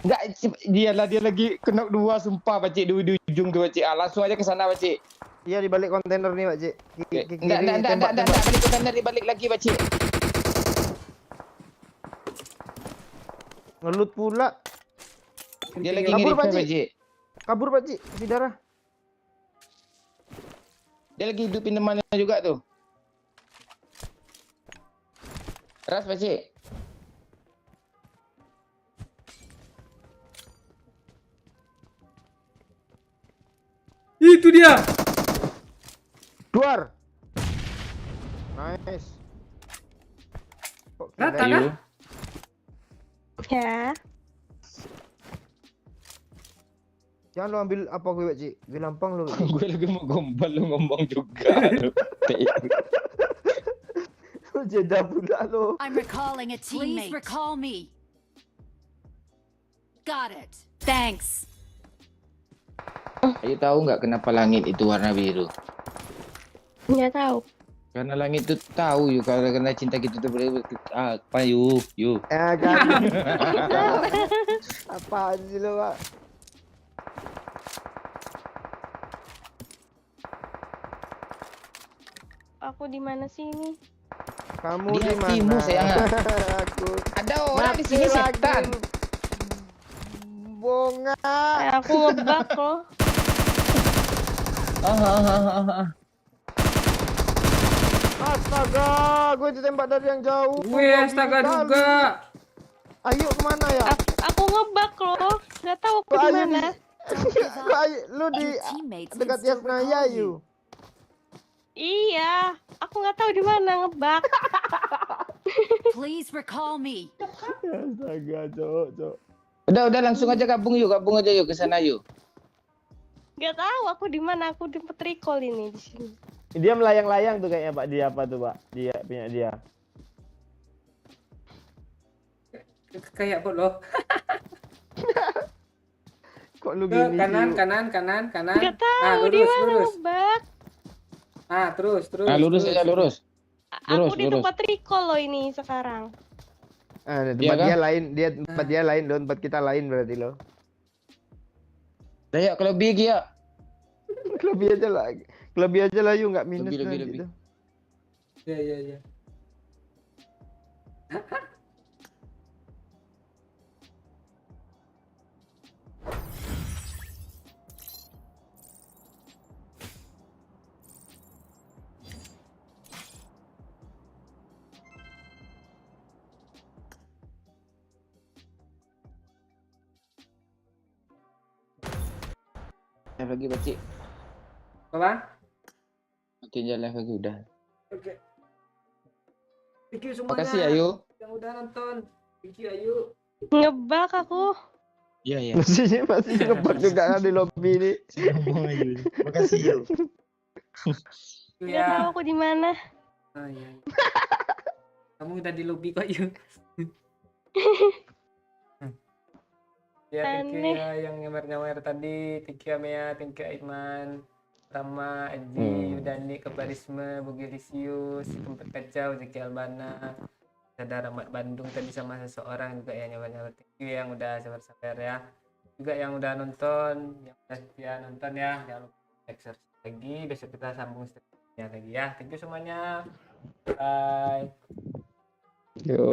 Enggak, dia lagi kena dua sumpah Pak Cik di ujung tuh Pak Cik. Langsung aja ke sana Pak Cik. Iya di balik kontainer nih Pak Cik. Enggak, balik ke sana dibalik lagi Pak Cik. Ngelut pula. Dia lagi Kabur, ngirim Pak Pak Cik. Cik. Kabur Pak Cik, si darah. Dia lagi hidupin temannya juga tuh. Ras Pak Cik. Itu dia. Duar. Nice. Kok Rata gila? kan? Ya. Jangan lu ambil apa gue, Pak Cik. Gue lampang lu. Pak Cik. Gue lagi mau gombal lu ngomong juga. Lu. Jeda pula lu. I'm recalling a teammate. Please recall me. Got it. Thanks. Ayo tahu nggak kenapa langit itu warna biru? Nggak tahu. Karena langit itu tahu yuk kalau karena cinta kita tuh apa yuk. Ya kan. Apaan sih lu, Pak? Aku di mana sih ini? Kamu Di di hatimu, mana? sayang. Aku Ada orang di sini mati setan. lagi. Bunga. Aku ngebug loh. Astaga, gue ditembak dari yang jauh. Wih, astaga Kali. juga. Ayo kemana ya? Aku ngebug loh. Nggak tahu aku Kok di Ayu di... mana. Kok Ayu, lu di Your teammates dekat can still Yasnaya, recall you. Ayu. Iya, aku nggak tahu di mana ngebug. Please recall me. Astaga, cok. Udah langsung aja gabung aja yuk ke sana yuk. Nggak tahu aku di mana. Aku di Petrikol ini di sini. Dia melayang-layang tuh kayaknya Pak. Dia apa tuh Pak? Dia punya dia. Kayak bot loh. Kok lu Ke gini kanan. sih? Nggak tahu di mana ngebug. Terus. Lurus aja lurus. Aku di lurus. tempat recall loh ini sekarang. Ah, tempat Iya kah? dia lain, tempat dia lain, lo tempat kita lain berarti lo. Ayo kalau big ya. Lebih aja lah yuk, nggak minus Lebih. nanti tuh. Iya. Live lagi Bacik. Apa? Makin jalan lagi udah. Oke. Thank you semuanya. Makasih Ayu. Yang udah nonton. Thank you Ayu. Ngebug aku. Iya. Masih ngebug juga di lobby ini. Makasih yuk. Nggak tahu aku di mana. Iya. Kamu udah di lobby kok Ayu. Ya, thank you Aneh. ya yang nyawer tadi. Thank you Amea, thank you Aiman, Rama, Aji, Udani, Kebarisme, Bugilisius, Tempat Kacau, Zeki Albana, Sadar Rahmat Bandung tadi sama seseorang juga ya nyawer-nyawer. Thank you yang udah sabar-sabar ya. Juga yang udah nonton, yang udah setia nonton ya. Jangan lupa like, share lagi. Besok kita sambung seterusnya lagi ya. Thank you semuanya. Bye. Yo.